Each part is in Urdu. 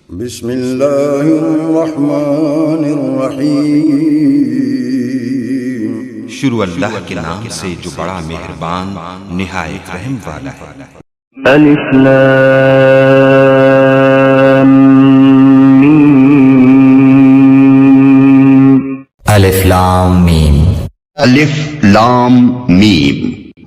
بسم اللہ الرحمن الرحیم، شروع اللہ کے نام سے جو بڑا مہربان نہایت رحم والا ہے۔ الف لام میم۔ الف لام میم۔ الف لام میم۔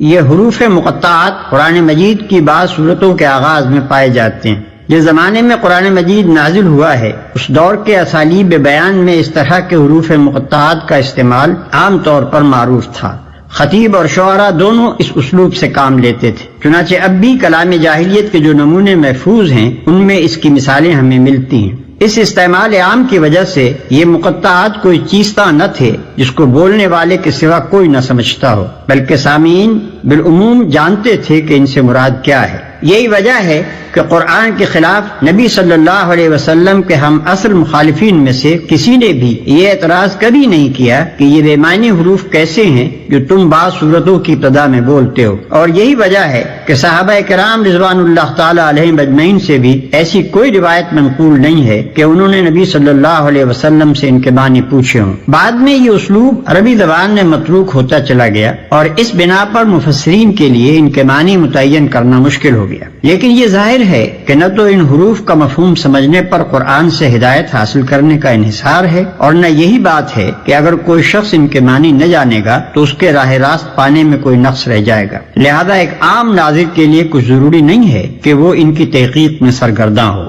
یہ حروف مقطعات قرآن مجید کی بعض صورتوں کے آغاز میں پائے جاتے ہیں۔ جس زمانے میں قرآن مجید نازل ہوا ہے اس دور کے اسالیب بیان میں اس طرح کے حروف مقطعات کا استعمال عام طور پر معروف تھا۔ خطیب اور شعراء دونوں اس اسلوب سے کام لیتے تھے، چنانچہ اب بھی کلام جاہلیت کے جو نمونے محفوظ ہیں ان میں اس کی مثالیں ہمیں ملتی ہیں۔ اس استعمال عام کی وجہ سے یہ مقطعات کوئی چیزتا نہ تھے جس کو بولنے والے کے سوا کوئی نہ سمجھتا ہو، بلکہ سامعین بالعموم جانتے تھے کہ ان سے مراد کیا ہے۔ یہی وجہ ہے کہ قرآن کے خلاف نبی صلی اللہ علیہ وسلم کے ہم اصل مخالفین میں سے کسی نے بھی یہ اعتراض کبھی نہیں کیا کہ یہ بے معنی حروف کیسے ہیں جو تم بعض صورتوں کی ابتدا میں بولتے ہو، اور یہی وجہ ہے کہ صحابہ کرام رضوان اللہ تعالی علیہم اجمعین سے بھی ایسی کوئی روایت منقول نہیں ہے کہ انہوں نے نبی صلی اللہ علیہ وسلم سے ان کے معنی پوچھے ہوں۔ بعد میں یہ اسلوب عربی زبان میں متروک ہوتا چلا گیا اور اس بنا پر مفسرین کے لیے ان کے معنی متعین کرنا مشکل ہو گیا، لیکن یہ ظاہر ہے کہ نہ تو ان حروف کا مفہوم سمجھنے پر قرآن سے ہدایت حاصل کرنے کا انحصار ہے، اور نہ یہی بات ہے کہ اگر کوئی شخص ان کے معنی نہ جانے گا تو اس کے راہ راست پانے میں کوئی نقص رہ جائے گا۔ لہذا ایک عام ناظر کے لیے کچھ ضروری نہیں ہے کہ وہ ان کی تحقیق میں سرگرداں ہو۔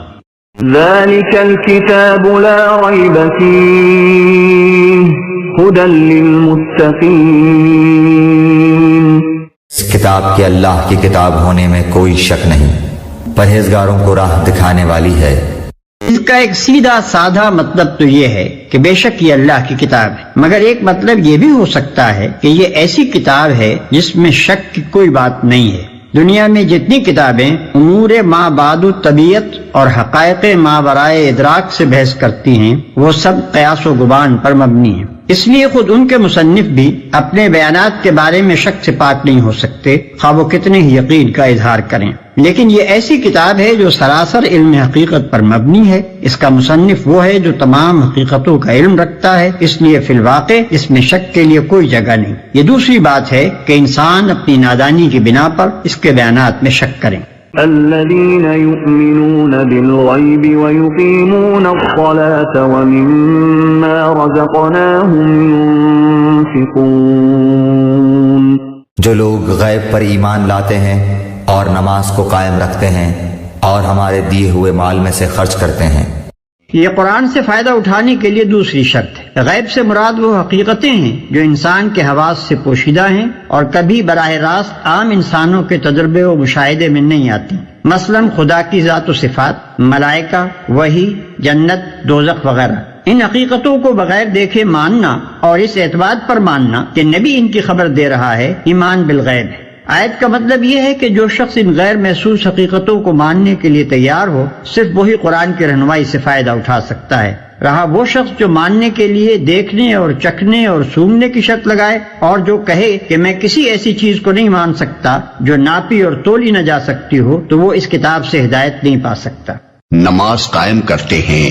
ذلك الكتاب لا ريب فيه هدى للمتقين۔ اس کتاب کے اللہ کی کتاب ہونے میں کوئی شک نہیں، پرہیزگاروں کو راہ دکھانے والی ہے۔ اس کا ایک سیدھا سادہ مطلب تو یہ ہے کہ بے شک یہ اللہ کی کتاب ہے، مگر ایک مطلب یہ بھی ہو سکتا ہے کہ یہ ایسی کتاب ہے جس میں شک کی کوئی بات نہیں ہے۔ دنیا میں جتنی کتابیں امور ما بعد طبیعت اور حقائق ما برائے ادراک سے بحث کرتی ہیں وہ سب قیاس و گمان پر مبنی ہیں، اس لیے خود ان کے مصنف بھی اپنے بیانات کے بارے میں شک سے پاک نہیں ہو سکتے، خواہ وہ کتنے ہی یقین کا اظہار کریں۔ لیکن یہ ایسی کتاب ہے جو سراسر علم حقیقت پر مبنی ہے، اس کا مصنف وہ ہے جو تمام حقیقتوں کا علم رکھتا ہے، اس لیے فی الواقع اس میں شک کے لیے کوئی جگہ نہیں۔ یہ دوسری بات ہے کہ انسان اپنی نادانی کی بنا پر اس کے بیانات میں شک کریں۔ الذين يؤمنون بالغيب ويقيمون الصلاة ومما رزقناهم ينفقون۔ جو لوگ غیب پر ایمان لاتے ہیں اور نماز کو قائم رکھتے ہیں اور ہمارے دیے ہوئے مال میں سے خرچ کرتے ہیں۔ یہ قرآن سے فائدہ اٹھانے کے لیے دوسری شرط ہے۔ غیب سے مراد وہ حقیقتیں ہیں جو انسان کے حواس سے پوشیدہ ہیں اور کبھی براہ راست عام انسانوں کے تجربے و مشاہدے میں نہیں آتی، مثلا خدا کی ذات و صفات، ملائکہ، وحی، جنت، دوزخ وغیرہ۔ ان حقیقتوں کو بغیر دیکھے ماننا اور اس اعتبار پر ماننا کہ نبی ان کی خبر دے رہا ہے ایمان بالغیب ہے۔ آیت کا مطلب یہ ہے کہ جو شخص ان غیر محسوس حقیقتوں کو ماننے کے لیے تیار ہو صرف وہی قرآن کی رہنمائی سے فائدہ اٹھا سکتا ہے۔ رہا وہ شخص جو ماننے کے لیے دیکھنے اور چکھنے اور سونگنے کی شرط لگائے اور جو کہے کہ میں کسی ایسی چیز کو نہیں مان سکتا جو ناپی اور تولی نہ جا سکتی ہو، تو وہ اس کتاب سے ہدایت نہیں پا سکتا۔ نماز قائم کرتے ہیں۔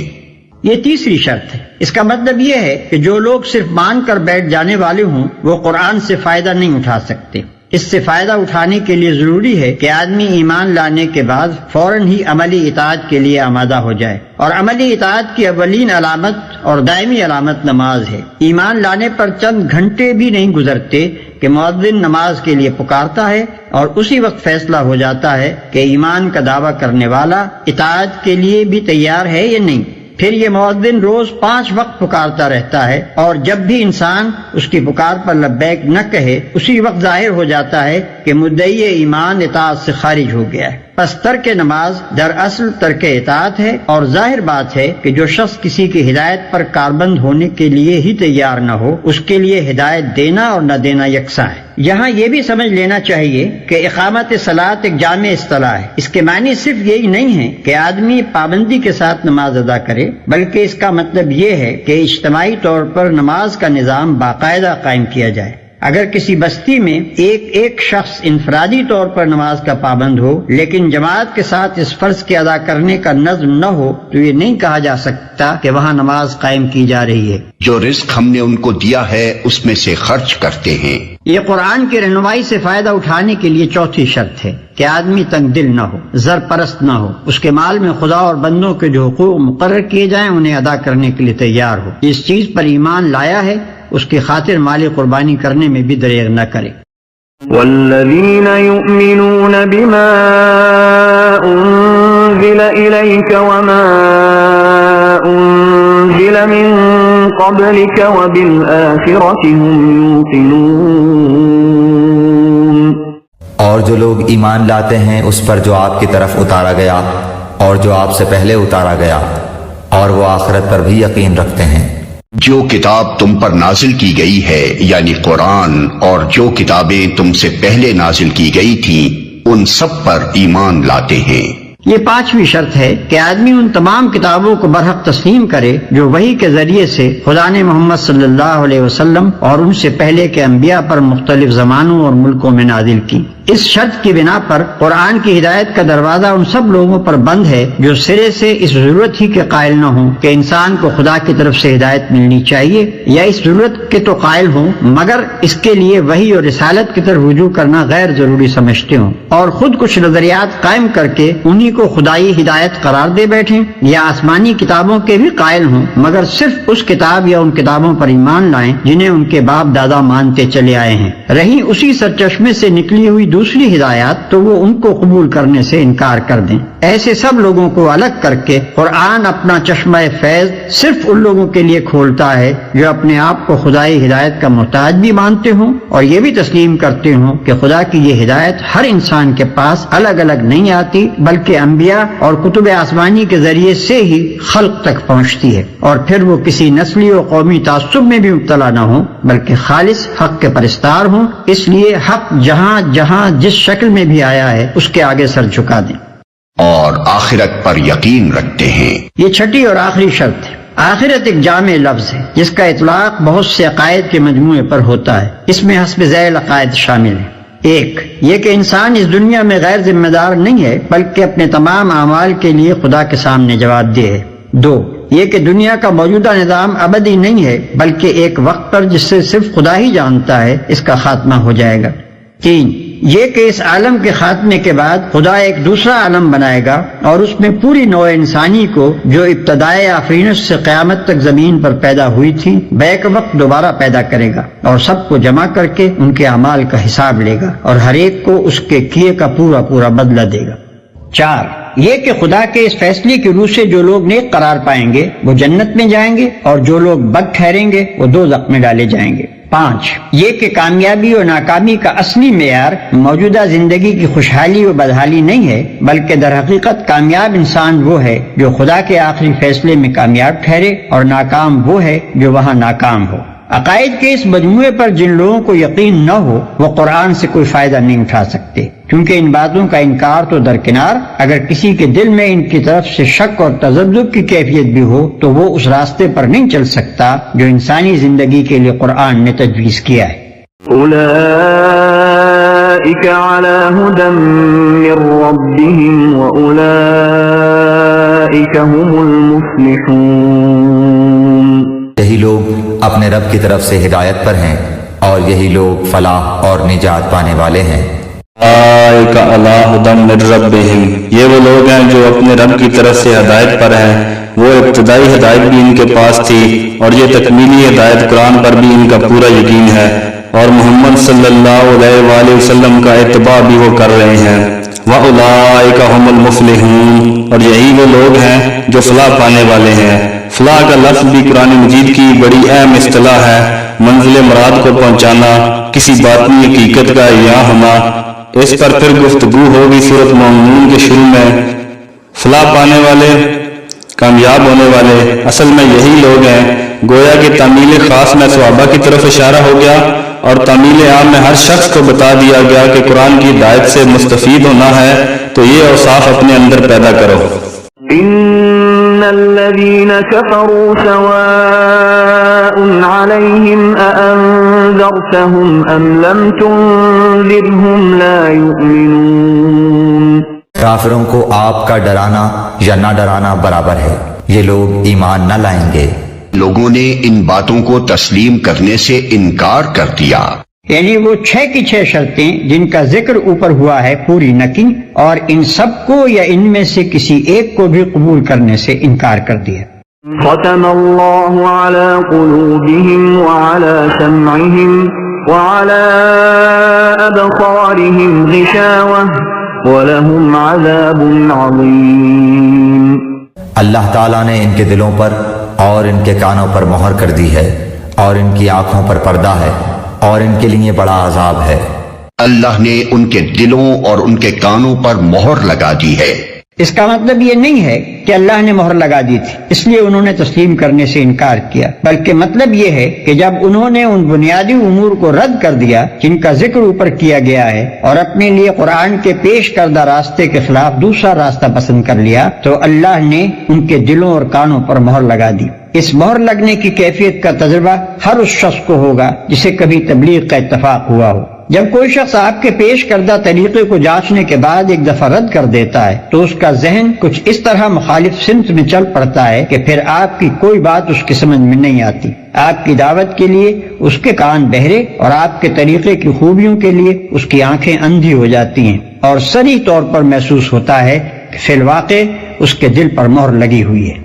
یہ تیسری شرط ہے۔ اس کا مطلب یہ ہے کہ جو لوگ صرف مان کر بیٹھ جانے والے ہوں وہ قرآن سے فائدہ نہیں اٹھا سکتے۔ اس سے فائدہ اٹھانے کے لیے ضروری ہے کہ آدمی ایمان لانے کے بعد فوراً ہی عملی اطاعت کے لیے آمادہ ہو جائے، اور عملی اطاعت کی اولین علامت اور دائمی علامت نماز ہے۔ ایمان لانے پر چند گھنٹے بھی نہیں گزرتے کہ مؤذن نماز کے لیے پکارتا ہے اور اسی وقت فیصلہ ہو جاتا ہے کہ ایمان کا دعویٰ کرنے والا اطاعت کے لیے بھی تیار ہے یا نہیں۔ پھر یہ مؤذن روز 5 وقت پکارتا رہتا ہے، اور جب بھی انسان اس کی پکار پر لبیک نہ کہے اسی وقت ظاہر ہو جاتا ہے کہ مدعی ایمان اطاعت سے خارج ہو گیا ہے۔ پس ترک نماز دراصل ترک اطاعت ہے، اور ظاہر بات ہے کہ جو شخص کسی کی ہدایت پر کاربند ہونے کے لیے ہی تیار نہ ہو اس کے لیے ہدایت دینا اور نہ دینا یکساں ہے۔ یہاں یہ بھی سمجھ لینا چاہیے کہ اقامت صلاۃ ایک جامع اصطلاح ہے۔ اس کے معنی صرف یہی نہیں ہے کہ آدمی پابندی کے ساتھ نماز ادا کرے، بلکہ اس کا مطلب یہ ہے کہ اجتماعی طور پر نماز کا نظام باقاعدہ قائم کیا جائے۔ اگر کسی بستی میں ایک شخص انفرادی طور پر نماز کا پابند ہو لیکن جماعت کے ساتھ اس فرض کے ادا کرنے کا نظم نہ ہو تو یہ نہیں کہا جا سکتا کہ وہاں نماز قائم کی جا رہی ہے۔ جو رزق ہم نے ان کو دیا ہے اس میں سے خرچ کرتے ہیں۔ یہ قرآن کی رہنمائی سے فائدہ اٹھانے کے لیے چوتھی شرط ہے کہ آدمی تنگ دل نہ ہو، زر پرست نہ ہو، اس کے مال میں خدا اور بندوں کے جو حقوق مقرر کیے جائیں انہیں ادا کرنے کے لیے تیار ہو، اس چیز پر ایمان لایا ہے اس کی خاطر مال قربانی کرنے میں بھی دریغ نہ کرے۔ والذین یؤمنون بما انزل الیک وما انزل من قبلک وبالآخرۃ هم یوقنون، اور جو لوگ ایمان لاتے ہیں اس پر جو آپ کی طرف اتارا گیا اور جو آپ سے پہلے اتارا گیا، اور وہ آخرت پر بھی یقین رکھتے ہیں۔ جو کتاب تم پر نازل کی گئی ہے یعنی قرآن اور جو کتابیں تم سے پہلے نازل کی گئی تھیں ان سب پر ایمان لاتے ہیں۔ یہ پانچویں شرط ہے کہ آدمی ان تمام کتابوں کو برحق تسلیم کرے جو وحی کے ذریعے سے خدا نے محمد صلی اللہ علیہ وسلم اور ان سے پہلے کے انبیاء پر مختلف زمانوں اور ملکوں میں نازل کی۔ اس شرط کی بنا پر قرآن کی ہدایت کا دروازہ ان سب لوگوں پر بند ہے جو سرے سے اس ضرورت ہی کے قائل نہ ہوں کہ انسان کو خدا کی طرف سے ہدایت ملنی چاہیے، یا اس ضرورت کے تو قائل ہوں مگر اس کے لیے وحی اور رسالت کی طرف رجوع کرنا غیر ضروری سمجھتے ہوں، اور خود کچھ نظریات قائم کر کے انہی کو خدائی ہدایت قرار دے بیٹھیں، یا آسمانی کتابوں کے بھی قائل ہوں مگر صرف اس کتاب یا ان کتابوں پر ایمان لائیں جنہیں ان کے باپ دادا مانتے چلے آئے ہیں۔ رہی اسی سرچشمے سے نکلی ہوئی دوسری ہدایات تو وہ ان کو قبول کرنے سے انکار کر دیں۔ ایسے سب لوگوں کو الگ کر کے قرآن اپنا چشمہ فیض صرف ان لوگوں کے لیے کھولتا ہے جو اپنے آپ کو خدائی ہدایت کا محتاج بھی مانتے ہوں اور یہ بھی تسلیم کرتے ہوں کہ خدا کی یہ ہدایت ہر انسان کے پاس الگ الگ نہیں آتی بلکہ انبیاء اور کتب آسمانی کے ذریعے سے ہی خلق تک پہنچتی ہے، اور پھر وہ کسی نسلی و قومی تعصب میں بھی مبتلا نہ ہوں بلکہ خالص حق کے پرستار ہوں۔ اس لیے حق جہاں جہاں جس شکل میں بھی آیا ہے اس کے آگے سر جھکا دیں اور آخرت پر یقین رکھتے ہیں۔ یہ چھٹی اور آخری شرط ہے۔ آخرت ایک جامع لفظ ہے جس کا اطلاق بہت سے عقائد کے مجموعے پر ہوتا ہے۔ اس میں حسب ذیل عقائد شامل ہیں۔ ایک یہ کہ انسان اس دنیا میں غیر ذمہ دار نہیں ہے بلکہ اپنے تمام اعمال کے لیے خدا کے سامنے جواب دہ ہے۔ دو یہ کہ دنیا کا موجودہ نظام ابدی نہیں ہے بلکہ ایک وقت پر جس سے صرف خدا ہی جانتا ہے اس کا خاتمہ ہو جائے گا۔ تین یہ کہ اس عالم کے خاتمے کے بعد خدا ایک دوسرا عالم بنائے گا اور اس میں پوری نوع انسانی کو جو ابتدائے آفرینش سے قیامت تک زمین پر پیدا ہوئی تھی بیک وقت دوبارہ پیدا کرے گا اور سب کو جمع کر کے ان کے اعمال کا حساب لے گا اور ہر ایک کو اس کے کیے کا پورا پورا بدلہ دے گا۔ چار یہ کہ خدا کے اس فیصلے کی روح سے جو لوگ نیک قرار پائیں گے وہ جنت میں جائیں گے اور جو لوگ بد ٹھہریں گے وہ دوزخ میں ڈالے جائیں گے۔ پانچ یہ کہ کامیابی اور ناکامی کا اصلی معیار موجودہ زندگی کی خوشحالی و بدحالی نہیں ہے بلکہ در حقیقت کامیاب انسان وہ ہے جو خدا کے آخری فیصلے میں کامیاب ٹھہرے اور ناکام وہ ہے جو وہاں ناکام ہو۔ عقائد کے اس مجموعے پر جن لوگوں کو یقین نہ ہو وہ قرآن سے کوئی فائدہ نہیں اٹھا سکتے، کیونکہ ان باتوں کا انکار تو درکنار اگر کسی کے دل میں ان کی طرف سے شک اور تذبذب کی کیفیت بھی ہو تو وہ اس راستے پر نہیں چل سکتا جو انسانی زندگی کے لیے قرآن نے تجویز کیا ہے۔ اولئک علی ھدی من ربہم واولئک هم المفلحون، یہی لوگ اپنے رب کی طرف سے ہدایت پر ہیں اور یہی لوگ فلاح اور نجات پانے والے ہیں۔ اولئک علی ھدی من ربہم، یہ وہ لوگ ہیں جو اپنے رب کی طرف سے ہدایت پر ہیں، وہ ابتدائی ہدایت بھی ان کے پاس تھی اور یہ تکمیلی ہدایت قرآن پر بھی ان کا پورا یقین ہے اور محمد صلی اللہ علیہ وآلہ وسلم کا اتباع بھی وہ کر رہے ہیں۔ وَأُولَئِكَ هُمُ الْمُفْلِحُونَ، اور یہی وہ لوگ ہیں جو فلاح پانے والے ہیں۔ فلاح کا لفظ بھی قرآن مجید کی بڑی اہم اصطلاح ہے، منزل مراد کو پہنچانا، کسی باطنی حقیقت کا احیاء ہونا۔ اس پر پھر گفتگو ہوگی سورۃ مومنون کے شروع میں۔ فلاح پانے والے، کامیاب ہونے والے اصل میں یہی لوگ ہیں۔ گویا کہ تعمیل خاص میں صحابہ کی طرف اشارہ ہو گیا اور تعمیل عام میں ہر شخص کو بتا دیا گیا کہ قرآن کی ہدایت سے مستفید ہونا ہے تو یہ اوصاف اپنے اندر پیدا کرو۔ ان الذين كفروا سواء عليهم أأنذرتهم أم لم تنذرهم لا يؤمنون. کافروں کو آپ کا ڈرانا یا نہ ڈرانا برابر ہے، یہ لوگ ایمان نہ لائیں گے۔ لوگوں نے ان باتوں کو تسلیم کرنے سے انکار کر دیا، یعنی وہ 6 کی 6 شرطیں جن کا ذکر اوپر ہوا ہے پوری نہ کی، اور ان سب کو یا ان میں سے کسی ایک کو بھی قبول کرنے سے انکار کر دیا۔ ختم اللہ علی قلوبہم وعلی سمعہم وعلی ابصارہم غشاوہ وَلَهُمْ عَذَابٌ عَظِيمٌ. اللہ تعالیٰ نے ان کے دلوں پر اور ان کے کانوں پر مہر کر دی ہے، اور ان کی آنکھوں پر پردہ ہے، اور ان کے لیے بڑا عذاب ہے۔ اللہ نے ان کے دلوں اور ان کے کانوں پر مہر لگا دی ہے۔ اس کا مطلب یہ نہیں ہے کہ اللہ نے مہر لگا دی تھی اس لیے انہوں نے تسلیم کرنے سے انکار کیا، بلکہ مطلب یہ ہے کہ جب انہوں نے ان بنیادی امور کو رد کر دیا جن کا ذکر اوپر کیا گیا ہے، اور اپنے لیے قرآن کے پیش کردہ راستے کے خلاف دوسرا راستہ پسند کر لیا، تو اللہ نے ان کے دلوں اور کانوں پر مہر لگا دی۔ اس مہر لگنے کی کیفیت کا تجربہ ہر اس شخص کو ہوگا جسے کبھی تبلیغ کا اتفاق ہوا ہو۔ جب کوئی شخص آپ کے پیش کردہ طریقے کو جانچنے کے بعد ایک دفعہ رد کر دیتا ہے تو اس کا ذہن کچھ اس طرح مخالف سمت میں چل پڑتا ہے کہ پھر آپ کی کوئی بات اس کی سمجھ میں نہیں آتی۔ آپ کی دعوت کے لیے اس کے کان بہرے اور آپ کے طریقے کی خوبیوں کے لیے اس کی آنکھیں اندھی ہو جاتی ہیں، اور صریح طور پر محسوس ہوتا ہے کہ فی الواقع اس کے دل پر مہر لگی ہوئی ہے۔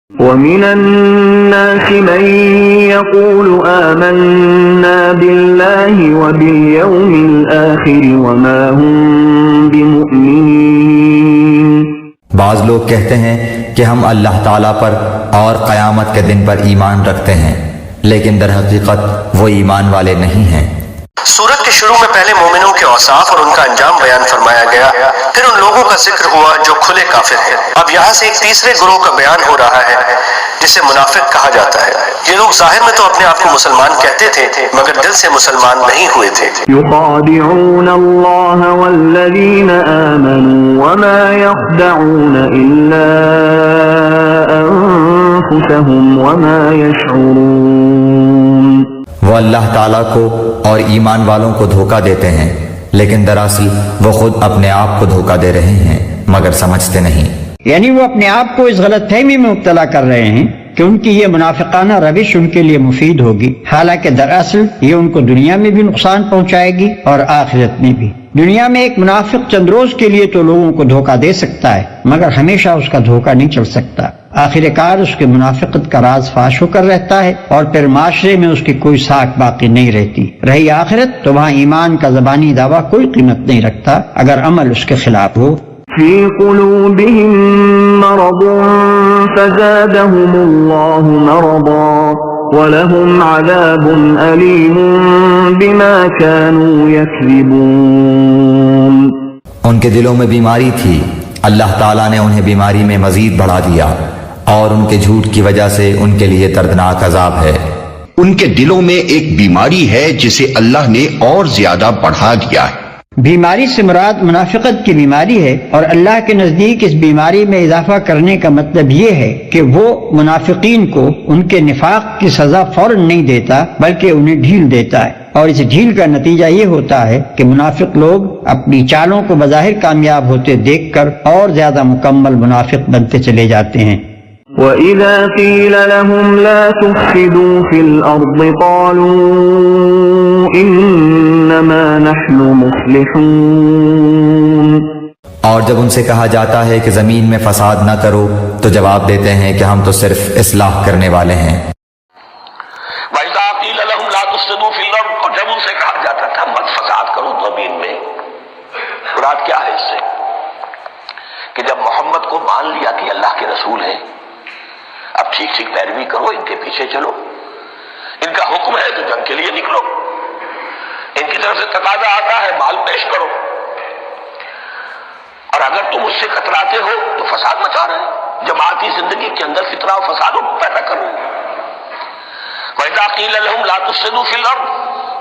وَمِنَ النَّاسِ مَن يَقُولُ آمَنَّا بِاللَّهِ وَبِالْيَوْمِ الْآخِرِ وَمَا هُمْ بِمُؤْمِنِينَ. بعض لوگ کہتے ہیں کہ ہم اللہ تعالیٰ پر اور قیامت کے دن پر ایمان رکھتے ہیں، لیکن در حقیقت وہ ایمان والے نہیں ہیں۔ سورت کے شروع میں پہلے مومنوں کے اوصاف اور ان کا انجام بیان فرمایا گیا، پھر ان لوگوں کا ذکر ہوا جو کھلے کافر ہیں۔ اب یہاں سے ایک تیسرے گروہ کا بیان ہو رہا ہے جسے منافق کہا جاتا ہے۔ یہ لوگ ظاہر میں تو اپنے آپ کو مسلمان کہتے تھے مگر دل سے مسلمان نہیں ہوئے تھے۔ يخادعون الله والذين آمنوا وما يخدعون إلا أنفسهم وما يشعرون. وہ اللہ تعالیٰ کو اور ایمان والوں کو دھوکہ دیتے ہیں، لیکن دراصل وہ خود اپنے آپ کو دھوکہ دے رہے ہیں مگر سمجھتے نہیں۔ یعنی وہ اپنے آپ کو اس غلط فہمی میں مبتلا کر رہے ہیں کہ ان کی یہ منافقانہ روش ان کے لیے مفید ہوگی، حالانکہ دراصل یہ ان کو دنیا میں بھی نقصان پہنچائے گی اور آخرت میں بھی۔ دنیا میں ایک منافق چند روز کے لیے تو لوگوں کو دھوکہ دے سکتا ہے مگر ہمیشہ اس کا دھوکہ نہیں چل سکتا۔ آخر کار اس کے منافقت کا راز فاش ہو کر رہتا ہے اور پھر معاشرے میں اس کی کوئی ساکھ باقی نہیں رہتی۔ رہی آخرت تو وہاں ایمان کا زبانی دعویٰ کوئی قیمت نہیں رکھتا اگر عمل اس کے خلاف ہو۔ في قلوبهم مرض فزادهم الله مرضا ولهم عذاب أليم بما كانوا يكذبون. ان کے دلوں میں بیماری تھی، اللہ تعالیٰ نے انہیں بیماری میں مزید بڑھا دیا، اور ان کے جھوٹ کی وجہ سے ان کے لیے دردناک عذاب ہے۔ ان کے دلوں میں ایک بیماری ہے جسے اللہ نے اور زیادہ بڑھا دیا ہے۔ بیماری سے مراد منافقت کی بیماری ہے، اور اللہ کے نزدیک اس بیماری میں اضافہ کرنے کا مطلب یہ ہے کہ وہ منافقین کو ان کے نفاق کی سزا فوراً نہیں دیتا بلکہ انہیں ڈھیل دیتا ہے، اور اس ڈھیل کا نتیجہ یہ ہوتا ہے کہ منافق لوگ اپنی چالوں کو بظاہر کامیاب ہوتے دیکھ کر اور زیادہ مکمل منافق بنتے چلے جاتے ہیں۔ وَإِذَا قِيلَ لَهُمْ لَا تُفْسِدُوا فِي الْأَرْضِ قَالُوا إِنَّمَا نَحْنُ مُصْلِحُونَ. اور جب ان سے کہا جاتا ہے کہ زمین میں فساد نہ کرو تو جواب دیتے ہیں کہ ہم تو صرف اصلاح کرنے والے ہیں۔ وَإِذَا قِيلَ لَهُمْ لَا تُفْسِدُوا فِي الْأَرْضِ، اور جب ان سے کہا جاتا تھا مت فساد کرو زمین میں، مراد کیا ہے اس سے؟ کہ جب محمد کو مان لیا کہ اللہ کے رسول ہیں، اب ٹھیک ٹھیک پیروی کرو، ان کے پیچھے چلو، ان کا حکم ہے تو جنگ کے لیے نکلو، ان کی طرف سے تقاضا آتا ہے مال پیش کرو، اور اگر تم اس سے کتراتے ہو تو فساد مچا رہے ہیں، جماعتی زندگی کے اندر فتنہ و فساد پیدا کر رہے ہیں۔ وَإِذَا قِيلَ لَهُمْ لَا تُفْسِدُوا فِي الْأَرْضِ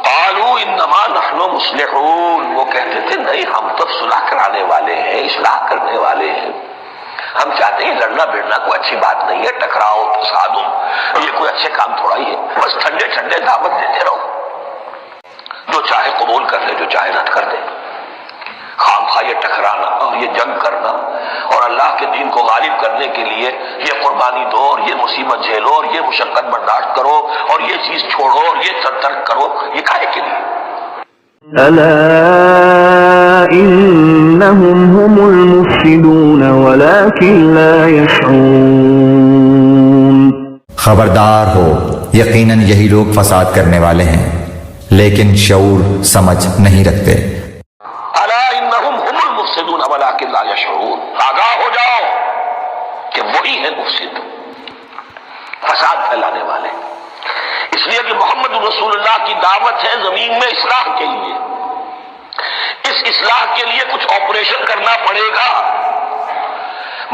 قَالُوا إِنَّمَا نَحْنُ مُصْلِحُونَ، وہ کہتے تھے نہیں ہم تو صلح کرانے والے ہیں، اصلاح کرنے والے ہیں، ہم چاہتے ہیں لڑنا بڑنا کوئی اچھی بات نہیں ہے، ٹکراؤ تصادم یہ کوئی اچھے کام تھوڑا ہی ہے، بس ٹھنڈے ٹھنڈے دعوت دیتے رہو، جو چاہے قبول کر لے، جو چاہے رد کر دے، خام خواہ یہ ٹکرانا اور یہ جنگ کرنا اور اللہ کے دین کو غالب کرنے کے لیے یہ قربانی دو اور یہ مصیبت جھیلو اور یہ مشقت برداشت کرو اور یہ چیز چھوڑو اور یہ ترک کرو، یہ کاہے کے لیے؟ ألا إنهم هم المفسدون ولكن لا يشعرون. خبردار ہو، یقیناً یہی لوگ فساد کرنے والے ہیں لیکن شعور سمجھ نہیں رکھتے. الا انهم هم المفسدون ولكن لا يشعرون، آگاہ ہو جاؤ کہ وہی ہے مفسد، فساد پھیلانے والے. اس لیے کہ محمد رسول اللہ کی دعوت ہے زمین میں اصلاح کے لیے، اس اصلاح کے لیے کچھ آپریشن کرنا پڑے گا.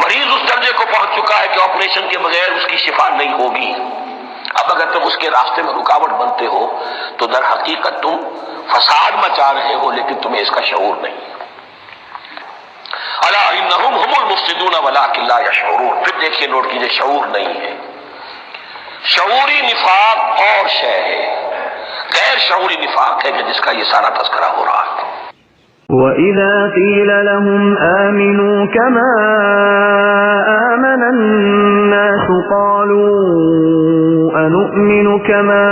مریض اس درجے کو پہنچ چکا ہے کہ آپریشن کے بغیر اس کی شفا نہیں ہوگی. اب اگر تم اس کے راستے میں رکاوٹ بنتے ہو تو در حقیقت تم فساد مچا رہے ہو لیکن تمہیں اس کا شعور نہیں. الا انہم هم المفسدون ولكن لا يشعرون. پھر دیکھیے نوٹ کیجئے، شعور نہیں ہے. شعوری نفاق اور شے ہے، غیر شعوری نفاق ہے کہ جس کا یہ سارا تذکرہ ہو رہا ہے. وَإِذَا قِيلَ لَهُمْ آمِنُوا كَمَا آمَنَ النَّاسُ قَالُوا أَنُؤْمِنُ كَمَا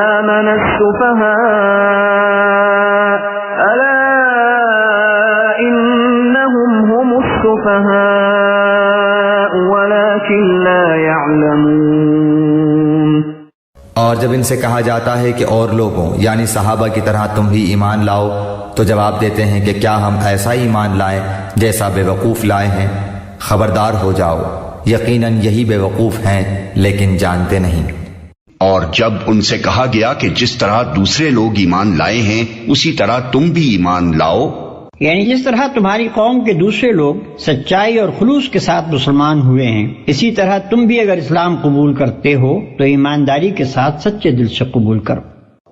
آمَنَ السُّفَهَاءُ أَلَا إِنَّهُمْ هُمُ السُّفَهَاءُ وَلَكِنْ لَا يَعْلَمُونَ. اور جب ان سے کہا جاتا ہے کہ اور لوگوں یعنی صحابہ کی طرح تم بھی ایمان لاؤ تو جواب دیتے ہیں کہ کیا ہم ایسا ایمان لائیں جیسا بے وقوف لائے ہیں. خبردار ہو جاؤ، یقیناً یہی بے وقوف ہیں لیکن جانتے نہیں. اور جب ان سے کہا گیا کہ جس طرح دوسرے لوگ ایمان لائے ہیں اسی طرح تم بھی ایمان لاؤ، یعنی جس طرح تمہاری قوم کے دوسرے لوگ سچائی اور خلوص کے ساتھ مسلمان ہوئے ہیں، اسی طرح تم بھی اگر اسلام قبول کرتے ہو تو ایمانداری کے ساتھ سچے دل سے قبول کرو.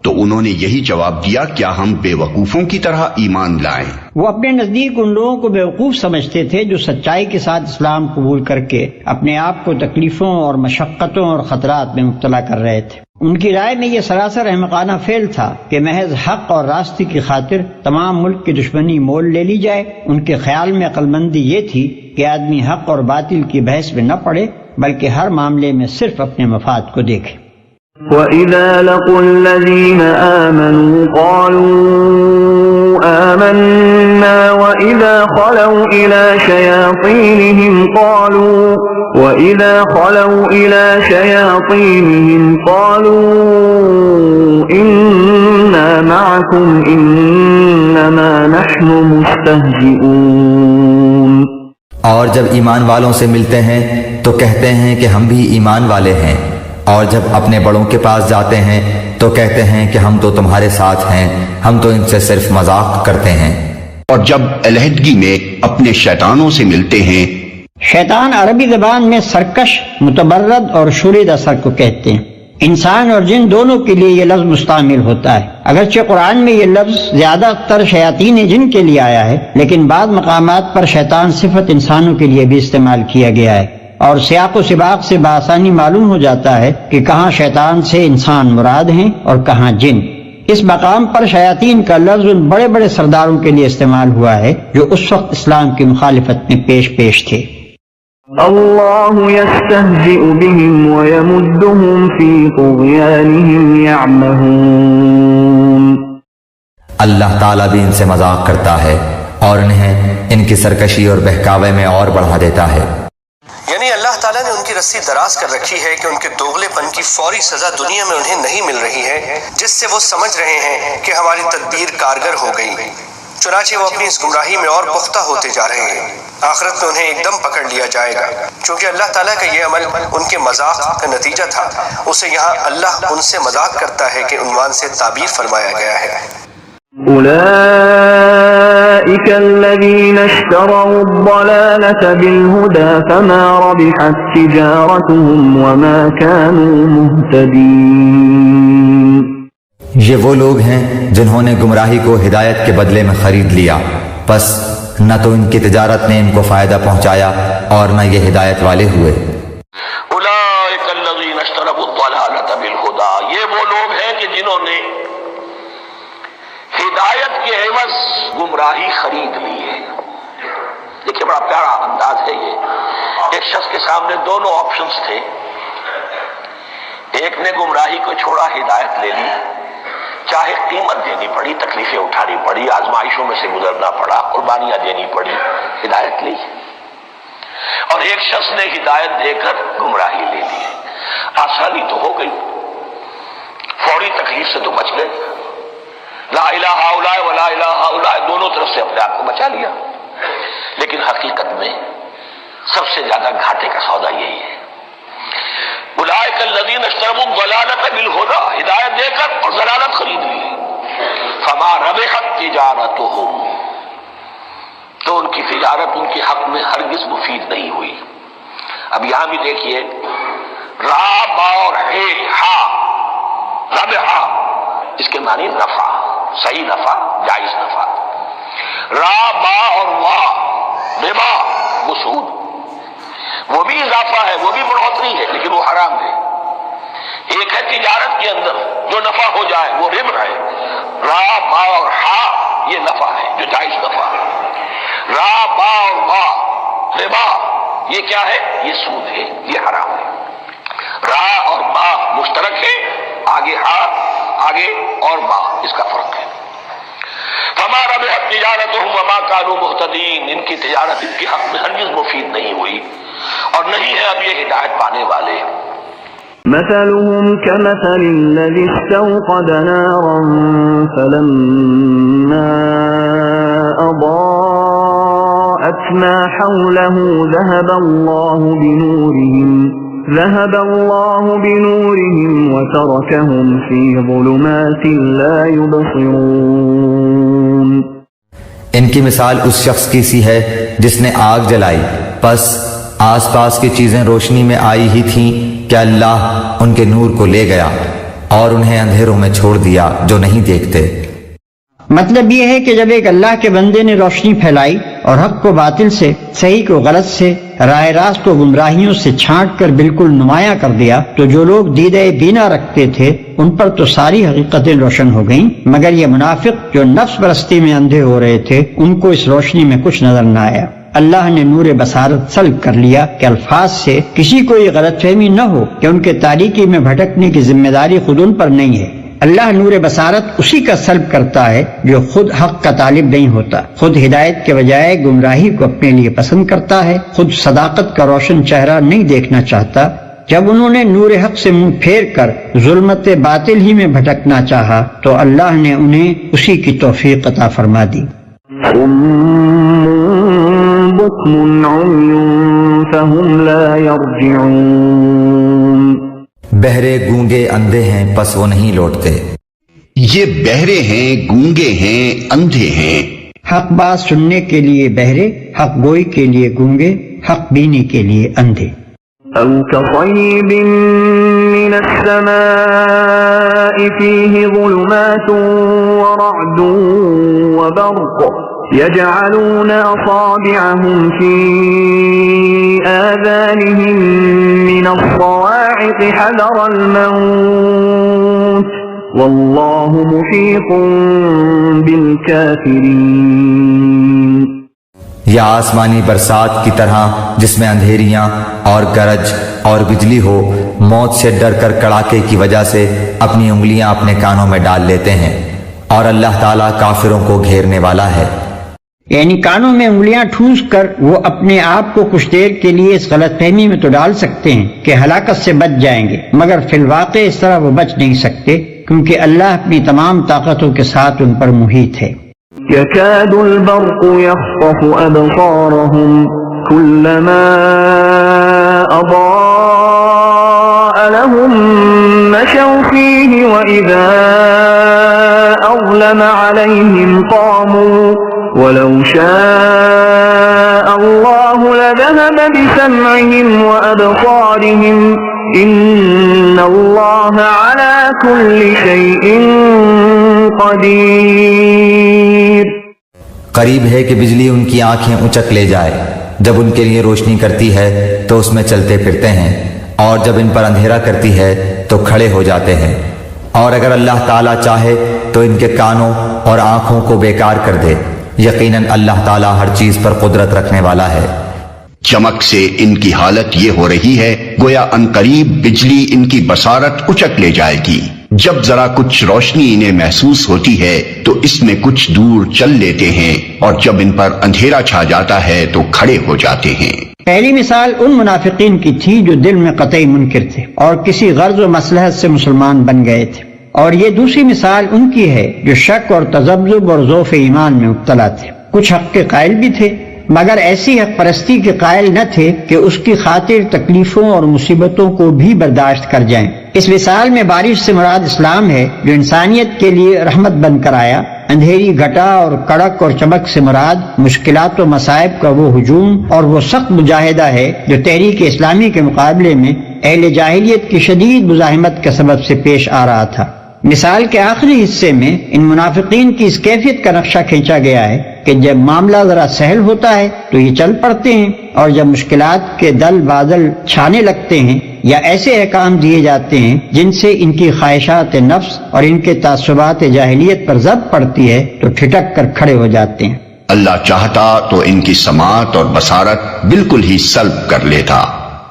تو انہوں نے یہی جواب دیا، کیا ہم بے وقوفوں کی طرح ایمان لائیں؟ وہ اپنے نزدیک ان لوگوں کو بیوقوف سمجھتے تھے جو سچائی کے ساتھ اسلام قبول کر کے اپنے آپ کو تکلیفوں اور مشقتوں اور خطرات میں مبتلا کر رہے تھے. ان کی رائے میں یہ سراسر احمقانہ فعل تھا کہ محض حق اور راستے کی خاطر تمام ملک کی دشمنی مول لے لی جائے. ان کے خیال میں عقل مندی یہ تھی کہ آدمی حق اور باطل کی بحث میں نہ پڑے بلکہ ہر معاملے میں صرف اپنے مفاد کو دیکھے. وَإِذَا لَقُوا الَّذِينَ آمَنُوا قَالُوا آمَنَّا وَإِذَا خَلَوْا إِلَى شَيَاطِينِهِمْ قَالُوا إِنَّا مَعَكُمْ إِنَّمَا نَحْنُ مُسْتَهْزِئُونَ. اور جب ایمان والوں سے ملتے ہیں تو کہتے ہیں کہ ہم بھی ایمان والے ہیں، اور جب اپنے بڑوں کے پاس جاتے ہیں تو کہتے ہیں کہ ہم تو تمہارے ساتھ ہیں، ہم تو ان سے صرف مذاق کرتے ہیں. اور جب علیحدگی میں اپنے شیطانوں سے ملتے ہیں، شیطان عربی زبان میں سرکش، متبرد اور شورید اثر کو کہتے ہیں. انسان اور جن دونوں کے لیے یہ لفظ مستعمل ہوتا ہے. اگرچہ قرآن میں یہ لفظ زیادہ تر شیاطین جن کے لیے آیا ہے لیکن بعض مقامات پر شیطان صفت انسانوں کے لیے بھی استعمال کیا گیا ہے، اور سیاق و سباق سے بآسانی معلوم ہو جاتا ہے کہ کہاں شیطان سے انسان مراد ہیں اور کہاں جن. اس مقام پر شیاطین کا لفظ ان بڑے بڑے سرداروں کے لیے استعمال ہوا ہے جو اس وقت اسلام کی مخالفت میں پیش تھے. اللہ یستہزئ بہم ویمدہم فی طغیانہم یعمہون. اللہ تعالیٰ بھی ان سے مذاق کرتا ہے اور انہیں ان کی سرکشی اور بہکاوے میں اور بڑھا دیتا ہے. یعنی اللہ تعالیٰ نے ان کی رسی دراز کر رکھی ہے کہ ان کے دوغلے پن کی فوری سزا دنیا میں انہیں نہیں مل رہی ہے، جس سے وہ سمجھ رہے ہیں کہ ہماری تدبیر کارگر ہو گئی. چنانچہ وہ اپنی اس گمراہی میں اور پختہ ہوتے جا رہے ہیں. آخرت میں انہیں ایک دم پکڑ لیا جائے گا. چونکہ اللہ تعالیٰ کا یہ عمل ان کے مذاق کا نتیجہ تھا، اسے یہاں اللہ ان سے مذاق کرتا ہے کہ عنوان سے تعبیر فرمایا گیا ہے. أولئك الذين اشتروا الضلالة بالهدى فما ربحت تجارتهم وما كانوا مهتدين. یہ وہ لوگ ہیں جنہوں نے گمراہی کو ہدایت کے بدلے میں خرید لیا، بس نہ تو ان کی تجارت نے ان کو فائدہ پہنچایا اور نہ یہ ہدایت والے ہوئے۔ اولئک الذین اشتروا الضلالۃ بالہدی، یہ وہ لوگ ہیں کہ جنہوں نے ہدایت کے عوض گمراہی خرید لی ہے۔ دیکھیے بڑا پیارا انداز ہے یہ۔ ایک شخص کے سامنے دونوں آپشنز تھے، ایک نے گمراہی کو چھوڑا، ہدایت لے لی، چاہے قیمت دینی پڑی، تکلیفیں اٹھانی پڑی، آزمائشوں میں سے گزرنا پڑا، قربانیاں دینی پڑی، ہدایت لی۔ اور ایک شخص نے ہدایت دے کر گمراہی لے لی۔ آسانی تو ہو گئی، فوری تکلیف سے تو بچ گئے، لا الہ الا ولا الہ الا دونوں طرف سے اپنے آپ کو بچا لیا، لیکن حقیقت میں سب سے زیادہ گھاٹے کا سودا یہی ہے۔ اولئک الذین اشتروا الضلالۃ بالہدی، ہدایت دے کر اور ضلالت خرید لی، فما ربحت تجارتہم، تو ان کی تجارت ان کے حق میں ہرگز مفید نہیں ہوئی۔ اب یہاں بھی دیکھیے، را با اور ہے ہا، ربحا اس کے معنی نفع، صحیح نفع، جائز نفع۔ را با اور وا ربا وہ سود، وہ بھی اضافہ ہے، وہ بھی بڑھوتری ہے، لیکن وہ حرام ہے۔ ایک ہے تجارت کے اندر جو نفع ہو جائے وہ ربح ہے، را با اور ہا یہ نفع ہے جو جائز نفع ہے۔ را با اور با ربا یہ کیا ہے؟ یہ سود ہے، یہ حرام ہے۔ را اور با مشترک ہے، آگے ہا آگے اور با اس کا فرق ہے۔ فما ربحت تجارتہم وما كانوا مہتدین، ان کی تجارت ان کے حق میں ہرگز مفید نہیں ہوئی اور نہیں ہے اب یہ ہدایت پانے والے۔ مثلهم كمثل الذي استوقد نارا فلما أضاءت ما حوله ذهب الله بنورهم وتركهم في ظلمات لا يبصرون۔ ان کی مثال اس شخص کی سی ہے جس نے آگ جلائی، پس آس پاس کی چیزیں روشنی میں آئی ہی تھیں کہ اللہ ان کے نور کو لے گیا اور انہیں اندھیروں میں چھوڑ دیا جو نہیں دیکھتے۔ مطلب یہ ہے کہ جب ایک اللہ کے بندے نے روشنی پھیلائی اور حق کو باطل سے، صحیح کو غلط سے، راہ راست کو گمراہیوں سے چھانٹ کر بالکل نمایاں کر دیا، تو جو لوگ دیدہ بینا رکھتے تھے ان پر تو ساری حقیقتیں روشن ہو گئیں، مگر یہ منافق جو نفس پرستی میں اندھے ہو رہے تھے ان کو اس روشنی میں کچھ نظر نہ آیا۔ اللہ نے نور بصارت سلب کر لیا کہ الفاظ سے کسی کو یہ غلط فہمی نہ ہو کہ ان کے تاریکی میں بھٹکنے کی ذمہ داری خود ان پر نہیں ہے۔ اللہ نور بصارت اسی کا سلب کرتا ہے جو خود حق کا طالب نہیں ہوتا، خود ہدایت کے بجائے گمراہی کو اپنے لیے پسند کرتا ہے، خود صداقت کا روشن چہرہ نہیں دیکھنا چاہتا۔ جب انہوں نے نور حق سے منہ پھیر کر ظلمت باطل ہی میں بھٹکنا چاہا تو اللہ نے انہیں اسی کی توفیق عطا فرما دی۔ بكم عمي فهم لا يرجعون، بہرے گونگے اندھے ہیں پس وہ نہیں لوٹتے۔ یہ بہرے ہیں، گونگے ہیں، اندھے ہیں۔ حق بات سننے کے لیے بہرے، حق گوئی کے لیے گونگے، حق بینی کے لیے اندھے۔ أو كصيب من السماء فيه ظلمات ورعد وبرق يجعلون أصابعهم في آذانهم من الصواعق حذر الموت والله محيط بالكافرين۔ یا آسمانی برسات کی طرح جس میں اندھیریاں اور گرج اور بجلی ہو، موت سے ڈر کر کڑاکے کی وجہ سے اپنی انگلیاں اپنے کانوں میں ڈال لیتے ہیں، اور اللہ تعالیٰ کافروں کو گھیرنے والا ہے۔ یعنی کانوں میں انگلیاں ٹھوس کر وہ اپنے آپ کو کچھ دیر کے لیے اس غلط فہمی میں تو ڈال سکتے ہیں کہ ہلاکت سے بچ جائیں گے، مگر فی الواقع اس طرح وہ بچ نہیں سکتے، کیونکہ اللہ اپنی تمام طاقتوں کے ساتھ ان پر محیط ہے۔ يكاد البرق يخطف أبصارهم كلما أضاء لهم مشوا فيه وإذا أظلم عليهم قاموا ولو شاء الله لذهب بسمعهم وأبصارهم إن الله على كل شيء قدير۔ قریب ہے کہ بجلی ان کی آنکھیں اچک لے جائے، جب ان کے لیے روشنی کرتی ہے تو اس میں چلتے پھرتے ہیں، اور جب ان پر اندھیرا کرتی ہے تو کھڑے ہو جاتے ہیں، اور اگر اللہ تعالیٰ چاہے تو ان کے کانوں اور آنکھوں کو بیکار کر دے، یقیناً اللہ تعالیٰ ہر چیز پر قدرت رکھنے والا ہے۔ چمک سے ان کی حالت یہ ہو رہی ہے گویا عنقریب بجلی ان کی بصارت اچک لے جائے گی۔ جب ذرا کچھ روشنی انہیں محسوس ہوتی ہے تو اس میں کچھ دور چل لیتے ہیں، اور جب ان پر اندھیرا چھا جاتا ہے تو کھڑے ہو جاتے ہیں۔ پہلی مثال ان منافقین کی تھی جو دل میں قطعی منکر تھے اور کسی غرض و مصلحت سے مسلمان بن گئے تھے، اور یہ دوسری مثال ان کی ہے جو شک اور تذبذب اور ضعف ایمان میں مبتلا تھے۔ کچھ حق کے قائل بھی تھے مگر ایسی حق پرستی کے قائل نہ تھے کہ اس کی خاطر تکلیفوں اور مصیبتوں کو بھی برداشت کر جائیں۔ اس مثال میں بارش سے مراد اسلام ہے جو انسانیت کے لیے رحمت بن کر آیا، اندھیری گھٹا اور کڑک اور چمک سے مراد مشکلات و مصائب کا وہ ہجوم اور وہ سخت مجاہدہ ہے جو تحریک اسلامی کے مقابلے میں اہل جاہلیت کی شدید مزاحمت کے سبب سے پیش آ رہا تھا۔ مثال کے آخری حصے میں ان منافقین کی اس کیفیت کا نقشہ کھینچا گیا ہے کہ جب معاملہ ذرا سہل ہوتا ہے تو یہ چل پڑتے ہیں، اور جب مشکلات کے دل بادل چھانے لگتے ہیں یا ایسے احکام دیے جاتے ہیں جن سے ان کی خواہشات نفس اور ان کے تعصبات جاہلیت پر ضرب پڑتی ہے تو ٹھٹک کر کھڑے ہو جاتے ہیں۔ اللہ چاہتا تو ان کی سماعت اور بصارت بالکل ہی سلب کر لیتا۔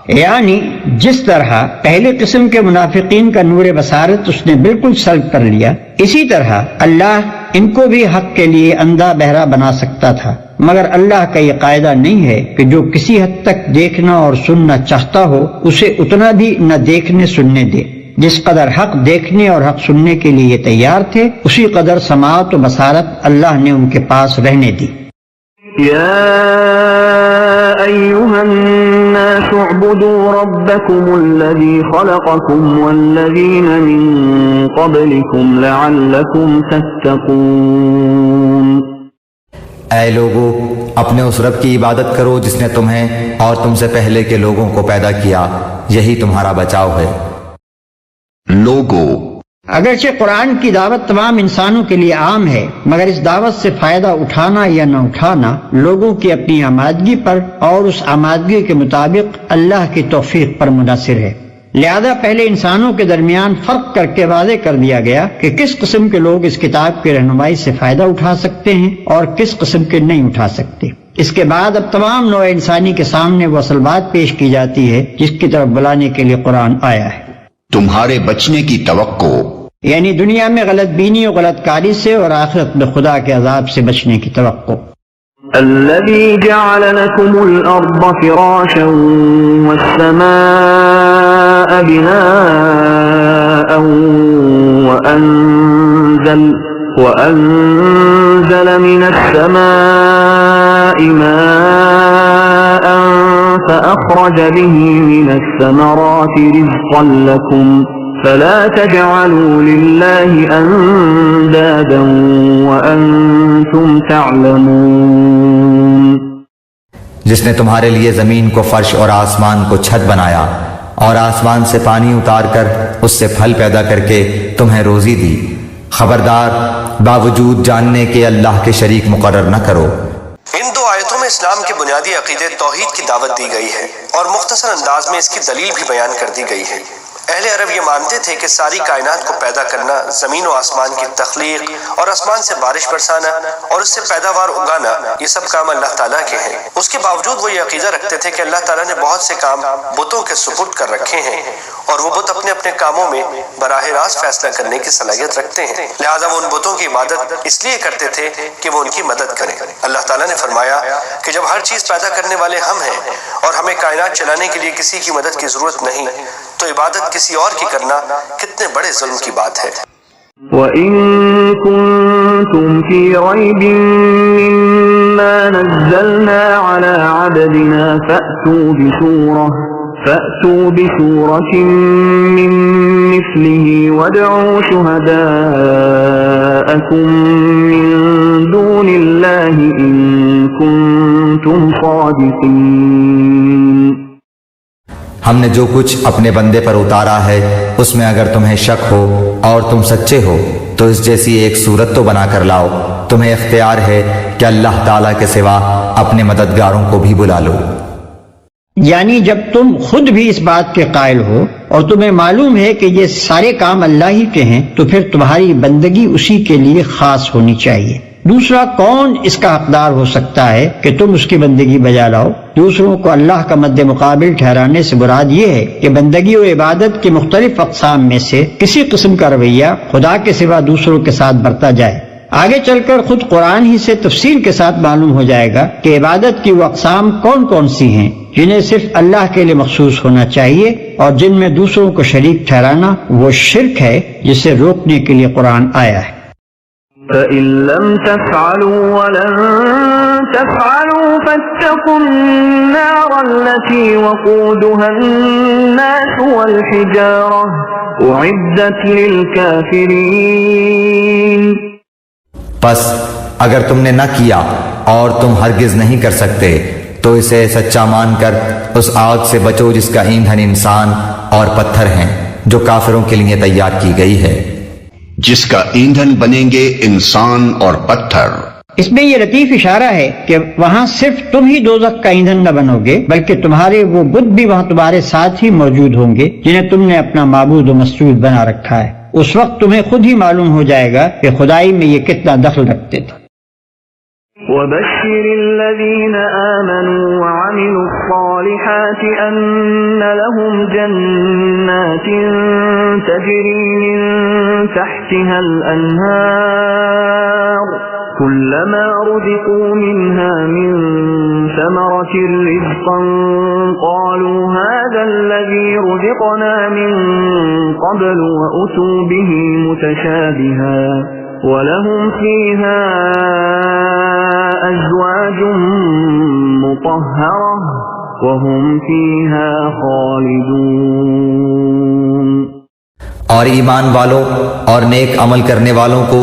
یعنی جس طرح پہلے قسم کے منافقین کا نور بصارت اس نے بالکل سلب کر لیا، اسی طرح اللہ ان کو بھی حق کے لیے اندھا بہرا بنا سکتا تھا، مگر اللہ کا یہ قاعدہ نہیں ہے کہ جو کسی حد تک دیکھنا اور سننا چاہتا ہو اسے اتنا بھی نہ دیکھنے سننے دے۔ جس قدر حق دیکھنے اور حق سننے کے لیے یہ تیار تھے اسی قدر سماعت و بصارت اللہ نے ان کے پاس رہنے دی۔ أيها الناس اعبدوا ربكم الذي خلقكم والذين من قبلكم لعلكم تتقون۔ اے لوگو، اپنے اس رب کی عبادت کرو جس نے تمہیں اور تم سے پہلے کے لوگوں کو پیدا کیا، یہی تمہارا بچاؤ ہے۔ لوگو، اگرچہ قرآن کی دعوت تمام انسانوں کے لیے عام ہے، مگر اس دعوت سے فائدہ اٹھانا یا نہ اٹھانا لوگوں کی اپنی آمادگی پر اور اس آمادگی کے مطابق اللہ کی توفیق پر منحصر ہے۔ لہذا پہلے انسانوں کے درمیان فرق کر کے واضح کر دیا گیا کہ کس قسم کے لوگ اس کتاب کی رہنمائی سے فائدہ اٹھا سکتے ہیں اور کس قسم کے نہیں اٹھا سکتے۔ اس کے بعد اب تمام نوع انسانی کے سامنے وہ اصل بات پیش کی جاتی ہے جس کی طرف بلانے کے لیے قرآن آیا ہے۔ تمہارے بچنے کی توقع، یعنی دنیا میں غلط بینی و غلط کاری سے اور آخرت میں خدا کے عذاب سے بچنے کی توقع۔ الذي جعل لكم الأرض فراشا والسماء بناء وأنزل من السماء ماء فأخرج به من الثمرات رزقا لكم فلا تجعلوا لله أندادا وأنتم تعلمون۔ جس نے تمہارے لیے زمین کو فرش اور آسمان کو چھت بنایا اور آسمان سے پانی اتار کر اس سے پھل پیدا کر کے تمہیں روزی دی، خبردار باوجود جاننے کے اللہ کے شریک مقرر نہ کرو۔ ان دو آیتوں میں اسلام کے بنیادی عقیدے توحید کی دعوت دی گئی ہے اور مختصر انداز میں اس کی دلیل بھی بیان کر دی گئی ہے۔ اہل عرب یہ مانتے تھے کہ ساری کائنات کو پیدا کرنا، زمین و آسمان کی تخلیق اور آسمان سے بارش برسانا اور اس سے پیداوار اگانا، یہ سب کام اللہ تعالیٰ کے ہیں۔ اس کے باوجود وہ یہ عقیدہ رکھتے تھے کہ اللہ تعالیٰ نے بہت سے کام بتوں کے سپرد کر رکھے ہیں اور وہ بت اپنے اپنے کاموں میں براہ راست فیصلہ کرنے کی صلاحیت رکھتے ہیں، لہٰذا وہ ان بتوں کی عبادت اس لیے کرتے تھے کہ وہ ان کی مدد کریں۔ اللہ تعالیٰ نے فرمایا کہ جب ہر چیز پیدا کرنے والے ہم ہیں اور ہمیں کائنات چلانے کے لیے کسی کی مدد کی ضرورت نہیں، تو عبادت کسی اور کی کرنا کتنے بڑے ظلم کی بات ہے۔ وَإِن كُنتُمْ فِي رَيْبٍ مِّمَّا نَزَّلْنَا عَلَىٰ عَبْدِنَا فَأْتُوا بِسُورَةٍ مِّن مِّثْلِهِ وَادْعُوا شُهَدَاءَكُم مِّن دُونِ اللَّهِ إِن كُنتُمْ صَادِقِينَ۔ ہم نے جو کچھ اپنے بندے پر اتارا ہے اس میں اگر تمہیں شک ہو اور تم سچے ہو تو اس جیسی ایک صورت تو بنا کر لاؤ۔ تمہیں اختیار ہے کہ اللہ تعالیٰ کے سوا اپنے مددگاروں کو بھی بلا لو۔ یعنی جب تم خود بھی اس بات کے قائل ہو اور تمہیں معلوم ہے کہ یہ سارے کام اللہ ہی کے ہیں، تو پھر تمہاری بندگی اسی کے لیے خاص ہونی چاہیے۔ دوسرا کون اس کا حقدار ہو سکتا ہے کہ تم اس کی بندگی بجا لاؤ؟ دوسروں کو اللہ کا مد مقابل ٹھہرانے سے مراد یہ ہے کہ بندگی و عبادت کی مختلف اقسام میں سے کسی قسم کا رویہ خدا کے سوا دوسروں کے ساتھ برتا جائے۔ آگے چل کر خود قرآن ہی سے تفصیل کے ساتھ معلوم ہو جائے گا کہ عبادت کی وہ اقسام کون کون سی ہیں جنہیں صرف اللہ کے لیے مخصوص ہونا چاہیے، اور جن میں دوسروں کو شریک ٹھہرانا وہ شرک ہے جسے روکنے کے لیے قرآن آیا ہے۔ فَإِن لَّمْ تَفْعَلُوا وَلَن تَفْعَلُوا فَاتَّقُوا النَّارَ الَّتِي وَقُودُهَا النَّاسُ وَالْحِجَارَةُ أُعِدَّتْ لِلْكَافِرِينَ۔ پس اگر تم نے نہ کیا اور تم ہرگز نہیں کر سکتے تو اسے سچا مان کر اس آگ سے بچو جس کا ایندھن انسان اور پتھر ہیں، جو کافروں کے لیے تیار کی گئی ہے، جس کا ایندھن بنیں گے انسان اور پتھر۔ اس میں یہ لطیف اشارہ ہے کہ وہاں صرف تم ہی دوزخ کا ایندھن نہ بنو گے، بلکہ تمہارے وہ بت بھی وہاں تمہارے ساتھ ہی موجود ہوں گے جنہیں تم نے اپنا معبود و مسجود بنا رکھا ہے۔ اس وقت تمہیں خود ہی معلوم ہو جائے گا کہ خدائی میں یہ کتنا دخل رکھتے تھے۔ وَبَشِّرِ الَّذِينَ آمَنُوا وَعَمِلُوا الصَّالِحَاتِ أَنَّ لَهُمْ جَنَّاتٍ تَجْرِي مِن تَحْتِهَا الْأَنْهَارُ كُلَّمَا رُزِقُوا مِنْهَا مِن ثَمَرَةٍ رِزْقًا قَالُوا هَذَا الَّذِي رُزِقْنَا مِن قَبْلُ وَأُتُوا بِهِ مُتَشَابِهًا وَلَهُمْ فِيهَا أَزْوَاجٌ مُطَهَّرَةٌ وَهُمْ فِيهَا خَالِدُونَ۔ اور ایمان والوں اور نیک عمل کرنے والوں کو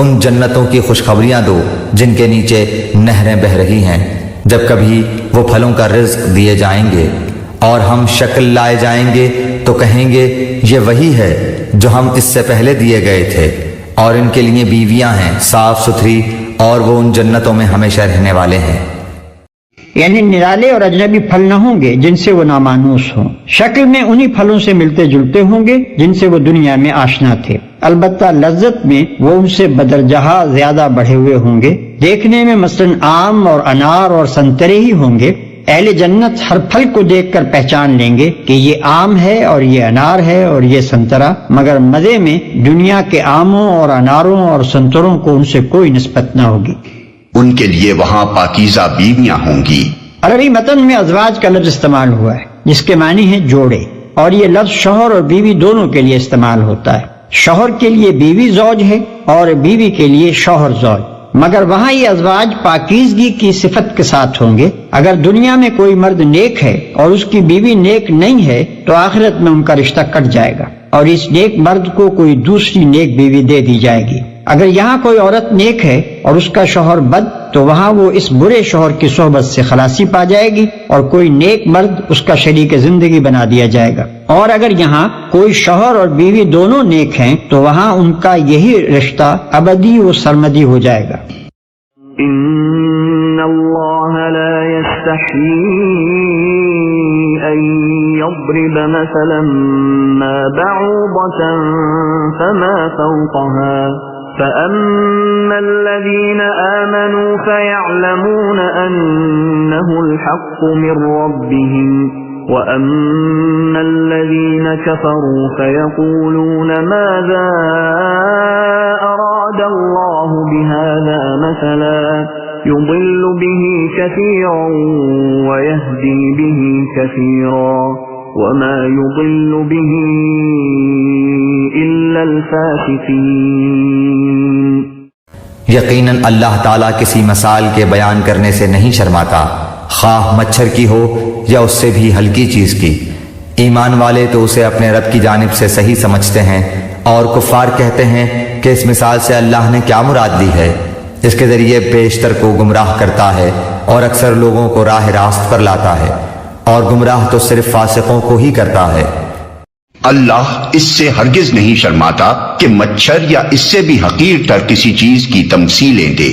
ان جنتوں کی خوشخبریاں دو جن کے نیچے نہریں بہہ رہی ہیں، جب کبھی وہ پھلوں کا رزق دیے جائیں گے اور ہم شکل لائے جائیں گے تو کہیں گے یہ وہی ہے جو ہم اس سے پہلے دیے گئے تھے، اور ان کے لیے بیویاں ہیں صاف ستھری، اور وہ ان جنتوں میں ہمیشہ رہنے والے ہیں۔ یعنی نرالے اور اجنبی پھل نہ ہوں گے جن سے وہ نامانوس ہوں، شکل میں انہی پھلوں سے ملتے جلتے ہوں گے جن سے وہ دنیا میں آشنا تھے، البتہ لذت میں وہ ان سے بدرجہ زیادہ بڑھے ہوئے ہوں گے۔ دیکھنے میں مثلاً آم اور انار اور سنترے ہی ہوں گے۔ اہل جنت ہر پھل کو دیکھ کر پہچان لیں گے کہ یہ آم ہے اور یہ انار ہے اور یہ سنترا، مگر مزے میں دنیا کے آموں اور اناروں اور سنتروں کو ان سے کوئی نسبت نہ ہوگی۔ ان کے لیے وہاں پاکیزہ بیویاں ہوں گی۔ عربی متن میں ازواج کا لفظ استعمال ہوا ہے جس کے معنی ہے جوڑے، اور یہ لفظ شوہر اور بیوی دونوں کے لیے استعمال ہوتا ہے۔ شوہر کے لیے بیوی زوج ہے اور بیوی کے لیے شوہر زوج، مگر وہاں یہ ازواج پاکیزگی کی صفت کے ساتھ ہوں گے۔ اگر دنیا میں کوئی مرد نیک ہے اور اس کی بیوی نیک نہیں ہے تو آخرت میں ان کا رشتہ کٹ جائے گا اور اس نیک مرد کو کوئی دوسری نیک بیوی دے دی جائے گی۔ اگر یہاں کوئی عورت نیک ہے اور اس کا شوہر بد تو وہاں وہ اس برے شوہر کی صحبت سے خلاصی پا جائے گی اور کوئی نیک مرد اس کا شریک زندگی بنا دیا جائے گا۔ اور اگر یہاں کوئی شوہر اور بیوی دونوں نیک ہیں تو وہاں ان کا یہی رشتہ ابدی و سرمدی ہو جائے گا۔ ان اللہ لا يستحيي ان يضرب مثلا ما بعوضة فما فوقها فأما الذين آمنوا فيعلمون أنه الحق من ربهم وأما الذين كفروا فيقولون ماذا أراد الله بهذا مثلا يضل به كثيرا ويهدي به كثيرا وما يضل به إلا الفاسقين۔ یقیناً اللہ تعالیٰ کسی مثال کے بیان کرنے سے نہیں شرماتا، خواہ مچھر کی ہو یا اس سے بھی ہلکی چیز کی۔ ایمان والے تو اسے اپنے رب کی جانب سے صحیح سمجھتے ہیں، اور کفار کہتے ہیں کہ اس مثال سے اللہ نے کیا مراد لی ہے؟ اس کے ذریعے بیشتر کو گمراہ کرتا ہے اور اکثر لوگوں کو راہ راست پر لاتا ہے، اور گمراہ تو صرف فاسقوں کو ہی کرتا ہے۔ اللہ اس سے ہرگز نہیں شرماتا کہ مچھر یا اس سے بھی حقیر تر کسی چیز کی تمثیلیں دے۔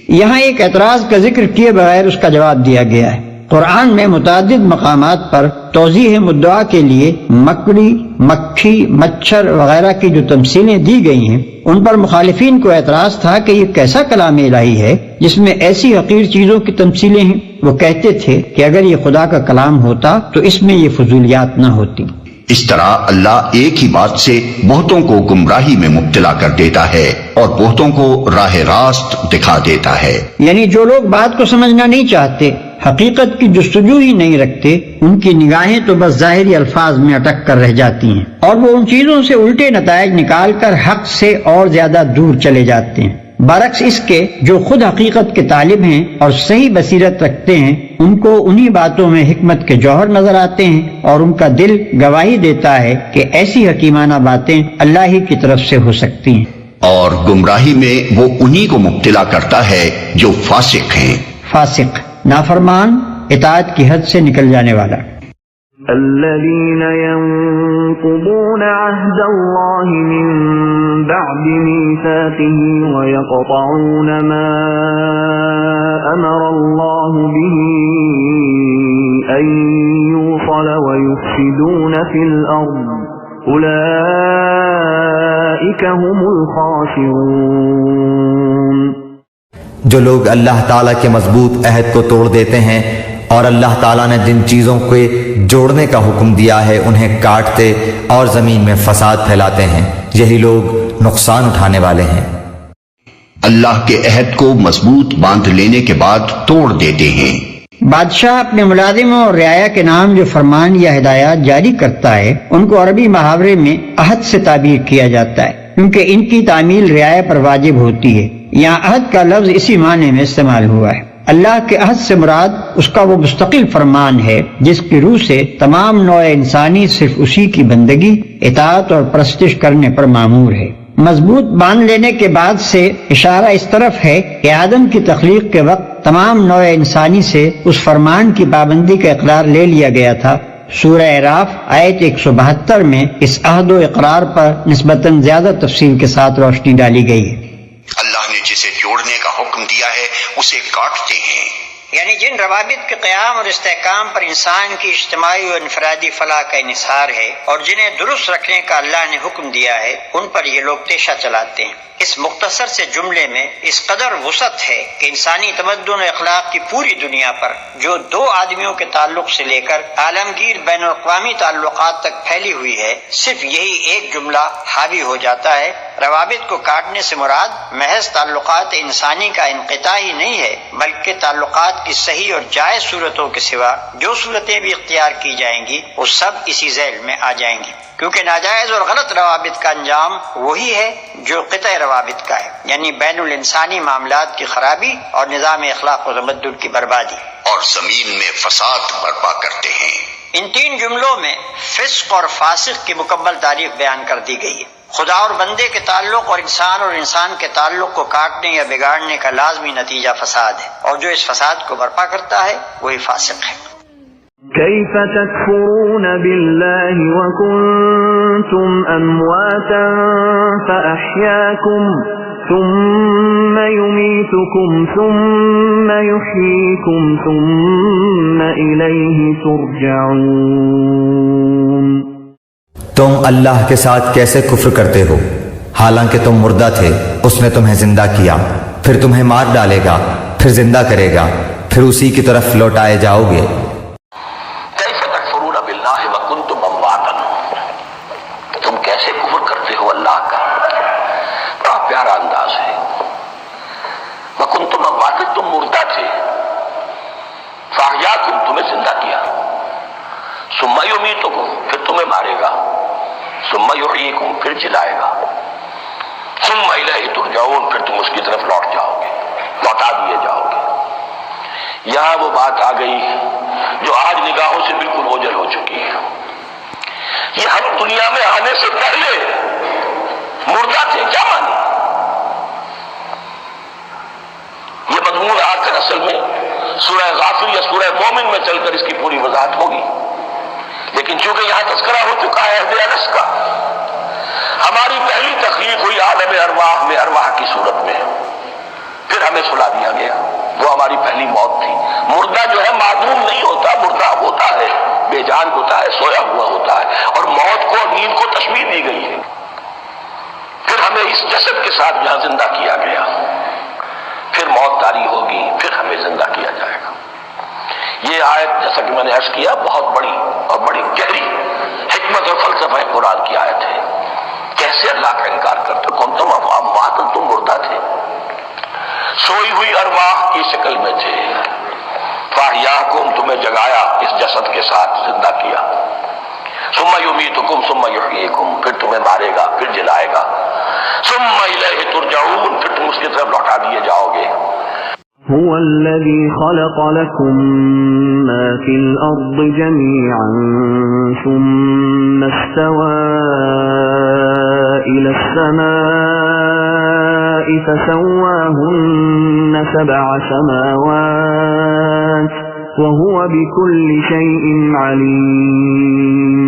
یہاں ایک اعتراض کا ذکر کیے بغیر اس کا جواب دیا گیا ہے۔ قرآن میں متعدد مقامات پر توضیح مدعا کے لیے مکڑی، مکھی، مچھر وغیرہ کی جو تمثیلیں دی گئی ہیں، ان پر مخالفین کو اعتراض تھا کہ یہ کیسا کلام الہی ہے جس میں ایسی حقیر چیزوں کی تمثیلیں ہیں۔ وہ کہتے تھے کہ اگر یہ خدا کا کلام ہوتا تو اس میں یہ فضولیات نہ ہوتی۔ اس طرح اللہ ایک ہی بات سے بہتوں کو گمراہی میں مبتلا کر دیتا ہے اور بہتوں کو راہ راست دکھا دیتا ہے۔ یعنی جو لوگ بات کو سمجھنا نہیں چاہتے، حقیقت کی جستجو ہی نہیں رکھتے، ان کی نگاہیں تو بس ظاہری الفاظ میں اٹک کر رہ جاتی ہیں اور وہ ان چیزوں سے الٹے نتائج نکال کر حق سے اور زیادہ دور چلے جاتے ہیں، برعکس اس کے جو خود حقیقت کے طالب ہیں اور صحیح بصیرت رکھتے ہیں، ان کو انہی باتوں میں حکمت کے جوہر نظر آتے ہیں اور ان کا دل گواہی دیتا ہے کہ ایسی حکیمانہ باتیں اللہ ہی کی طرف سے ہو سکتی ہیں۔ اور گمراہی میں وہ انہی کو مبتلا کرتا ہے جو فاسق ہیں۔ فاسق، نافرمان، اطاعت کی حد سے نکل جانے والا۔ الذين ينقضون عهد الله من بعد ميثاقه ويقطعون ما أمر الله به أن يوصل ويفسدون في الأرض أولئك هم الخاسرون۔ جو لوگ اللہ تعالیٰ کے مضبوط عہد کو توڑ دیتے ہیں اور اللہ تعالیٰ نے جن چیزوں کو جوڑنے کا حکم دیا ہے انہیں کاٹتے اور زمین میں فساد پھیلاتے ہیں، یہی لوگ نقصان اٹھانے والے ہیں۔ اللہ کے عہد کو مضبوط باندھ لینے کے بعد توڑ دیتے ہیں۔ بادشاہ اپنے ملازموں اور رعایا کے نام جو فرمان یا ہدایات جاری کرتا ہے ان کو عربی محاورے میں عہد سے تعبیر کیا جاتا ہے، کیونکہ ان کی تعمیل رعایا پر واجب ہوتی ہے۔ یہاں عہد کا لفظ اسی معنی میں استعمال ہوا ہے۔ اللہ کے عہد سے مراد اس کا وہ مستقل فرمان ہے جس کی روح سے تمام نوع انسانی صرف اسی کی بندگی، اطاعت اور پرستش کرنے پر مامور ہے۔ مضبوط باندھ لینے کے بعد سے اشارہ اس طرف ہے کہ آدم کی تخلیق کے وقت تمام نوع انسانی سے اس فرمان کی پابندی کا اقرار لے لیا گیا تھا۔ سورہ اعراف آیت 172 میں اس عہد و اقرار پر نسبتاً زیادہ تفصیل کے ساتھ روشنی ڈالی گئی ہے۔ اللہ نے جسے جوڑنے کا حکم دیا ہے اسے کاٹتے ہیں، یعنی جن روابط کے قیام اور استحکام پر انسان کی اجتماعی و انفرادی فلاح کا انحصار ہے اور جنہیں درست رکھنے کا اللہ نے حکم دیا ہے، ان پر یہ لوگ تیشہ چلاتے ہیں۔ اس مختصر سے جملے میں اس قدر وسعت ہے کہ انسانی تمدن و اخلاق کی پوری دنیا پر جو دو آدمیوں کے تعلق سے لے کر عالمگیر بین الاقوامی تعلقات تک پھیلی ہوئی ہے، صرف یہی ایک جملہ حاوی ہو جاتا ہے۔ روابط کو کاٹنے سے مراد محض تعلقات انسانی کا انقطاع ہی نہیں ہے، بلکہ تعلقات کی صحیح اور جائز صورتوں کے سوا جو صورتیں بھی اختیار کی جائیں گی وہ سب اسی ذیل میں آ جائیں گی، کیونکہ ناجائز اور غلط روابط کا انجام وہی ہے جو قطع روابط کا ہے، یعنی بین الانسانی معاملات کی خرابی اور نظام اخلاق و تمدن کی بربادی، اور زمین میں فساد برپا کرتے ہیں۔ ان تین جملوں میں فسق اور فاسق کی مکمل تعریف بیان کر دی گئی ہے۔ خدا اور بندے کے تعلق اور انسان کے تعلق کو کاٹنے یا بگاڑنے کا لازمی نتیجہ فساد ہے، اور جو اس فساد کو برپا کرتا ہے وہی فاسق ہے۔ كيف تكفرون بالله وكنتم أمواتا فأحياكم ثم يميتكم ثم يحييكم ثم إليه ترجعون۔ تم اللہ کے ساتھ کیسے کفر کرتے ہو حالانکہ تم مردہ تھے، اس نے تمہیں زندہ کیا، پھر تمہیں مار ڈالے گا، پھر زندہ کرے گا، پھر اسی کی طرف لوٹائے جاؤ گے۔ کیف تکفرون باللہ وکنتم امواتا، تم کیسے کفر کرتے ہو اللہ کا؟ بڑا پیارا انداز ہے۔ وکنتم امواتا، تم مردہ تھے، فاحیاکم، تمہیں زندہ کیا، ثم یمیتکم، پھر تمہیں مارے گا، ثم یحییکم، پھر جلائے گا، ثم الیہ ترجعون، پھر تم اس کی طرف لوٹ جاؤ گے، لوٹا دیے جاؤ گے۔ یہاں وہ بات آ گئی جو آج نگاہوں سے بالکل اوجھل ہو چکی ہے۔ یہ ہم دنیا میں آنے سے پہلے مردہ تھے، کیا مانے؟ یہ مضمون آ کر اصل میں سورہ غافر یا سورہ مومن میں چل کر اس کی پوری وضاحت ہوگی، لیکن چونکہ یہاں تذکرہ ہو چکا ہے عہد انس کا، ہماری پہلی تخلیق ہوئی عالم ارواح میں، ارواح کی صورت میں، پھر ہمیں سلا دیا گیا، وہ ہماری پہلی موت تھی۔ مردہ جو ہے معدوم نہیں ہوتا، مردہ ہوتا ہے، بے جان ہوتا ہے، سویا ہوا ہوتا ہے، اور موت کو نیند کو تشبیہ دی گئی ہے۔ پھر ہمیں اس جسد کے ساتھ یہاں زندہ کیا گیا، پھر موت طاری ہوگی، پھر ہمیں زندہ کیا جائے گا۔ یہ آیت جیسا کہ میں نے عرض کیا بہت بڑی اور بڑی گہری حکمت اور فلسفہ قرآن کی آیت ہے۔ کیسے اللہ کا انکار کرتے؟ کنتم اموات، تم مردہ تھے، سوئی ہوئی ارواح کی شکل میں تھے، فاحیاکم، تمہیں جگایا اس جسد کے ساتھ زندہ کیا، ثم یمیتکم ثم یحییکم، پھر تمہیں مارے گا، پھر جلائے گا، ثم الیہ ترجعون، پھر تم اس کی طرف لوٹا دیے جاؤ گے۔ هو الذي خلق لكم ما في الأرض جميعا ثم استوى إلى السماء فسواهن 7 سماوات وهو بكل شيء عليم۔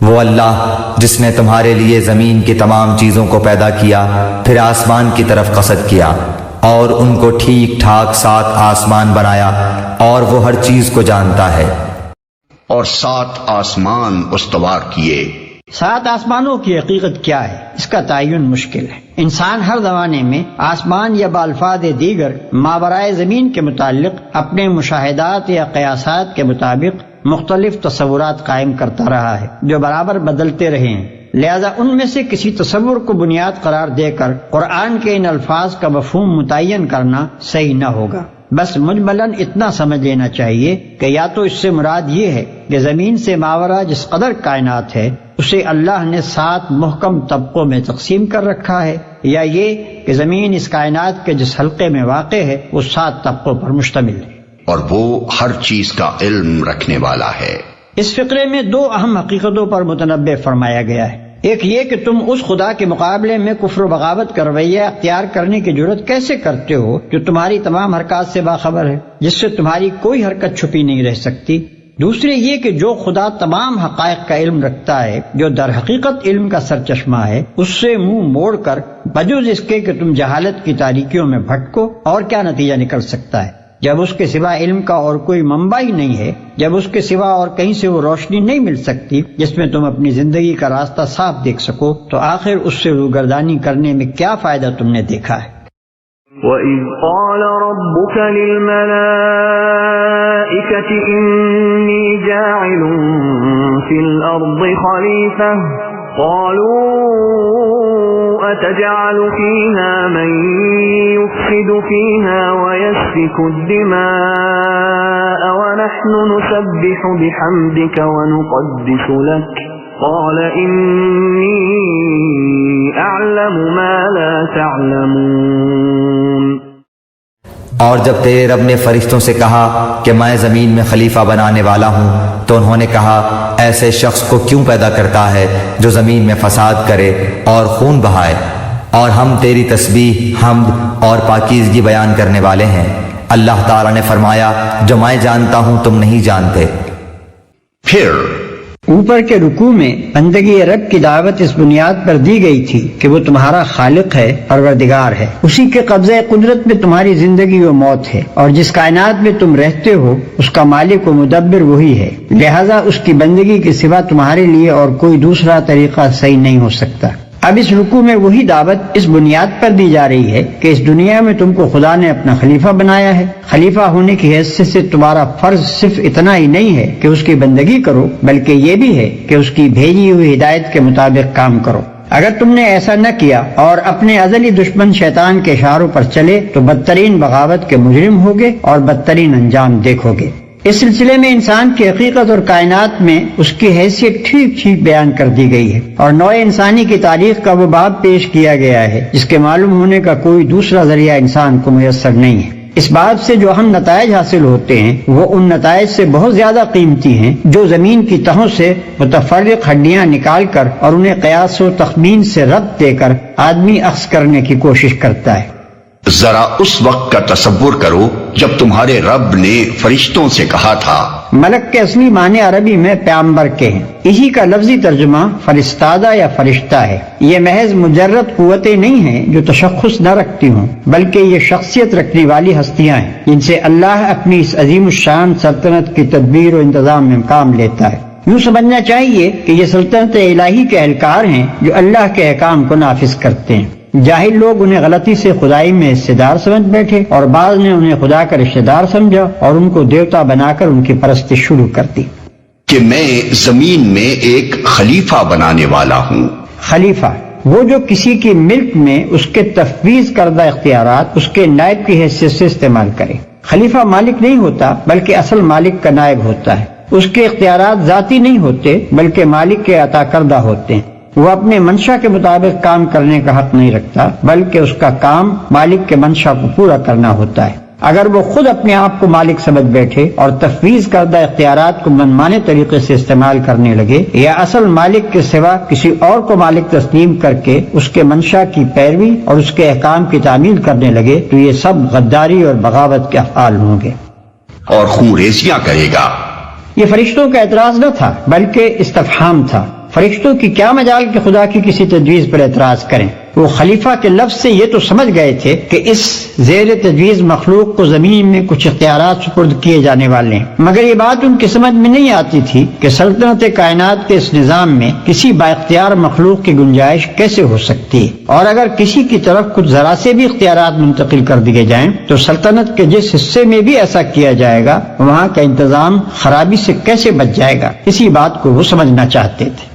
وہ اللہ جس نے تمہارے لیے زمین کی تمام چیزوں کو پیدا کیا، پھر آسمان کی طرف قصد کیا اور ان کو ٹھیک ٹھاک 7 آسمان بنایا، اور وہ ہر چیز کو جانتا ہے۔ اور 7 آسمان استوار کیے۔ 7 آسمانوں کی حقیقت کیا ہے اس کا تعین مشکل ہے۔ انسان ہر زمانے میں آسمان یا بالفاظ دیگر ماورائے زمین کے متعلق اپنے مشاہدات یا قیاسات کے مطابق مختلف تصورات قائم کرتا رہا ہے جو برابر بدلتے رہے ہیں، لہذا ان میں سے کسی تصور کو بنیاد قرار دے کر قرآن کے ان الفاظ کا مفہوم متعین کرنا صحیح نہ ہوگا۔ بس مجملاً اتنا سمجھ لینا چاہیے کہ یا تو اس سے مراد یہ ہے کہ زمین سے ماورا جس قدر کائنات ہے اسے اللہ نے 7 محکم طبقوں میں تقسیم کر رکھا ہے، یا یہ کہ زمین اس کائنات کے جس حلقے میں واقع ہے وہ 7 طبقوں پر مشتمل ہے، اور وہ ہر چیز کا علم رکھنے والا ہے۔ اس فقرے میں 2 اہم حقیقتوں پر متنبہ فرمایا گیا ہے۔ ایک یہ کہ تم اس خدا کے مقابلے میں کفر و بغاوت کا رویہ اختیار کرنے کی جرت کیسے کرتے ہو جو تمہاری تمام حرکات سے باخبر ہے، جس سے تمہاری کوئی حرکت چھپی نہیں رہ سکتی۔ دوسرے یہ کہ جو خدا تمام حقائق کا علم رکھتا ہے، جو در حقیقت علم کا سرچشمہ ہے، اس سے منہ موڑ کر بجز اس کے کہ تم جہالت کی تاریکیوں میں بھٹکو اور کیا نتیجہ نکل سکتا ہے؟ جب اس کے سوا علم کا اور کوئی منبع ہی نہیں ہے، جب اس کے سوا اور کہیں سے وہ روشنی نہیں مل سکتی جس میں تم اپنی زندگی کا راستہ صاف دیکھ سکو، تو آخر اس سے روگردانی کرنے میں کیا فائدہ تم نے دیکھا ہے؟ وَإِذْ قَالَ رَبُّكَ لِلْمَلَائِكَةِ إِنِّي جَاعِلٌ فِي الْأَرْضِ خَلِيفَةً قَالُوا أَتَجْعَلُ فِيهَا مَن يُفْسِدُ فِيهَا وَيَسْفِكُ الدِّمَاءَ وَنَحْنُ نُسَبِّحُ بِحَمْدِكَ وَنُقَدِّسُ لَكَ قَالَ إِنِّي أَعْلَمُ مَا لَا تَعْلَمُونَ۔ اور جب تیرے رب نے فرشتوں سے کہا کہ میں زمین میں خلیفہ بنانے والا ہوں، تو انہوں نے کہا ایسے شخص کو کیوں پیدا کرتا ہے جو زمین میں فساد کرے اور خون بہائے؟ اور ہم تیری تسبیح، حمد اور پاکیزگی بیان کرنے والے ہیں۔ اللہ تعالیٰ نے فرمایا جو میں جانتا ہوں تم نہیں جانتے۔ پھر اوپر کے رکوع میں بندگی رب کی دعوت اس بنیاد پر دی گئی تھی کہ وہ تمہارا خالق ہے، پروردگار ہے، اسی کے قبضہ قدرت میں تمہاری زندگی و موت ہے، اور جس کائنات میں تم رہتے ہو اس کا مالک و مدبر وہی ہے، لہذا اس کی بندگی کے سوا تمہارے لیے اور کوئی دوسرا طریقہ صحیح نہیں ہو سکتا۔ اب اس رکوع میں وہی دعوت اس بنیاد پر دی جا رہی ہے کہ اس دنیا میں تم کو خدا نے اپنا خلیفہ بنایا ہے۔ خلیفہ ہونے کی حیثیت سے تمہارا فرض صرف اتنا ہی نہیں ہے کہ اس کی بندگی کرو، بلکہ یہ بھی ہے کہ اس کی بھیجی ہوئی ہدایت کے مطابق کام کرو۔ اگر تم نے ایسا نہ کیا اور اپنے ازلی دشمن شیطان کے اشاروں پر چلے تو بدترین بغاوت کے مجرم ہوگے اور بدترین انجام دیکھو گے۔ اس سلسلے میں انسان کی حقیقت اور کائنات میں اس کی حیثیت ٹھیک ٹھیک بیان کر دی گئی ہے، اور نوع انسانی کی تاریخ کا وہ باب پیش کیا گیا ہے جس کے معلوم ہونے کا کوئی دوسرا ذریعہ انسان کو میسر نہیں ہے۔ اس بات سے جو اہم نتائج حاصل ہوتے ہیں وہ ان نتائج سے بہت زیادہ قیمتی ہیں جو زمین کی تہوں سے متفرق ہڈیاں نکال کر اور انہیں قیاس و تخمین سے ربط دے کر آدمی اخذ کرنے کی کوشش کرتا ہے۔ ذرا اس وقت کا تصور کرو جب تمہارے رب نے فرشتوں سے کہا تھا ملک کے اصلی معنی عربی میں پیامبر کے ہیں، اسی کا لفظی ترجمہ فرستادہ یا فرشتہ ہے۔ یہ محض مجرد قوتیں نہیں ہیں جو تشخص نہ رکھتی ہوں، بلکہ یہ شخصیت رکھنے والی ہستیاں ہیں جن سے اللہ اپنی اس عظیم الشان سلطنت کی تدبیر و انتظام میں کام لیتا ہے۔ یوں سمجھنا چاہیے کہ یہ سلطنت الہی کے اہلکار ہیں جو اللہ کے احکام کو نافذ کرتے ہیں۔ جاہل لوگ انہیں غلطی سے خدائی میں حصے دار سمجھ بیٹھے، اور بعض نے انہیں خدا کا رشتہ دار سمجھا اور ان کو دیوتا بنا کر ان کی پرستش شروع کر دی۔ کہ میں زمین میں ایک خلیفہ بنانے والا ہوں۔ خلیفہ وہ جو کسی کی ملک میں اس کے تفویض کردہ اختیارات اس کے نائب کی حیثیت سے استعمال کرے۔ خلیفہ مالک نہیں ہوتا بلکہ اصل مالک کا نائب ہوتا ہے۔ اس کے اختیارات ذاتی نہیں ہوتے بلکہ مالک کے عطا کردہ ہوتے ہیں۔ وہ اپنے منشا کے مطابق کام کرنے کا حق نہیں رکھتا بلکہ اس کا کام مالک کے منشا کو پورا کرنا ہوتا ہے۔ اگر وہ خود اپنے آپ کو مالک سمجھ بیٹھے اور تفویض کردہ اختیارات کو منمانے طریقے سے استعمال کرنے لگے، یا اصل مالک کے سوا کسی اور کو مالک تسلیم کر کے اس کے منشا کی پیروی اور اس کے احکام کی تعمیل کرنے لگے، تو یہ سب غداری اور بغاوت کے افعال ہوں گے اور خون ریزیاں کرے گا۔ یہ فرشتوں کا اعتراض نہ تھا بلکہ استفہام تھا۔ فرشتوں کی کیا مجال کہ خدا کی کسی تجویز پر اعتراض کریں؟ وہ خلیفہ کے لفظ سے یہ تو سمجھ گئے تھے کہ اس زیر تجویز مخلوق کو زمین میں کچھ اختیارات سپرد کیے جانے والے ہیں، مگر یہ بات ان کی سمجھ میں نہیں آتی تھی کہ سلطنت کائنات کے اس نظام میں کسی با اختیار مخلوق کی گنجائش کیسے ہو سکتی ہے، اور اگر کسی کی طرف کچھ ذرا سے بھی اختیارات منتقل کر دیے جائیں تو سلطنت کے جس حصے میں بھی ایسا کیا جائے گا وہاں کا انتظام خرابی سے کیسے بچ جائے گا۔ اسی بات کو وہ سمجھنا چاہتے تھے۔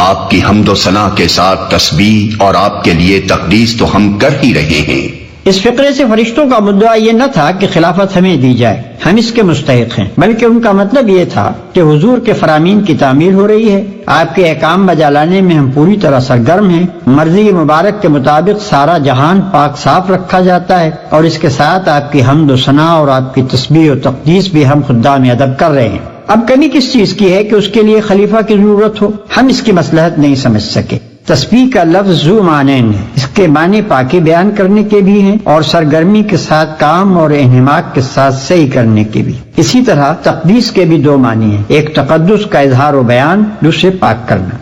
آپ کی حمد و ثنا کے ساتھ تسبیح اور آپ کے لیے تقدیس تو ہم کر ہی رہے ہیں۔ اس فقرے سے فرشتوں کا مدعا یہ نہ تھا کہ خلافت ہمیں دی جائے، ہم اس کے مستحق ہیں، بلکہ ان کا مطلب یہ تھا کہ حضور کے فرامین کی تعمیل ہو رہی ہے، آپ کے احکام بجا لانے میں ہم پوری طرح سرگرم ہیں، مرضی مبارک کے مطابق سارا جہان پاک صاف رکھا جاتا ہے، اور اس کے ساتھ آپ کی حمد و ثنا اور آپ کی تسبیح و تقدیس بھی ہم خدام ادب کر رہے ہیں۔ اب کمی کس چیز کی ہے کہ اس کے لیے خلیفہ کی ضرورت ہو؟ ہم اس کی مصلحت نہیں سمجھ سکے۔ تسبیح کا لفظ ذو معنین ہے، اس کے معنی پاکی بیان کرنے کے بھی ہیں اور سرگرمی کے ساتھ کام اور انہماک کے ساتھ صحیح کرنے کے بھی۔ اسی طرح تقدیس کے بھی دو معنی ہیں، ایک تقدس کا اظہار و بیان، دوسرے پاک کرنا۔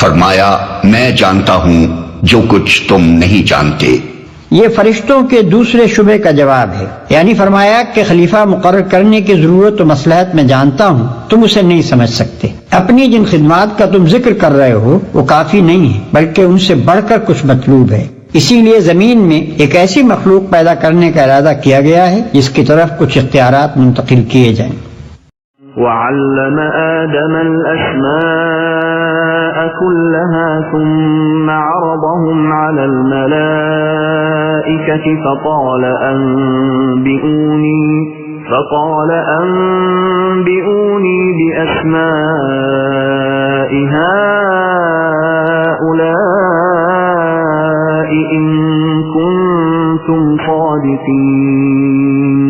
فرمایا میں جانتا ہوں جو کچھ تم نہیں جانتے۔ یہ فرشتوں کے دوسرے شبے کا جواب ہے، یعنی فرمایا کہ خلیفہ مقرر کرنے کی ضرورت و مصلحت میں جانتا ہوں، تم اسے نہیں سمجھ سکتے۔ اپنی جن خدمات کا تم ذکر کر رہے ہو وہ کافی نہیں ہے بلکہ ان سے بڑھ کر کچھ مطلوب ہے۔ اسی لیے زمین میں ایک ایسی مخلوق پیدا کرنے کا ارادہ کیا گیا ہے جس کی طرف کچھ اختیارات منتقل کیے جائیں۔ وعلم آدم الأسماء كلها ثم عرضهم على الملائكة فقال أنبئوني بأسماء هؤلاء إن كنتم صادقين۔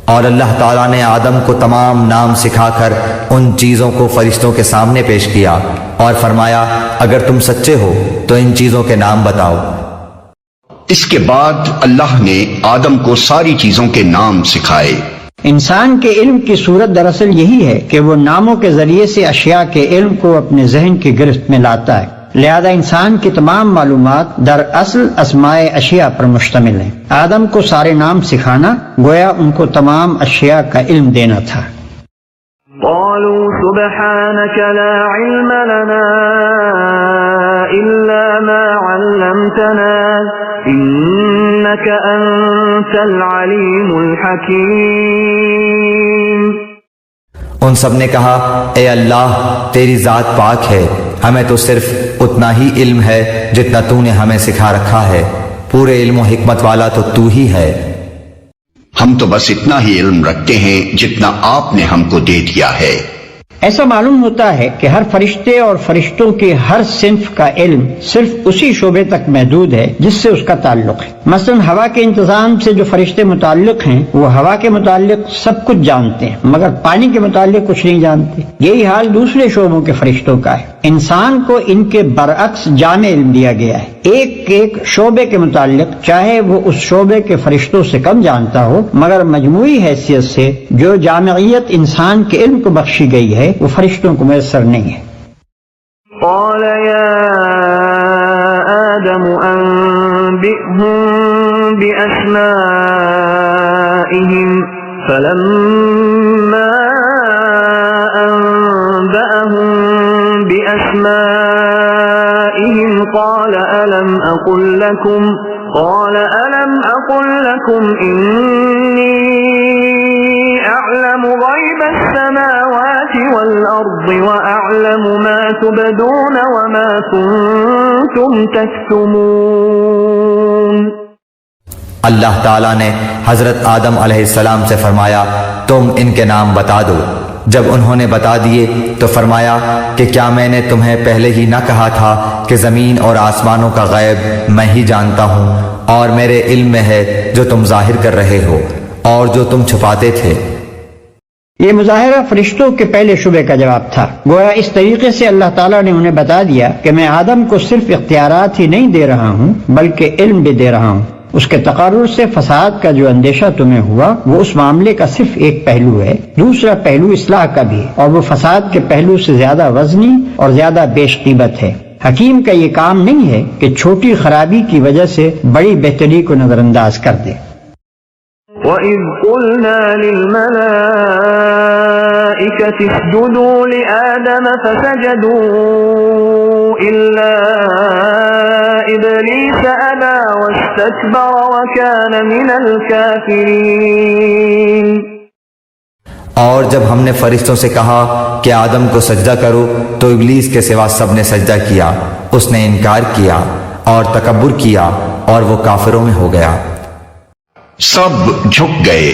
اور اللہ تعالیٰ نے آدم کو تمام نام سکھا کر ان چیزوں کو فرشتوں کے سامنے پیش کیا اور فرمایا اگر تم سچے ہو تو ان چیزوں کے نام بتاؤ۔ اس کے بعد اللہ نے آدم کو ساری چیزوں کے نام سکھائے۔ انسان کے علم کی صورت دراصل یہی ہے کہ وہ ناموں کے ذریعے سے اشیاء کے علم کو اپنے ذہن کی گرفت میں لاتا ہے، لہذا انسان کی تمام معلومات در اصل اسماء اشیاء پر مشتمل ہیں۔ آدم کو سارے نام سکھانا گویا ان کو تمام اشیاء کا علم دینا تھا۔ قالوا سبحانك لا علم لنا إلا ما علمتنا إنك أنت العليم الحكيم۔ ان سب نے کہا اے اللہ تیری ذات پاک ہے، ہمیں تو صرف اتنا ہی علم ہے جتنا تو نے ہمیں سکھا رکھا ہے، پورے علم و حکمت والا تو تو ہی ہے۔ ہم تو بس اتنا ہی علم رکھتے ہیں جتنا آپ نے ہم کو دے دیا ہے۔ ایسا معلوم ہوتا ہے کہ ہر فرشتے اور فرشتوں کے ہر صنف کا علم صرف اسی شعبے تک محدود ہے جس سے اس کا تعلق ہے۔ مثلا ہوا کے انتظام سے جو فرشتے متعلق ہیں وہ ہوا کے متعلق سب کچھ جانتے ہیں مگر پانی کے متعلق کچھ نہیں جانتے۔ یہی حال دوسرے شعبوں کے فرشتوں کا ہے۔ انسان کو ان کے برعکس جامع علم دیا گیا ہے، ایک ایک شعبے کے متعلق، چاہے وہ اس شعبے کے فرشتوں سے کم جانتا ہو، مگر مجموعی حیثیت سے جو جامعیت انسان کے علم کو بخشی گئی ہے وہ فرشتوں کو میسر نہیں ہے۔ قال يا آدم أنبئهم بأسمائهم فلما أنبأهم بأسمائهم قال ألم أقل لكم إني أعلم غيب السماوات والأرض وأعلم ما تبدون وما كنتم تكتمون۔ اللہ تعالیٰ نے حضرت آدم علیہ السلام سے فرمایا تم ان کے نام بتا دو۔ جب انہوں نے بتا دیے تو فرمایا کہ کیا میں نے تمہیں پہلے ہی نہ کہا تھا کہ زمین اور آسمانوں کا غیب میں ہی جانتا ہوں، اور میرے علم میں ہے جو تم ظاہر کر رہے ہو اور جو تم چھپاتے تھے۔ یہ مظاہرہ فرشتوں کے پہلے شبے کا جواب تھا۔ گویا اس طریقے سے اللہ تعالیٰ نے انہیں بتا دیا کہ میں آدم کو صرف اختیارات ہی نہیں دے رہا ہوں بلکہ علم بھی دے رہا ہوں۔ اس کے تقرر سے فساد کا جو اندیشہ تمہیں ہوا وہ اس معاملے کا صرف ایک پہلو ہے، دوسرا پہلو اصلاح کا بھی ہے، اور وہ فساد کے پہلو سے زیادہ وزنی اور زیادہ بیش قیمت ہے۔ حکیم کا یہ کام نہیں ہے کہ چھوٹی خرابی کی وجہ سے بڑی بہتری کو نظر انداز کر دے۔ وَإِذْ قُلْنَا لِلْمَلَائِكَةِ اسْجُدُوا لِآدَمَ فَسَجَدُوا إِلَّا إِبْلِيسَ أَبَى وَاسْتَكْبَرَ وَكَانَ مِنَ الْكَافِرِينَ۔ اور جب ہم نے فرشتوں سے کہا کہ آدم کو سجدہ کرو تو ابلیس کے سوا سب نے سجدہ کیا، اس نے انکار کیا اور تکبر کیا اور وہ کافروں میں ہو گیا۔ سب جھک گئے۔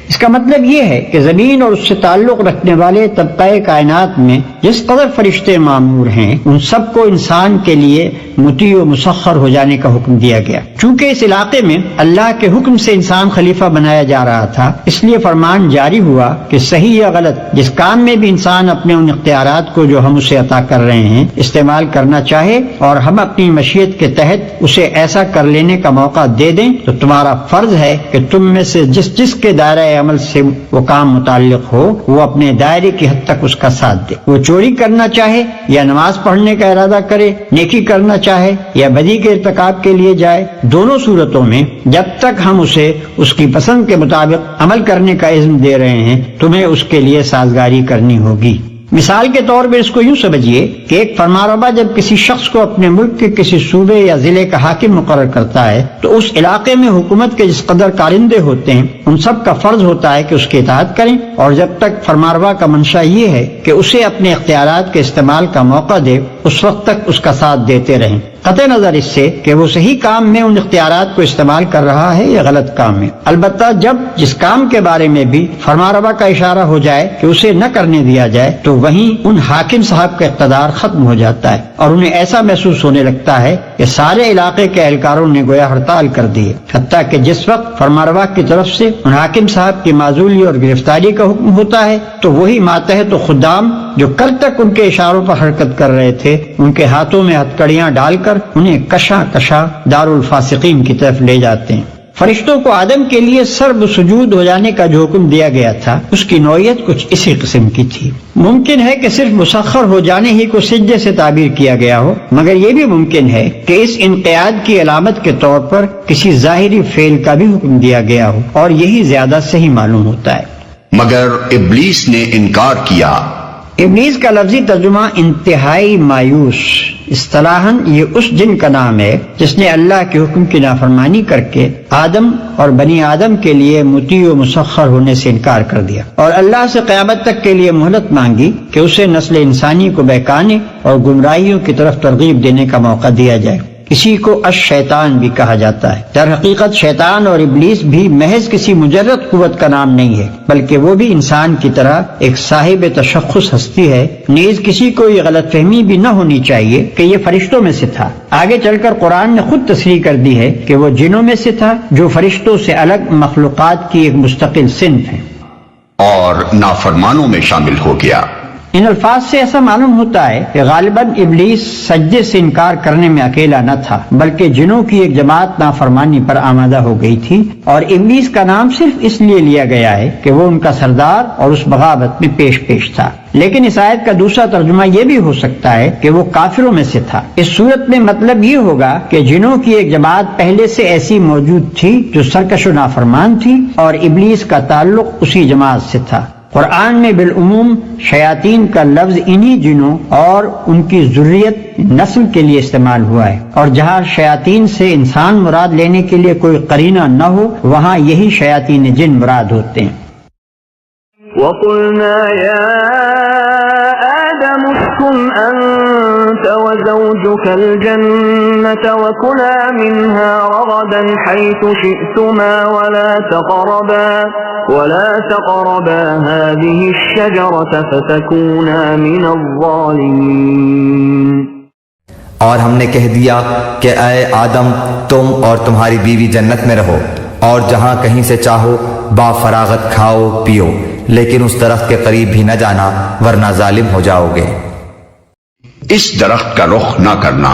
اس کا مطلب یہ ہے کہ زمین اور اس سے تعلق رکھنے والے طبقہ کائنات میں جس قدر فرشتے معمور ہیں ان سب کو انسان کے لیے مطیع و مسخر ہو جانے کا حکم دیا گیا۔ چونکہ اس علاقے میں اللہ کے حکم سے انسان خلیفہ بنایا جا رہا تھا، اس لیے فرمان جاری ہوا کہ صحیح یا غلط جس کام میں بھی انسان اپنے ان اختیارات کو جو ہم اسے عطا کر رہے ہیں استعمال کرنا چاہے اور ہم اپنی مشیت کے تحت اسے ایسا کر لینے کا موقع دے دیں تو تمہارا فرض ہے کہ تم میں سے جس کے دائرہ عمل سے وہ کام متعلق ہو وہ اپنے دائرے کی حد تک اس کا ساتھ دے۔ وہ چوری کرنا چاہے یا نماز پڑھنے کا ارادہ کرے، نیکی کرنا چاہے یا بدی کے ارتکاب کے لیے جائے، دونوں صورتوں میں جب تک ہم اسے اس کی پسند کے مطابق عمل کرنے کا اذن دے رہے ہیں تمہیں اس کے لیے سازگاری کرنی ہوگی۔ مثال کے طور پر اس کو یوں سمجھیے کہ ایک فرمانروا جب کسی شخص کو اپنے ملک کے کسی صوبے یا ضلع کا حاکم مقرر کرتا ہے تو اس علاقے میں حکومت کے جس قدر کارندے ہوتے ہیں ان سب کا فرض ہوتا ہے کہ اس کی اطاعت کریں، اور جب تک فرمانروا کا منشا یہ ہے کہ اسے اپنے اختیارات کے استعمال کا موقع دے اس وقت تک اس کا ساتھ دیتے رہیں، قطع نظر اس سے کہ وہ صحیح کام میں ان اختیارات کو استعمال کر رہا ہے یا غلط کام میں۔ البتہ جب جس کام کے بارے میں بھی فرمانروا کا اشارہ ہو جائے کہ اسے نہ کرنے دیا جائے تو وہیں ان حاکم صاحب کا اقتدار ختم ہو جاتا ہے اور انہیں ایسا محسوس ہونے لگتا ہے کہ سارے علاقے کے اہلکاروں نے گویا ہڑتال کر دی ہے، حتیٰ کہ جس وقت فرمانروا کی طرف سے ان حاکم صاحب کی معزولی اور گرفتاری کا حکم ہوتا ہے تو وہی ماتحت و خدام جو کل تک ان کے اشاروں پر حرکت کر رہے تھے ان کے ہاتھوں میں ہتکڑیاں ڈال کر انہیں کشاں کشاں دارالفاسقین کی طرف لے جاتے ہیں۔ فرشتوں کو آدم کے لیے سرب سجود ہو جانے کا جو حکم دیا گیا تھا اس کی نوعیت کچھ اسی قسم کی تھی۔ ممکن ہے کہ صرف مسخر ہو جانے ہی کو سجدے سے تعبیر کیا گیا ہو، مگر یہ بھی ممکن ہے کہ اس انقیاد کی علامت کے طور پر کسی ظاہری فعل کا بھی حکم دیا گیا ہو، اور یہی زیادہ صحیح معلوم ہوتا ہے۔ مگر ابلیس نے انکار کیا۔ ابلیس کا لفظی ترجمہ انتہائی مایوس، اصطلاحاً یہ اس جن کا نام ہے جس نے اللہ کے حکم کی نافرمانی کر کے آدم اور بنی آدم کے لیے مطیع و مسخر ہونے سے انکار کر دیا، اور اللہ سے قیامت تک کے لیے مہلت مانگی کہ اسے نسل انسانی کو بہکانے اور گمراہیوں کی طرف ترغیب دینے کا موقع دیا جائے۔ کسی کو الشیطان بھی کہا جاتا ہے۔ در حقیقت شیطان اور ابلیس بھی محض کسی مجرد قوت کا نام نہیں ہے، بلکہ وہ بھی انسان کی طرح ایک صاحب تشخص ہستی ہے۔ نیز کسی کو یہ غلط فہمی بھی نہ ہونی چاہیے کہ یہ فرشتوں میں سے تھا۔ آگے چل کر قرآن نے خود تصریح کر دی ہے کہ وہ جنوں میں سے تھا جو فرشتوں سے الگ مخلوقات کی ایک مستقل صنف ہے، اور نافرمانوں میں شامل ہو گیا۔ ان الفاظ سے ایسا معلوم ہوتا ہے کہ غالباً ابلیس سجدے سے انکار کرنے میں اکیلا نہ تھا، بلکہ جنوں کی ایک جماعت نافرمانی پر آمادہ ہو گئی تھی، اور ابلیس کا نام صرف اس لیے لیا گیا ہے کہ وہ ان کا سردار اور اس بغاوت میں پیش تھا۔ لیکن اس آیت کا دوسرا ترجمہ یہ بھی ہو سکتا ہے کہ وہ کافروں میں سے تھا۔ اس صورت میں مطلب یہ ہوگا کہ جنوں کی ایک جماعت پہلے سے ایسی موجود تھی جو سرکش و نافرمان تھی، اور ابلیس کا تعلق اسی جماعت سے تھا۔ قرآن میں بالعموم شیاطین کا لفظ انہی جنوں اور ان کی ذریت نسل کے لیے استعمال ہوا ہے، اور جہاں شیاطین سے انسان مراد لینے کے لیے کوئی قرینہ نہ ہو وہاں یہی شیاطین جن مراد ہوتے ہیں۔ وَقُلْنَا يَا آدَمُ اسْكُنْ أَنْتَ وَزَوْجُكَ الْجَنَّةَ وَكُلَا مِنْهَا رَغَدًا حَيْثُ شِئْتُمَا ولا تقربا هذه الشجرة فتكونا من الظالمين۔ اور ہم نے کہہ دیا کہ اے آدم تم اور تمہاری بیوی جنت میں رہو، اور جہاں کہیں سے چاہو با فراغت کھاؤ پیو، لیکن اس درخت کے قریب بھی نہ جانا ورنہ ظالم ہو جاؤ گے۔ اس درخت کا رخ نہ کرنا۔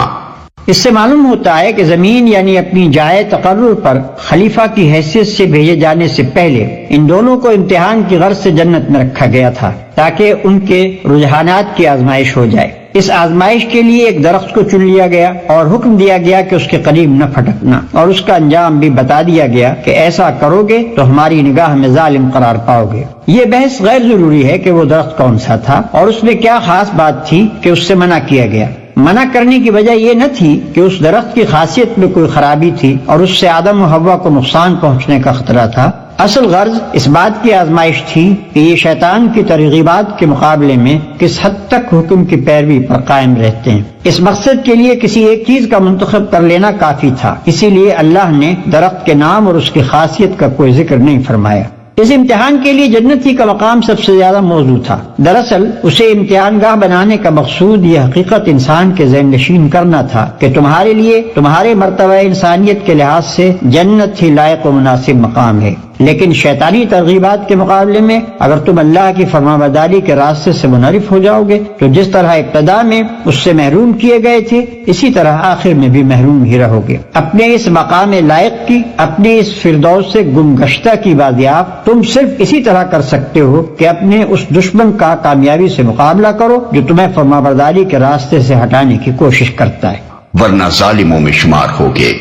اس سے معلوم ہوتا ہے کہ زمین یعنی اپنی جائے تقرر پر خلیفہ کی حیثیت سے بھیجے جانے سے پہلے ان دونوں کو امتحان کی غرض سے جنت میں رکھا گیا تھا، تاکہ ان کے رجحانات کی آزمائش ہو جائے۔ اس آزمائش کے لیے ایک درخت کو چن لیا گیا اور حکم دیا گیا کہ اس کے قریب نہ پھٹکنا، اور اس کا انجام بھی بتا دیا گیا کہ ایسا کرو گے تو ہماری نگاہ میں ظالم قرار پاؤ گے۔ یہ بحث غیر ضروری ہے کہ وہ درخت کون سا تھا اور اس میں کیا خاص بات تھی کہ اس سے منع کیا گیا۔ منع کرنے کی وجہ یہ نہ تھی کہ اس درخت کی خاصیت میں کوئی خرابی تھی اور اس سے آدم و حوا کو نقصان پہنچنے کا خطرہ تھا، اصل غرض اس بات کی آزمائش تھی کہ یہ شیطان کی ترغیبات کے مقابلے میں کس حد تک حکم کی پیروی پر قائم رہتے ہیں۔ اس مقصد کے لیے کسی ایک چیز کا منتخب کر لینا کافی تھا، اسی لیے اللہ نے درخت کے نام اور اس کی خاصیت کا کوئی ذکر نہیں فرمایا۔ اس امتحان کے لیے جنت ہی کا مقام سب سے زیادہ موزوں تھا۔ دراصل اسے امتحان گاہ بنانے کا مقصود یہ حقیقت انسان کے ذہن نشین کرنا تھا کہ تمہارے لیے تمہارے مرتبہ انسانیت کے لحاظ سے جنت ہی لائق و مناسب مقام ہے۔ لیکن شیطانی ترغیبات کے مقابلے میں اگر تم اللہ کی فرمانبرداری کے راستے سے منحرف ہو جاؤ گے تو جس طرح ابتدا میں اس سے محروم کیے گئے تھے اسی طرح آخر میں بھی محروم ہی رہو گے۔ اپنے اس مقام لائق کی، اپنے اس فردوس سے گم گشتہ کی بازیاب تم صرف اسی طرح کر سکتے ہو کہ اپنے اس دشمن کا کامیابی سے مقابلہ کرو جو تمہیں فرمانبرداری کے راستے سے ہٹانے کی کوشش کرتا ہے، ورنہ ظالموں میں شمار ہوگے۔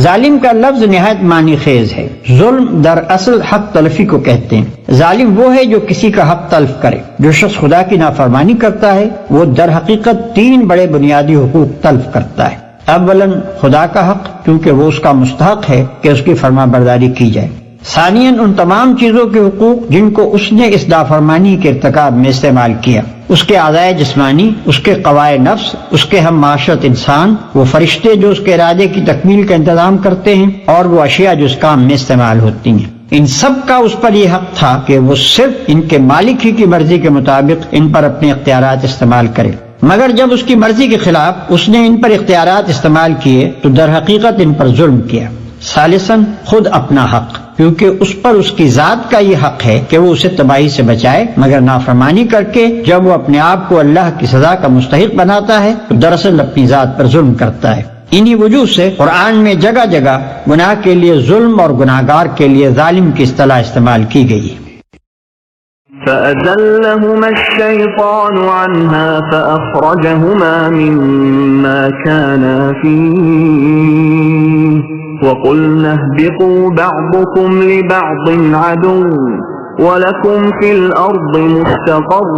ظالم کا لفظ نہایت معنی خیز ہے۔ ظلم در اصل حق تلفی کو کہتے ہیں۔ ظالم وہ ہے جو کسی کا حق تلف کرے۔ جو شخص خدا کی نافرمانی کرتا ہے وہ در حقیقت 3 بڑے بنیادی حقوق تلف کرتا ہے۔ اولاً خدا کا حق، کیونکہ وہ اس کا مستحق ہے کہ اس کی فرما برداری کی جائے۔ ثانیاً ان تمام چیزوں کے حقوق جن کو اس نے اس نافرمانی کے ارتکاب میں استعمال کیا، اس کے اعضائے جسمانی، اس کے قوائے نفس، اس کے ہم معاشرت انسان، وہ فرشتے جو اس کے ارادے کی تکمیل کا انتظام کرتے ہیں، اور وہ اشیاء جو اس کام میں استعمال ہوتی ہیں۔ ان سب کا اس پر یہ حق تھا کہ وہ صرف ان کے مالک ہی کی مرضی کے مطابق ان پر اپنے اختیارات استعمال کرے، مگر جب اس کی مرضی کے خلاف اس نے ان پر اختیارات استعمال کیے تو در حقیقت ان پر ظلم کیا۔ ثالثاً خود اپنا حق، کیونکہ اس پر اس کی ذات کا یہ حق ہے کہ وہ اسے تباہی سے بچائے، مگر نافرمانی کر کے جب وہ اپنے آپ کو اللہ کی سزا کا مستحق بناتا ہے تو دراصل اپنی ذات پر ظلم کرتا ہے۔ انہی وجوہ سے قرآن میں جگہ جگہ گناہ کے لیے ظلم اور گناہگار کے لیے ظالم کی اصطلاح استعمال کی گئی ہے۔ فأزلهما الشيطان عنها فأخرجهما مما كانا فيه وقلنا اهبطوا بعضكم لبعض عدو ولكم في الأرض مستقر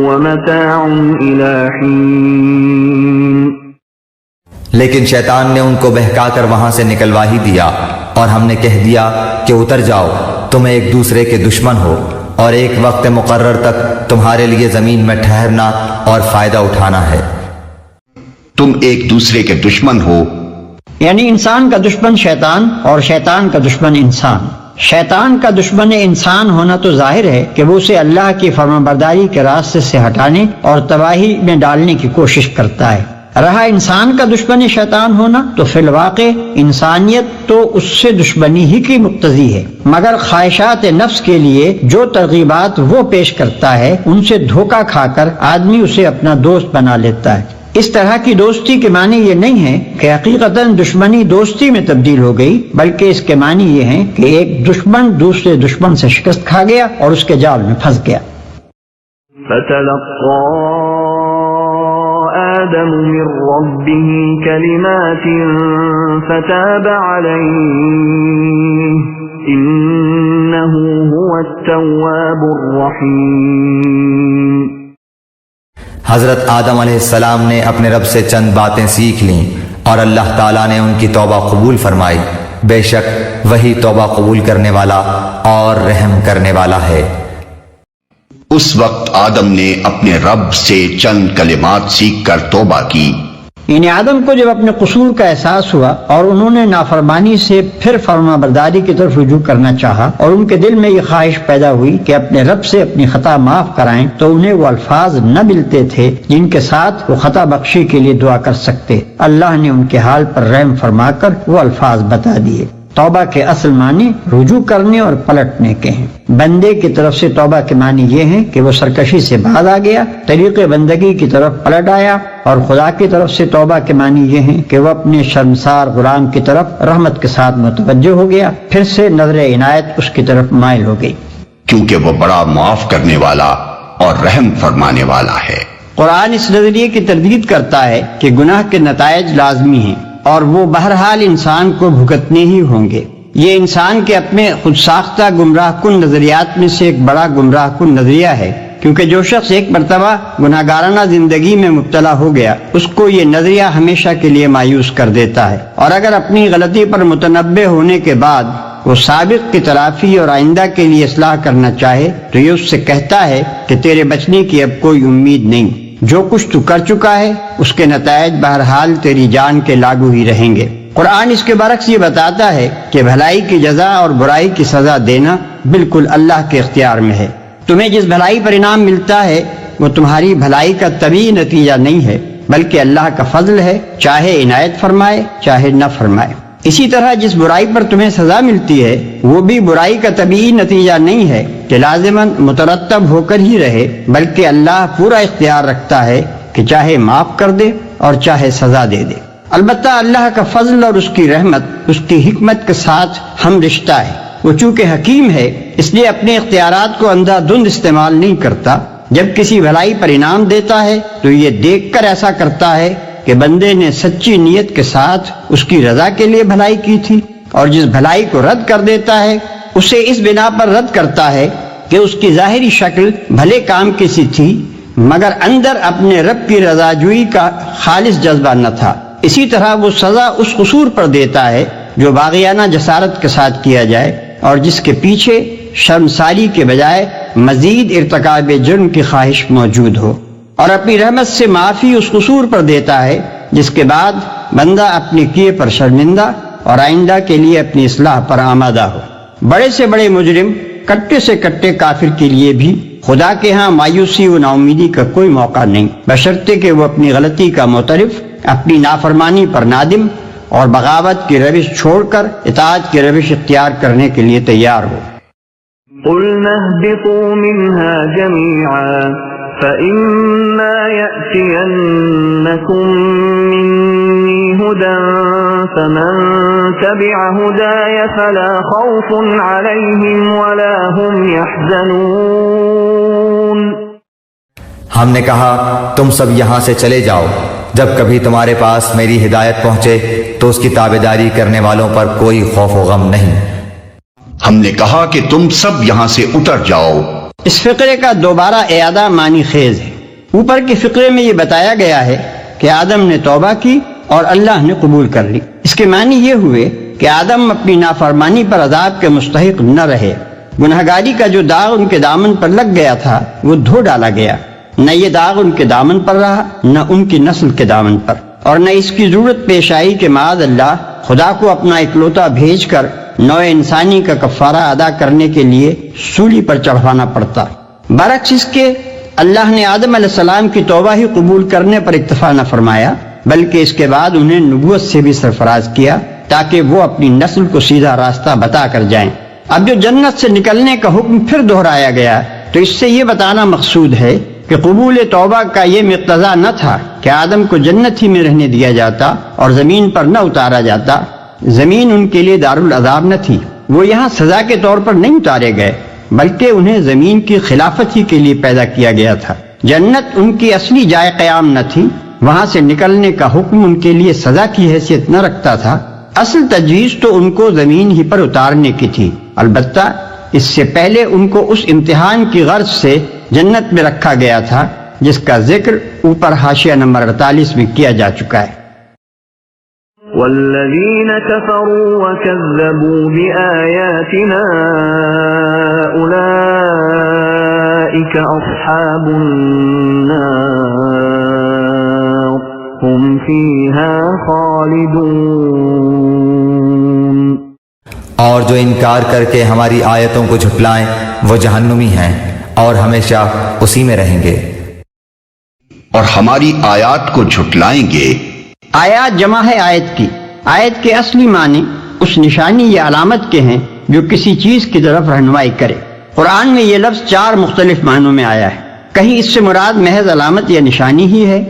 ومتاع إلى حين۔ لیکن شیطان نے ان کو بہکا کر وہاں سے نکلوا ہی دیا، اور ہم نے کہہ دیا کہ اتر جاؤ، تم ایک دوسرے کے دشمن ہو، اور ایک وقت مقرر تک تمہارے لیے زمین میں ٹھہرنا اور فائدہ اٹھانا ہے۔ تم ایک دوسرے کے دشمن ہو، یعنی انسان کا دشمن شیطان اور شیطان کا دشمن انسان۔ شیطان کا دشمن انسان ہونا تو ظاہر ہے کہ وہ اسے اللہ کی فرمانبرداری کے راستے سے ہٹانے اور تباہی میں ڈالنے کی کوشش کرتا ہے۔ رہا انسان کا دشمن شیطان ہونا تو فی الواقع انسانیت تو اس سے دشمنی ہی کی مقتضی ہے، مگر خواہشات نفس کے لیے جو ترغیبات وہ پیش کرتا ہے ان سے دھوکہ کھا کر آدمی اسے اپنا دوست بنا لیتا ہے۔ اس طرح کی دوستی کے معنی یہ نہیں ہے کہ حقیقتاً دشمنی دوستی میں تبدیل ہو گئی، بلکہ اس کے معنی یہ ہیں کہ ایک دشمن دوسرے دشمن سے شکست کھا گیا اور اس کے جال میں پھنس گیا۔ فتلقى آدم من ربه كلمات فتاب عليه إنه هو التواب الرحيم۔ حضرت آدم علیہ السلام نے اپنے رب سے چند باتیں سیکھ لیں اور اللہ تعالیٰ نے ان کی توبہ قبول فرمائی، بے شک وہی توبہ قبول کرنے والا اور رحم کرنے والا ہے۔ اس وقت آدم نے اپنے رب سے چند کلمات سیکھ کر توبہ کی۔ یعنی آدم کو جب اپنے قصور کا احساس ہوا اور انہوں نے نافرمانی سے پھر فرما برداری کی طرف رجوع کرنا چاہا اور ان کے دل میں یہ خواہش پیدا ہوئی کہ اپنے رب سے اپنی خطا معاف کرائیں، تو انہیں وہ الفاظ نہ ملتے تھے جن کے ساتھ وہ خطا بخشی کے لیے دعا کر سکتے۔ اللہ نے ان کے حال پر رحم فرما کر وہ الفاظ بتا دیے۔ توبہ کے اصل معنی رجوع کرنے اور پلٹنے کے ہیں۔ بندے کی طرف سے توبہ کے معنی یہ ہیں کہ وہ سرکشی سے باز آ گیا، طریق بندگی کی طرف پلٹ آیا، اور خدا کی طرف سے توبہ کے معنی یہ ہیں کہ وہ اپنے شرمسار غلام کی طرف رحمت کے ساتھ متوجہ ہو گیا، پھر سے نظر عنایت اس کی طرف مائل ہو گئی، کیونکہ وہ بڑا معاف کرنے والا اور رحم فرمانے والا ہے۔ قرآن اس نظریے کی تردید کرتا ہے کہ گناہ کے نتائج لازمی ہیں اور وہ بہرحال انسان کو بھگتنے ہی ہوں گے۔ یہ انسان کے اپنے خود ساختہ گمراہ کن نظریات میں سے ایک بڑا گمراہ کن نظریہ ہے، کیونکہ جو شخص ایک مرتبہ گناہ گارانہ زندگی میں مبتلا ہو گیا اس کو یہ نظریہ ہمیشہ کے لیے مایوس کر دیتا ہے، اور اگر اپنی غلطی پر متنبہ ہونے کے بعد وہ سابق کی تلافی اور آئندہ کے لیے اصلاح کرنا چاہے تو یہ اس سے کہتا ہے کہ تیرے بچنے کی اب کوئی امید نہیں، جو کچھ تو کر چکا ہے اس کے نتائج بہرحال تیری جان کے لاگو ہی رہیں گے۔ قرآن اس کے برعکس یہ بتاتا ہے کہ بھلائی کی جزا اور برائی کی سزا دینا بالکل اللہ کے اختیار میں ہے۔ تمہیں جس بھلائی پر انعام ملتا ہے وہ تمہاری بھلائی کا طبیعی نتیجہ نہیں ہے، بلکہ اللہ کا فضل ہے، چاہے عنایت فرمائے چاہے نہ فرمائے۔ اسی طرح جس برائی پر تمہیں سزا ملتی ہے وہ بھی برائی کا طبیعی نتیجہ نہیں ہے کہ لازماً مترتب ہو کر ہی رہے، بلکہ اللہ پورا اختیار رکھتا ہے کہ چاہے معاف کر دے اور چاہے سزا دے دے۔ البتہ اللہ کا فضل اور اس کی رحمت اس کی حکمت کے ساتھ ہم رشتہ ہے۔ وہ چونکہ حکیم ہے اس لیے اپنے اختیارات کو اندھا دھند استعمال نہیں کرتا۔ جب کسی بھلائی پر انعام دیتا ہے تو یہ دیکھ کر ایسا کرتا ہے کہ بندے نے سچی نیت کے ساتھ اس کی رضا کے لیے بھلائی کی تھی، اور جس بھلائی کو رد کر دیتا ہے اسے اس بنا پر رد کرتا ہے کہ اس کی ظاہری شکل بھلے کام کی سی تھی مگر اندر اپنے رب کی رضا جوئی کا خالص جذبہ نہ تھا۔ اسی طرح وہ سزا اس قصور پر دیتا ہے جو باغیانہ جسارت کے ساتھ کیا جائے اور جس کے پیچھے شرمساری کے بجائے مزید ارتکاب جرم کی خواہش موجود ہو، اور اپنی رحمت سے معافی اس قصور پر دیتا ہے جس کے بعد بندہ اپنے کیے پر شرمندہ اور آئندہ کے لیے اپنی اصلاح پر آمادہ ہو۔ بڑے سے بڑے مجرم، کٹے سے کٹے کافر کے لیے بھی خدا کے ہاں مایوسی و ناامیدی کا کوئی موقع نہیں، بشرطے کہ وہ اپنی غلطی کا معترف، اپنی نافرمانی پر نادم اور بغاوت کی روش چھوڑ کر اطاعت کی روش اختیار کرنے کے لیے تیار ہو۔ قُلْنَا اهْبِطُوا مِنْهَا جَمِيعًا فَإِمَّا يَأْتِيَنَّكُمْ مِنِّي هُدًى فَمَنْ تَبِعَ هُدَايَ فَلَا خَوْفٌ عَلَيْهِمْ وَلَا هُمْ يَحْزَنُونَ۔ ہم نے کہا تم سب یہاں سے چلے جاؤ، جب کبھی تمہارے پاس میری ہدایت پہنچے تو اس کی تابعداری کرنے والوں پر کوئی خوف و غم نہیں۔ ہم نے کہا کہ تم سب یہاں سے اتر جاؤ۔ اس فقرے کا دوبارہ اعادہ معنی خیز ہے۔ اوپر کے فقرے میں یہ بتایا گیا ہے کہ آدم نے توبہ کی اور اللہ نے قبول کر لی۔ اس کے معنی یہ ہوئے کہ آدم اپنی نافرمانی پر عذاب کے مستحق نہ رہے، گنہگاری کا جو داغ ان کے دامن پر لگ گیا تھا وہ دھو ڈالا گیا، نہ یہ داغ ان کے دامن پر رہا نہ ان کی نسل کے دامن پر، اور نہ اس کی ضرورت پیش آئی کہ معاذ اللہ خدا کو اپنا اکلوتا بھیج کر نوع انسانی کا کفارہ ادا کرنے کے لیے سولی پر چڑھوانا پڑتا۔ برعکس اس کے اللہ نے آدم علیہ السلام کی توبہ ہی قبول کرنے پر اکتفا نہ فرمایا بلکہ اس کے بعد انہیں نبوت سے بھی سرفراز کیا تاکہ وہ اپنی نسل کو سیدھا راستہ بتا کر جائیں۔ اب جو جنت سے نکلنے کا حکم پھر دہرایا گیا تو اس سے یہ بتانا مقصود ہے کہ قبول توبہ کا یہ مقتضا نہ تھا کہ آدم کو جنت ہی میں رہنے دیا جاتا اور زمین پر نہ اتارا جاتا۔ زمین ان کے لیے دارالعذاب نہ تھی، وہ یہاں سزا کے طور پر نہیں اتارے گئے بلکہ انہیں زمین کی خلافت ہی کے لیے پیدا کیا گیا تھا۔ جنت ان کی اصلی جائے قیام نہ تھی، وہاں سے نکلنے کا حکم ان کے لیے سزا کی حیثیت نہ رکھتا تھا، اصل تجویز تو ان کو زمین ہی پر اتارنے کی تھی۔ البتہ اس سے پہلے ان کو اس امتحان کی غرض سے جنت میں رکھا گیا تھا جس کا ذکر اوپر حاشیہ نمبر 48 میں کیا جا چکا ہے۔ والذین کفروا وکذبوا بآیاتنا اولئک اصحاب النار هم فیها خالدون۔ اور جو انکار کر کے ہماری آیتوں کو جھٹلائیں وہ جہنمی ہیں اور ہمیشہ اسی میں رہیں گے۔ اور ہماری آیات کو جھٹلائیں گے۔ آیات جمع ہے آیت کی۔ آیت کے اصلی معنی اس نشانی یا علامت کے ہیں جو کسی چیز کی طرف رہنمائی کرے۔ قرآن میں یہ لفظ 4 مختلف معنوں میں آیا ہے۔ کہیں اس سے مراد محض علامت یا نشانی ہی ہے،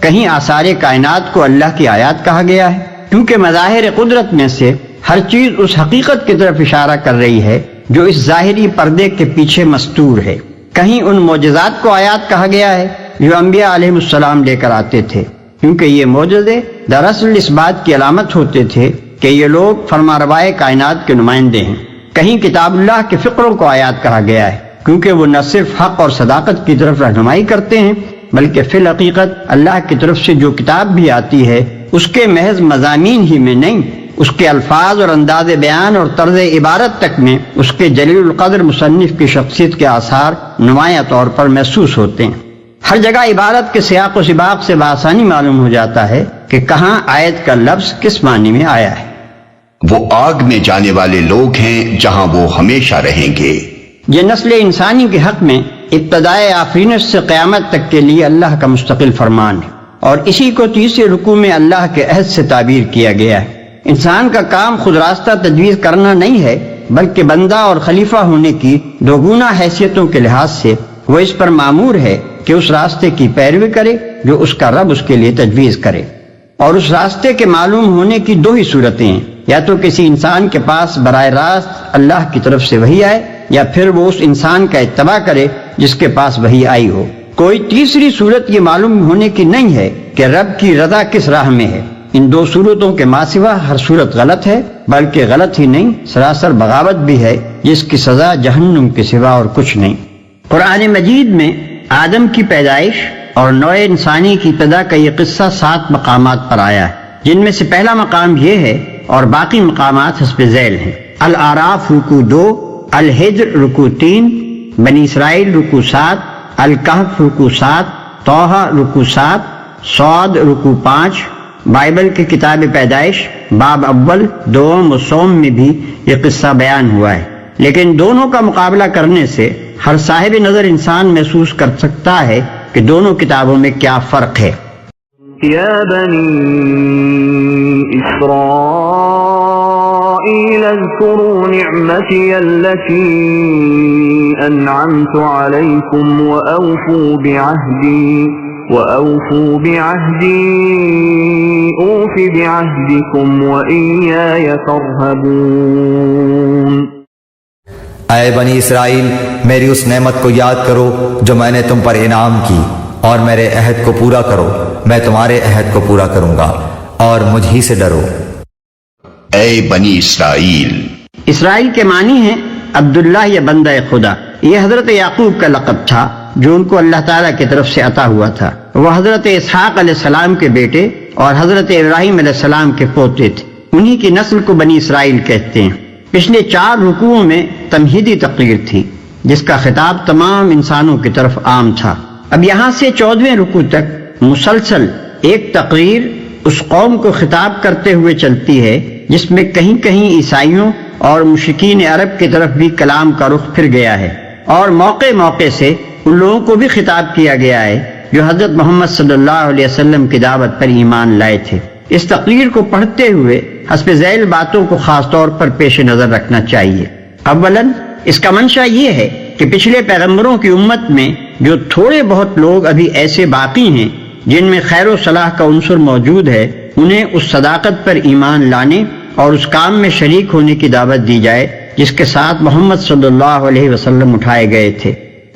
کہیں آثار کائنات کو اللہ کی آیات کہا گیا ہے کیونکہ مظاہر قدرت میں سے ہر چیز اس حقیقت کی طرف اشارہ کر رہی ہے جو اس ظاہری پردے کے پیچھے مستور ہے۔ کہیں ان معجزات کو آیات کہا گیا ہے جو انبیاء علیہ السلام لے کر آتے تھے، کیونکہ یہ معجزے دراصل اس بات کی علامت ہوتے تھے کہ یہ لوگ فرمانروائے کائنات کے نمائندے ہیں۔ کہیں کتاب اللہ کے فقروں کو آیات کہا گیا ہے کیونکہ وہ نہ صرف حق اور صداقت کی طرف رہنمائی کرتے ہیں بلکہ فی الحقیقت اللہ کی طرف سے جو کتاب بھی آتی ہے اس کے محض مضامین ہی میں نہیں، اس کے الفاظ اور انداز بیان اور طرز عبارت تک میں اس کے جلیل القدر مصنف کی شخصیت کے آثار نمایاں طور پر محسوس ہوتے ہیں۔ ہر جگہ عبارت کے سیاق و سباق سے بآسانی معلوم ہو جاتا ہے کہ کہاں آیت کا لفظ کس معنی میں آیا ہے۔ وہ آگ میں جانے والے لوگ ہیں جہاں وہ ہمیشہ رہیں گے۔ یہ نسل انسانی کے حق میں ابتدائے آفرینش سے قیامت تک کے لیے اللہ کا مستقل فرمان ہے، اور اسی کو تیسرے رکوع میں اللہ کے عہد سے تعبیر کیا گیا ہے۔ انسان کا کام خود راستہ تجویز کرنا نہیں ہے بلکہ بندہ اور خلیفہ ہونے کی دوگنا حیثیتوں کے لحاظ سے وہ اس پر مامور ہے کہ اس راستے کی پیروی کرے جو اس کا رب اس کے لیے تجویز کرے۔ اور اس راستے کے معلوم ہونے کی 2 ہی صورتیں ہیں، یا تو کسی انسان کے پاس براہ راست اللہ کی طرف سے وحی آئے یا پھر وہ اس انسان کا اتباع کرے جس کے پاس وحی آئی ہو۔ کوئی تیسری صورت یہ معلوم ہونے کی نہیں ہے کہ رب کی رضا کس راہ میں ہے۔ ان 2 صورتوں کے ماں سوا ہر صورت غلط ہے، بلکہ غلط ہی نہیں سراسر بغاوت بھی ہے جس کی سزا جہنم کے سوا اور کچھ نہیں۔ قرآن مجید میں آدم کی پیدائش اور نوع انسانی کی ابتدا کا یہ قصہ 7 مقامات پر آیا ہے، جن میں سے پہلا مقام یہ ہے اور باقی مقامات حسب ذیل ہیں۔ الاعراف رکوع 2، الحجر رکوع 3، بنی اسرائیل رکوع 7، الکہف رکوع 7، طٰہٰ رکوع 7، صاد رکوع 5۔ بائبل کی کتاب پیدائش باب اول، دوم و سوم میں بھی یہ قصہ بیان ہوا ہے، لیکن دونوں کا مقابلہ کرنے سے ہر صاحب نظر انسان محسوس کر سکتا ہے کہ دونوں کتابوں میں کیا فرق ہے۔ یا بنی اسرائیل اذکروا نعمتی التي انعمت علیکم وأوفوا بعهدي أوف بعهدكم وإياي فارهبون۔ اے بنی اسرائیل، میری اس نعمت کو یاد کرو جو میں نے تم پر انعام کی، اور میرے عہد کو پورا کرو، میں تمہارے عہد کو پورا کروں گا، اور مجھ ہی سے ڈرو۔ اے بنی اسرائیل، اسرائیل کے معنی ہیں عبداللہ یا بندہ خدا۔ یہ حضرت یعقوب کا لقب تھا جو ان کو اللہ تعالیٰ کی طرف سے عطا ہوا تھا۔ وہ حضرت اسحاق علیہ السلام کے بیٹے اور حضرت ابراہیم علیہ السلام کے پوتے تھے، انہی کی نسل کو بنی اسرائیل کہتے ہیں۔ پچھلے 4 رکوعوں میں تمہیدی تقریر تھی جس کا خطاب تمام انسانوں کی طرف عام تھا۔ اب یہاں سے 14ویں رکوع تک مسلسل ایک تقریر اس قوم کو خطاب کرتے ہوئے چلتی ہے جس میں کہیں کہیں عیسائیوں اور مشرکین عرب کی طرف بھی کلام کا رخ پھر گیا ہے، اور موقع موقع سے ان لوگوں کو بھی خطاب کیا گیا ہے جو حضرت محمد صلی اللہ علیہ وسلم کی دعوت پر ایمان لائے تھے۔ اس تقریر کو پڑھتے ہوئے حسب ذیل باتوں کو خاص طور پر پیش نظر رکھنا چاہیے۔ اولاً اس کا منشا یہ ہے کہ پچھلے پیغمبروں کی امت میں جو تھوڑے بہت لوگ ابھی ایسے باقی ہیں جن میں خیر و صلاح کا عنصر موجود ہے، انہیں اس صداقت پر ایمان لانے اور اس کام میں شریک ہونے کی دعوت دی جائے جس کے ساتھ محمد صلی اللہ علیہ وسلم اٹھائے گئے تھے۔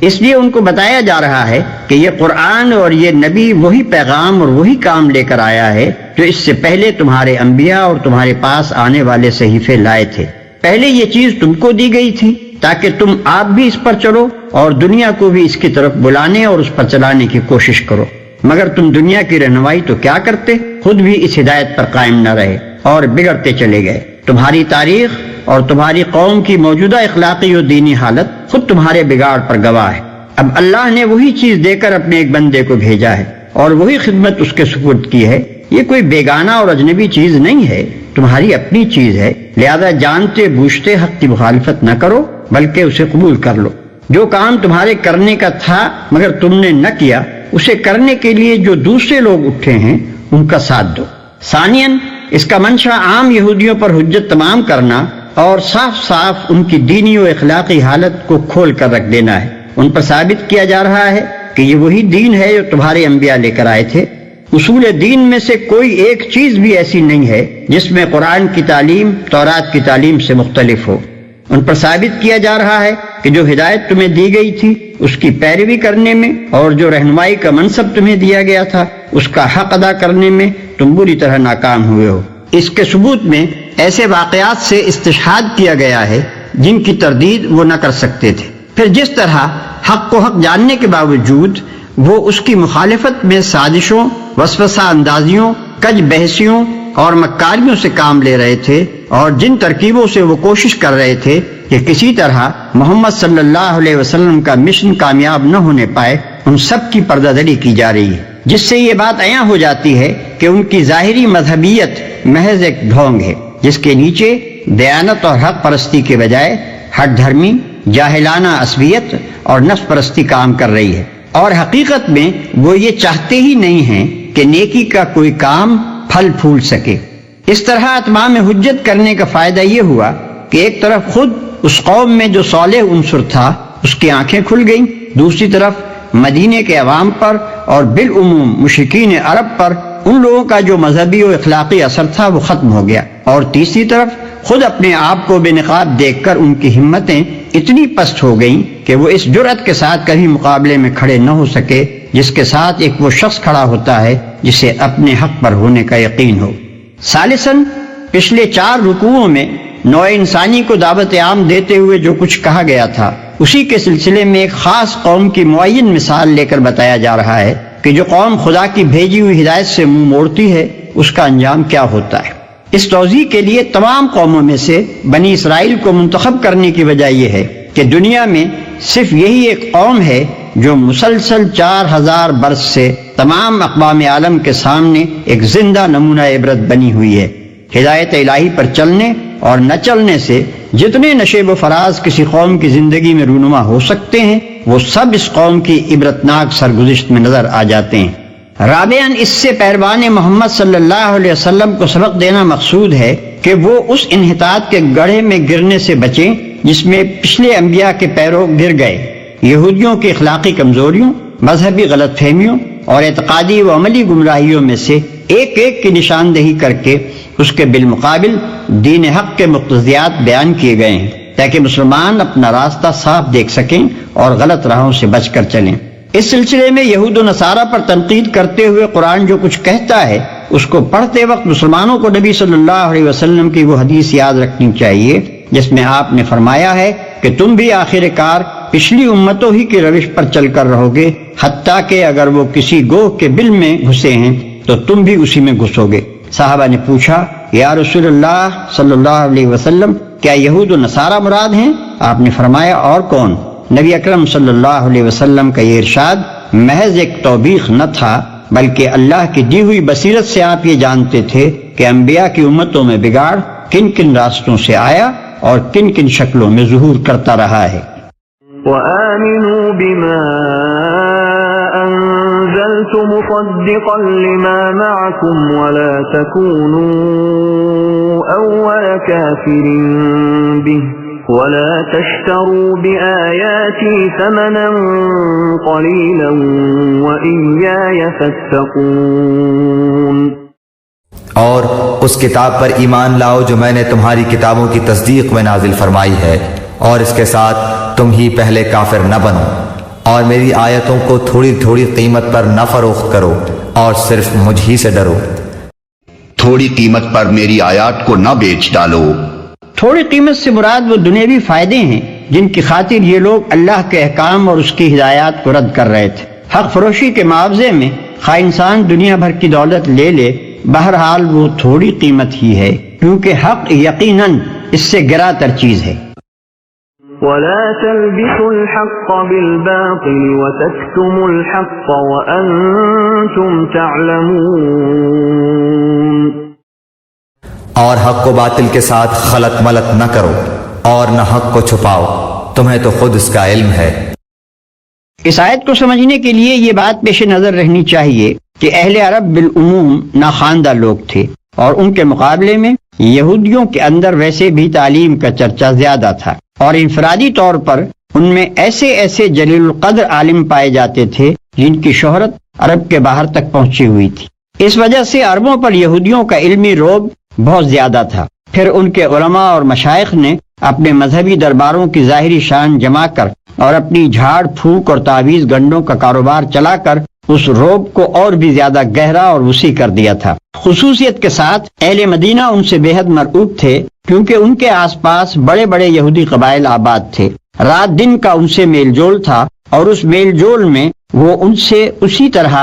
اس لیے ان کو بتایا جا رہا ہے کہ یہ قرآن اور یہ نبی وہی پیغام اور وہی کام لے کر آیا ہے جو اس سے پہلے تمہارے انبیاء اور تمہارے پاس آنے والے صحیفے لائے تھے۔ پہلے یہ چیز تم کو دی گئی تھی تاکہ تم آپ بھی اس پر چلو اور دنیا کو بھی اس کی طرف بلانے اور اس پر چلانے کی کوشش کرو، مگر تم دنیا کی رہنمائی تو کیا کرتے، خود بھی اس ہدایت پر قائم نہ رہے اور بگڑتے چلے گئے۔ تمہاری تاریخ اور تمہاری قوم کی موجودہ اخلاقی و دینی حالت خود تمہارے بگاڑ پر گواہ ہے۔ اب اللہ نے وہی چیز دے کر اپنے ایک بندے کو بھیجا ہے اور وہی خدمت اس کے سپرد کی ہے۔ یہ کوئی بیگانہ اور اجنبی چیز نہیں ہے، تمہاری اپنی چیز ہے، لہذا جانتے بوجھتے حق کی مخالفت نہ کرو بلکہ اسے قبول کر لو۔ جو کام تمہارے کرنے کا تھا مگر تم نے نہ کیا، اسے کرنے کے لیے جو دوسرے لوگ اٹھے ہیں ان کا ساتھ دو۔ ثانیاً اس کا منشا عام یہودیوں پر حجت تمام کرنا اور صاف صاف ان کی دینی و اخلاقی حالت کو کھول کر رکھ دینا ہے۔ ان پر ثابت کیا جا رہا ہے کہ یہ وہی دین ہے جو تمہارے انبیاء لے کر آئے تھے۔ اصول دین میں سے کوئی ایک چیز بھی ایسی نہیں ہے جس میں قرآن کی تعلیم تورات کی تعلیم سے مختلف ہو۔ ان پر ثابت کیا جا رہا ہے کہ جو ہدایت تمہیں دی گئی تھی اس کی پیروی کرنے میں اور جو رہنمائی کا منصب تمہیں دیا گیا تھا اس کا حق ادا کرنے میں تم بری طرح ناکام ہوئے ہو۔ اس کے ثبوت میں ایسے واقعات سے استشہاد کیا گیا ہے جن کی تردید وہ نہ کر سکتے تھے۔ پھر جس طرح حق کو حق جاننے کے باوجود وہ اس کی مخالفت میں سازشوں، وسوسہ اندازیوں، کج بحثیوں اور مکاریوں سے کام لے رہے تھے اور جن ترکیبوں سے وہ کوشش کر رہے تھے کہ کسی طرح محمد صلی اللہ علیہ وسلم کا مشن کامیاب نہ ہونے پائے، ان سب کی پردہ دری کی جا رہی ہے، جس سے یہ بات عیاں ہو جاتی ہے کہ ان کی ظاہری مذہبیت محض ایک ڈھونگ ہے جس کے نیچے دیانت اور حق پرستی کے بجائے ہٹ دھرمی، جاہلانہ عصبیت اور نفس پرستی کام کر رہی ہے، اور حقیقت میں وہ یہ چاہتے ہی نہیں ہیں کہ نیکی کا کوئی کام پھل پھول سکے۔ اس طرح اتمام حجت کرنے کا فائدہ یہ ہوا کہ ایک طرف خود اس قوم میں جو صالح عنصر تھا اس کی آنکھیں کھل گئیں، دوسری طرف مدینے کے عوام پر اور بالعموم مشرکین عرب پر ان لوگوں کا جو مذہبی و اخلاقی اثر تھا وہ ختم ہو گیا، اور تیسری طرف خود اپنے آپ کو بے نقاب دیکھ کر ان کی ہمتیں اتنی پست ہو گئیں کہ وہ اس جرأت کے ساتھ کبھی مقابلے میں کھڑے نہ ہو سکے جس کے ساتھ ایک وہ شخص کھڑا ہوتا ہے جسے اپنے حق پر ہونے کا یقین ہو۔ ثالثاً پچھلے 4 رکوعوں میں نوع انسانی کو دعوت عام دیتے ہوئے جو کچھ کہا گیا تھا اسی کے سلسلے میں ایک خاص قوم کی معین مثال لے کر بتایا جا رہا ہے کہ جو قوم خدا کی بھیجی ہوئی ہدایت سے منہ موڑتی ہے اس کا انجام کیا ہوتا ہے۔ اس توضیح کے لیے تمام قوموں میں سے بنی اسرائیل کو منتخب کرنے کی وجہ یہ ہے کہ دنیا میں صرف یہی ایک قوم ہے جو مسلسل 4000 برس سے تمام اقوام عالم کے سامنے ایک زندہ نمونہ عبرت بنی ہوئی ہے۔ ہدایت الہی پر چلنے اور نہ چلنے سے جتنے نشیب و فراز کسی قوم کی زندگی میں رونما ہو سکتے ہیں وہ سب اس قوم کی عبرتناک سرگزشت میں نظر آ جاتے ہیں۔ رابعاً اس سے پیروان محمد صلی اللہ علیہ وسلم کو سبق دینا مقصود ہے کہ وہ اس انحطاط کے گڑھے میں گرنے سے بچیں جس میں پچھلے انبیاء کے پیرو گر گئے۔ یہودیوں کی اخلاقی کمزوریوں، مذہبی غلط فہمیوں اور اعتقادی و عملی گمراہیوں میں سے ایک ایک کی نشاندہی کر کے اس کے بالمقابل دین حق کے مقتضیات بیان کیے گئے ہیں تاکہ مسلمان اپنا راستہ صاف دیکھ سکیں اور غلط راہوں سے بچ کر چلیں۔ اس سلسلے میں یہود و نصارہ پر تنقید کرتے ہوئے قرآن جو کچھ کہتا ہے اس کو پڑھتے وقت مسلمانوں کو نبی صلی اللہ علیہ وسلم کی وہ حدیث یاد رکھنی چاہیے جس میں آپ نے فرمایا ہے کہ تم بھی آخر کار پچھلی امتوں ہی کی روش پر چل کر رہو گے، حتیٰ کہ اگر وہ کسی گوہ کے بل میں گھسے ہیں تو تم بھی اسی میں گھسو گے۔ صحابہ نے پوچھا یا رسول اللہ صلی اللہ علیہ وسلم کیا یہود و نصارہ مراد ہیں؟ آپ نے فرمایا اور کون؟ نبی اکرم صلی اللہ علیہ وسلم کا یہ ارشاد محض ایک توبیخ نہ تھا بلکہ اللہ کی دی ہوئی بصیرت سے آپ یہ جانتے تھے کہ انبیاء کی امتوں میں بگاڑ کن کن راستوں سے آیا اور کن کن شکلوں میں ظہور کرتا رہا ہے۔ وَآمِنُوا بِمَا أنزلت مصدقا لما معكم ولا تكونوا أول كافر به ولا تشتروا بآياتي ثمنا قليلا وإياي فاتقون۔ اور اس کتاب پر ایمان لاؤ جو میں نے تمہاری کتابوں کی تصدیق میں نازل فرمائی ہے، اور اس کے ساتھ تم ہی پہلے کافر نہ بنو، اور میری آیتوں کو تھوڑی تھوڑی قیمت پر نہ فروخت کرو، اور صرف مجھ ہی سے ڈرو۔ تھوڑی قیمت پر میری آیات کو نہ بیچ ڈالو۔ تھوڑی قیمت سے مراد وہ دنیوی فائدے ہیں جن کی خاطر یہ لوگ اللہ کے احکام اور اس کی ہدایات کو رد کر رہے تھے۔ حق فروشی کے معاوضے میں خواہ انسان دنیا بھر کی دولت لے لے، بہرحال وہ تھوڑی قیمت ہی ہے، کیونکہ حق یقیناً اس سے گرا تر چیز ہے۔ ولا تلبسوا الحق بالباطل وتكتموا الحق وأنتم تعلمون۔ اور حق کو باطل کے ساتھ خلط ملط نہ کرو، اور نہ حق کو چھپاؤ، تمہیں تو خود اس کا علم ہے۔ اس آیت کو سمجھنے کے لیے یہ بات پیش نظر رہنی چاہیے کہ اہل عرب بالعموم ناخواندہ لوگ تھے، اور ان کے مقابلے میں یہودیوں کے اندر ویسے بھی تعلیم کا چرچا زیادہ تھا، اور انفرادی طور پر ان میں ایسے ایسے جلیل القدر عالم پائے جاتے تھے جن کی شہرت عرب کے باہر تک پہنچی ہوئی تھی۔ اس وجہ سے عربوں پر یہودیوں کا علمی رعب بہت زیادہ تھا۔ پھر ان کے علماء اور مشائخ نے اپنے مذہبی درباروں کی ظاہری شان جما کر اور اپنی جھاڑ پھونک اور تعویذ گنڈوں کا کاروبار چلا کر اس رعب کو اور بھی زیادہ گہرا اور وسیع کر دیا تھا۔ خصوصیت کے ساتھ اہل مدینہ ان سے بے حد مرعوب تھے، کیونکہ ان کے آس پاس بڑے بڑے یہودی قبائل آباد تھے۔ رات دن کا ان سے میل جول تھا، اور اس میل جول میں وہ ان سے اسی طرح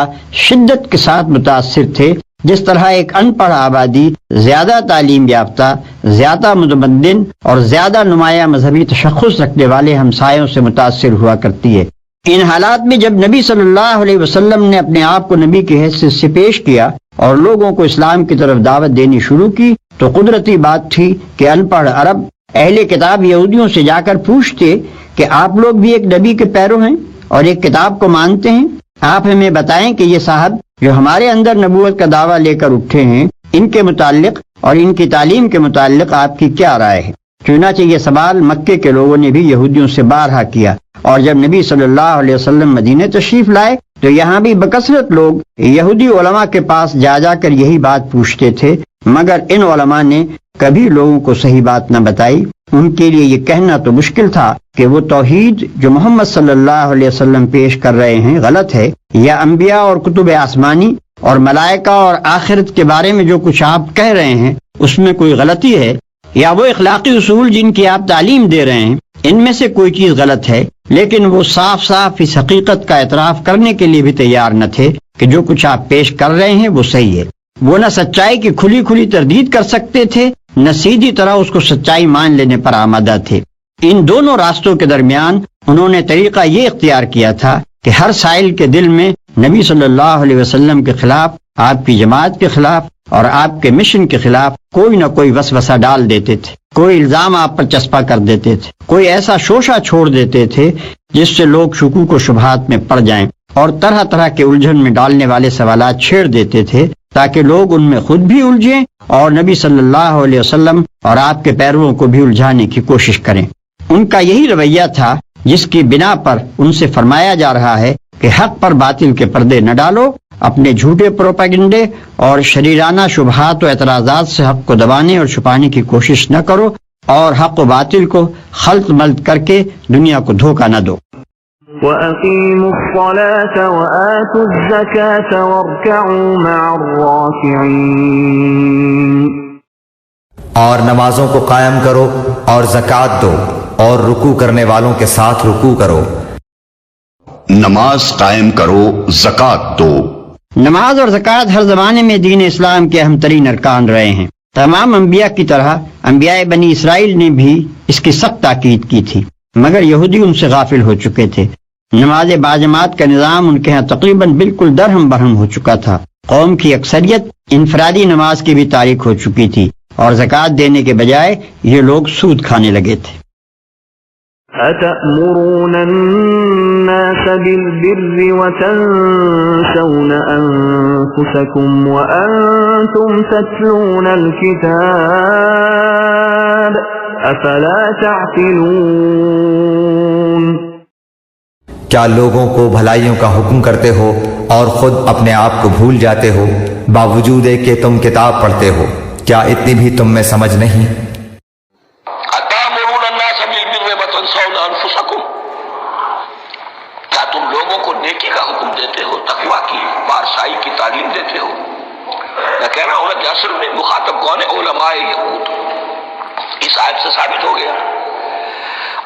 شدت کے ساتھ متاثر تھے جس طرح ایک ان پڑھ آبادی زیادہ تعلیم یافتہ، زیادہ متمدن اور زیادہ نمایاں مذہبی تشخص رکھنے والے ہمسایوں سے متاثر ہوا کرتی ہے۔ ان حالات میں جب نبی صلی اللہ علیہ وسلم نے اپنے آپ کو نبی کی حیثیت سے پیش کیا اور لوگوں کو اسلام کی طرف دعوت دینی شروع کی، تو قدرتی بات تھی کہ ان پڑھ عرب اہل کتاب یہودیوں سے جا کر پوچھتے کہ آپ لوگ بھی ایک نبی کے پیرو ہیں اور ایک کتاب کو مانتے ہیں؟ آپ ہمیں بتائیں کہ یہ صاحب جو ہمارے اندر نبوت کا دعویٰ لے کر اٹھے ہیں، ان کے متعلق اور ان کی تعلیم کے متعلق آپ کی کیا رائے ہے؟ چنانچہ یہ سوال مکے کے لوگوں نے بھی یہودیوں سے بارہا کیا، اور جب نبی صلی اللہ علیہ وسلم مدینہ تشریف لائے تو یہاں بھی بکثرت لوگ یہودی علماء کے پاس جا جا کر یہی بات پوچھتے تھے، مگر ان علماء نے کبھی لوگوں کو صحیح بات نہ بتائی۔ ان کے لیے یہ کہنا تو مشکل تھا کہ وہ توحید جو محمد صلی اللہ علیہ وسلم پیش کر رہے ہیں غلط ہے، یا انبیاء اور کتب آسمانی اور ملائکہ اور آخرت کے بارے میں جو کچھ آپ کہہ رہے ہیں اس میں کوئی غلطی ہے، یا وہ اخلاقی اصول جن کی آپ تعلیم دے رہے ہیں ان میں سے کوئی چیز غلط ہے۔ لیکن وہ صاف صاف اس حقیقت کا اعتراف کرنے کے لیے بھی تیار نہ تھے کہ جو کچھ آپ پیش کر رہے ہیں وہ صحیح ہے۔ وہ نہ سچائی کی کھلی کھلی تردید کر سکتے تھے، نہ سیدھی طرح اس کو سچائی مان لینے پر آمادہ تھے۔ ان دونوں راستوں کے درمیان انہوں نے طریقہ یہ اختیار کیا تھا کہ ہر سائل کے دل میں نبی صلی اللہ علیہ وسلم کے خلاف، آپ کی جماعت کے خلاف اور آپ کے مشن کے خلاف کوئی نہ کوئی وسوسہ ڈال دیتے تھے، کوئی الزام آپ پر چسپا کر دیتے تھے، کوئی ایسا شوشہ چھوڑ دیتے تھے جس سے لوگ شکوک و شبہات میں پڑ جائیں، اور طرح طرح کے الجھن میں ڈالنے والے سوالات چھیڑ دیتے تھے تاکہ لوگ ان میں خود بھی الجھیں اور نبی صلی اللہ علیہ وسلم اور آپ کے پیرووں کو بھی الجھانے کی کوشش کریں۔ ان کا یہی رویہ تھا جس کی بنا پر ان سے فرمایا جا رہا ہے کہ حق پر باطل کے پردے نہ ڈالو، اپنے جھوٹے پروپیگنڈے اور شریرانہ شبہات و اعتراضات سے حق کو دبانے اور چھپانے کی کوشش نہ کرو، اور حق و باطل کو خلط ملط کر کے دنیا کو دھوکہ نہ دو۔ وَأَقِيمُوا الصَّلَاةَ وَآتُوا الزَّكَاةَ وَارْكَعُوا مَعَ الرَّاكِعِينَ۔ اور نمازوں کو قائم کرو اور زکوٰۃ دو اور رکوع کرنے والوں کے ساتھ رکوع کرو۔ نماز قائم کرو، زکوٰۃ دو۔ نماز اور زکوٰۃ ہر زمانے میں دین اسلام کے اہم ترین ارکان رہے ہیں۔ تمام انبیاء کی طرح انبیاء بنی اسرائیل نے بھی اس کی سخت تاکید کی تھی، مگر یہودی ان سے غافل ہو چکے تھے۔ نماز باجماعت کا نظام ان کے ہاں تقریباً بالکل درہم برہم ہو چکا تھا۔ قوم کی اکثریت انفرادی نماز کی بھی تاریک ہو چکی تھی، اور زکوٰۃ دینے کے بجائے یہ لوگ سود کھانے لگے تھے۔ أتأمرون الناس بالبر وتنسون أنفسكم وأنتم تتلون الكتاب أفلا تعقلون؟ کیا لوگوں کو بھلائیوں کا حکم کرتے ہو اور خود اپنے آپ کو بھول جاتے ہو باوجود ہے کہ تم کتاب پڑھتے ہو؟ کیا اتنی بھی تم میں سمجھ نہیں؟ کیا تم لوگوں کو نیکی کا حکم دیتے ہو، تقویٰ کی، پارسائی کی تعلیم دیتے ہو؟ میں کہہ رہا ہوں کہ اصل میں مخاطب کون ہے؟ علماء یہود۔ اس آیت سے ثابت ہو گیا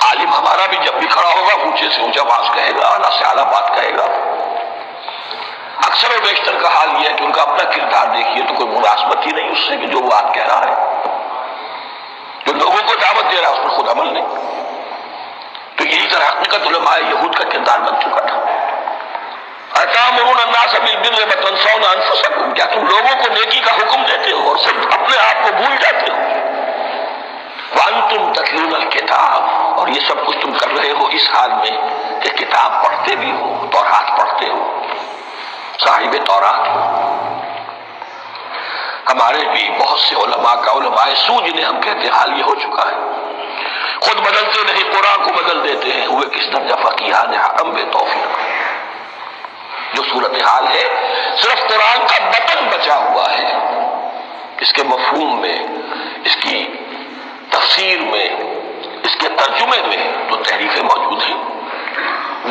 عالم ہمارا بھی جب بھی کھڑا ہوگا اونچے سے اونچا باز کہے گا، اعلیٰ سے اعلیٰ بات کہے گا۔ اکثر و بیشتر کا حال یہ ہے کہ ان کا اپنا کردار دیکھیے تو کوئی مناسبت ہی نہیں اس سے کہ جو بات کہہ رہا ہے، جو لوگوں کو دعوت دے رہا ہے اس پر خود عمل نہیں۔ تو یہی در حقیقت علماء یہود کا کردار بن چکا تھا۔ أَتَأْمُرُونَ النَّاسَ بِالْبِرِّ وَتَنْسَوْنَ أَنفُسَكُمْ، کیا تم لوگوں کو نیکی کا حکم دیتے ہو اور صرف اپنے آپ کو بھول جاتے ہو؟ وَأَنْتُمْ تَتْلُونَ الْكِتَابَ، اور یہ سب کچھ تم کر رہے ہو اس حال میں کہ کتاب پڑھتے بھی ہو، تورات پڑھتے ہو، صاحب تورات ہو۔ ہمارے بھی بہت سے علماء کا علماء سو جنہیں ہم کہتے ہیں حال یہ ہو چکا ہے، خود بدلتے نہیں قرآن کو بدل دیتے ہیں، ہوئے کس درجہ فقیہان حکم بے توفیق۔ جو صورتحال ہے صرف قرآن کا بطن بچا ہوا ہے، اس کے مفہوم میں، اس کی تفسیر میں، اس کے ترجمے میں تو تحریفیں موجود ہیں،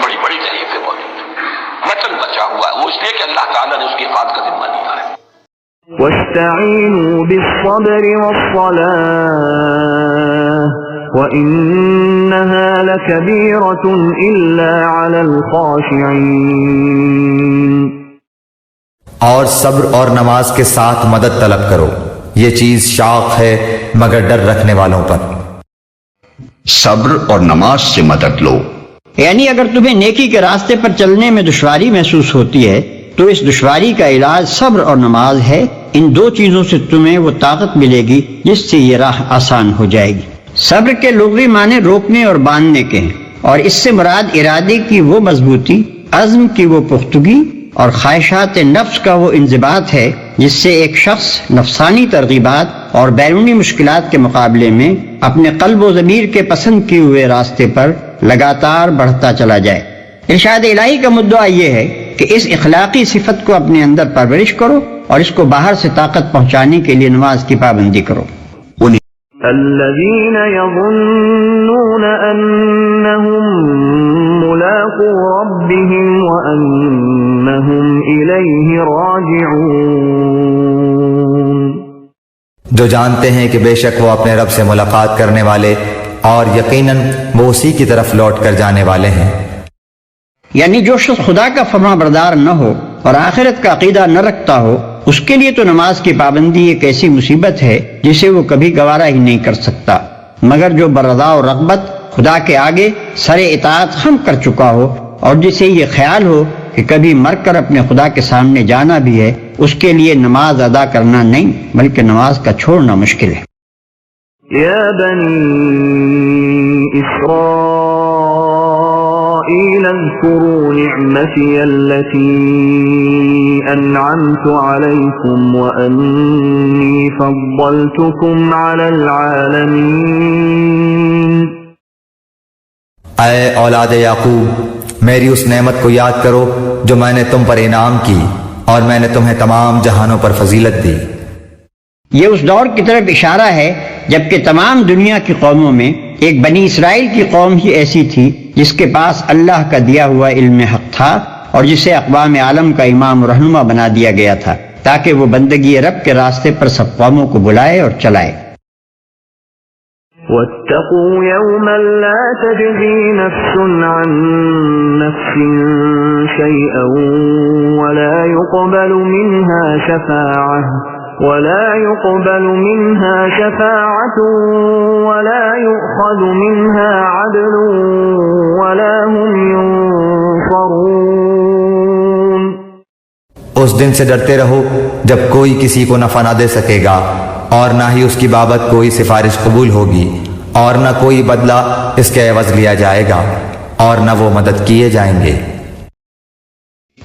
بڑی بڑی تحریفیں موجود ہیں، متن بچا ہوا ہے، وہ اس لیے کہ اللہ تعالیٰ نے اس کی حفاظت کا ذمہ لیا ہے۔ واستعینوا بالصبر والصلاة وإنها لكبيرة إلا على الخاشعين، اور صبر اور نماز کے ساتھ مدد طلب کرو، یہ چیز شاق ہے مگر ڈر رکھنے والوں پر۔ صبر اور نماز سے مدد لو، یعنی اگر تمہیں نیکی کے راستے پر چلنے میں دشواری محسوس ہوتی ہے تو اس دشواری کا علاج صبر اور نماز ہے۔ ان دو چیزوں سے تمہیں وہ طاقت ملے گی جس سے یہ راہ آسان ہو جائے گی۔ صبر کے لغوی معنی روکنے اور باندھنے کے ہیں، اور اس سے مراد ارادے کی وہ مضبوطی، عزم کی وہ پختگی اور خواہشات نفس کا وہ انضباط ہے جس سے ایک شخص نفسانی ترغیبات اور بیرونی مشکلات کے مقابلے میں اپنے قلب و ضمیر کے پسند کیے ہوئے راستے پر لگاتار بڑھتا چلا جائے۔ ارشاد الہی کا مدعا یہ ہے کہ اس اخلاقی صفت کو اپنے اندر پرورش کرو اور اس کو باہر سے طاقت پہنچانے کے لیے نماز کی پابندی کرو۔ الذين يظنون أنهم ملاقو ربهم وأنهم إليه راجعون، جو جانتے ہیں کہ بے شک وہ اپنے رب سے ملاقات کرنے والے اور یقیناً وہ اسی کی طرف لوٹ کر جانے والے ہیں۔ یعنی جو شخص خدا کا فرما بردار نہ ہو اور آخرت کا عقیدہ نہ رکھتا ہو، اس کے لیے تو نماز کی پابندی ایک ایسی مصیبت ہے جسے وہ کبھی گوارا ہی نہیں کر سکتا، مگر جو برضا و رغبت خدا کے آگے سر اطاعت خم کر چکا ہو اور جسے یہ خیال ہو کہ کبھی مر کر اپنے خدا کے سامنے جانا بھی ہے، اس کے لیے نماز ادا کرنا نہیں بلکہ نماز کا چھوڑنا مشکل ہے۔ یا بنی اسرائیل اذکروا نعمتی التي انعمت علیکم وانی فضلتکم علی العالمین۔ اے اولاد یعقوب، میری اس نعمت کو یاد کرو جو میں نے تم پر انعام کی اور میں نے تمہیں تمام جہانوں پر فضیلت دی۔ یہ اس دور کی طرف اشارہ ہے جبکہ تمام دنیا کی قوموں میں ایک بنی اسرائیل کی قوم ہی ایسی تھی جس کے پاس اللہ کا دیا ہوا علم حق تھا اور جسے اقوام عالم کا امام و رہنما بنا دیا گیا تھا تاکہ وہ بندگی رب کے راستے پر سب قوموں کو بلائے اور چلائے۔ واتقوا يوما لا تجزي نفس عن نفس شيئا ولا يقبل منها شفاعة ولا يؤخذ منها عدل ولا هم ينصرون۔ اس دن سے ڈرتے رہو جب کوئی کسی کو نفع نہ دے سکے گا اور نہ ہی اس کی بابت کوئی سفارش قبول ہوگی اور نہ کوئی بدلہ اس کے عوض لیا جائے گا اور نہ وہ مدد کیے جائیں گے۔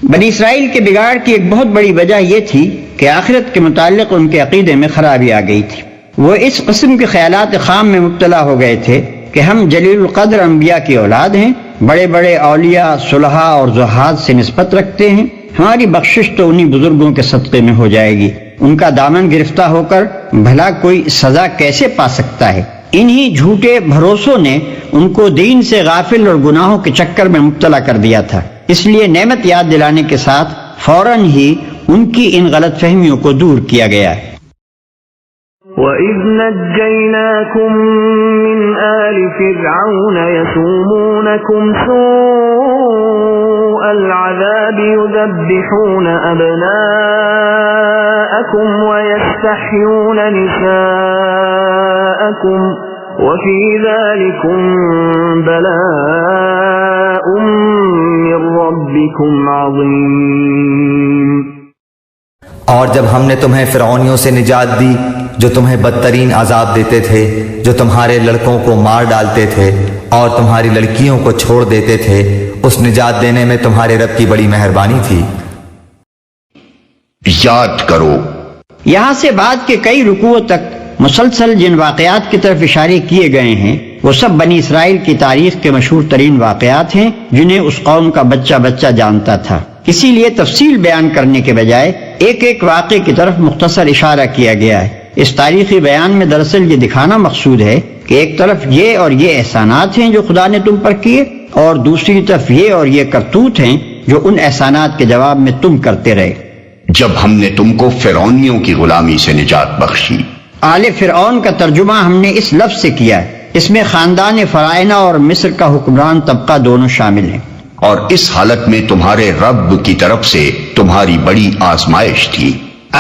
بنی اسرائیل کے بگاڑ کی ایک بہت بڑی وجہ یہ تھی کہ آخرت کے متعلق ان کے عقیدے میں خرابی آ گئی تھی۔ وہ اس قسم کے خیالات خام میں مبتلا ہو گئے تھے کہ ہم جلیل القدر انبیاء کی اولاد ہیں، بڑے بڑے اولیاء، صلحاء اور زہاد سے نسبت رکھتے ہیں، ہماری بخشش تو انہی بزرگوں کے صدقے میں ہو جائے گی، ان کا دامن گرفتہ ہو کر بھلا کوئی سزا کیسے پا سکتا ہے۔ انہی جھوٹے بھروسوں نے ان کو دین سے غافل اور گناہوں کے چکر میں مبتلا کر دیا تھا، اس لیے نعمت یاد دلانے کے ساتھ فوراً ہی ان کی ان غلط فہمیوں کو دور کیا گیا ہے۔ وَإِذْ نَجَّيْنَاكُمْ مِنْ آلِ فِرْعَوْنَ يَسُومُونَكُمْ سُوءَ الْعَذَابِ يُذَبِّحُونَ أَبْنَاءَكُمْ وَيَسْتَحْيُونَ نِسَاءَكُمْ وَفِي ذَلِكُمْ بَلَاءٌ مِّن رَّبِّكُمْ عَظِيمٌ۔ اور جب ہم نے تمہیں فرعونیوں سے نجات دی جو تمہیں بدترین عذاب دیتے تھے، جو تمہارے لڑکوں کو مار ڈالتے تھے اور تمہاری لڑکیوں کو چھوڑ دیتے تھے، اس نجات دینے میں تمہارے رب کی بڑی مہربانی تھی۔ یاد کرو، یہاں سے بعد کے کئی رکوعوں تک مسلسل جن واقعات کی طرف اشارے کیے گئے ہیں وہ سب بنی اسرائیل کی تاریخ کے مشہور ترین واقعات ہیں جنہیں اس قوم کا بچہ بچہ جانتا تھا۔ اسی لیے تفصیل بیان کرنے کے بجائے ایک ایک واقعے کی طرف مختصر اشارہ کیا گیا ہے۔ اس تاریخی بیان میں دراصل یہ دکھانا مقصود ہے کہ ایک طرف یہ اور یہ احسانات ہیں جو خدا نے تم پر کیے، اور دوسری طرف یہ اور یہ کرتوت ہیں جو ان احسانات کے جواب میں تم کرتے رہے۔ جب ہم نے تم کو فرعونیوں کی غلامی سے نجات بخشی۔ آل فرعون کا ترجمہ ہم نے اس لفظ سے کیا ہے، اس میں خاندان فرعونہ اور مصر کا حکمران طبقہ دونوں شامل ہیں۔ اور اس حالت میں تمہارے رب کی طرف سے تمہاری بڑی آزمائش تھی۔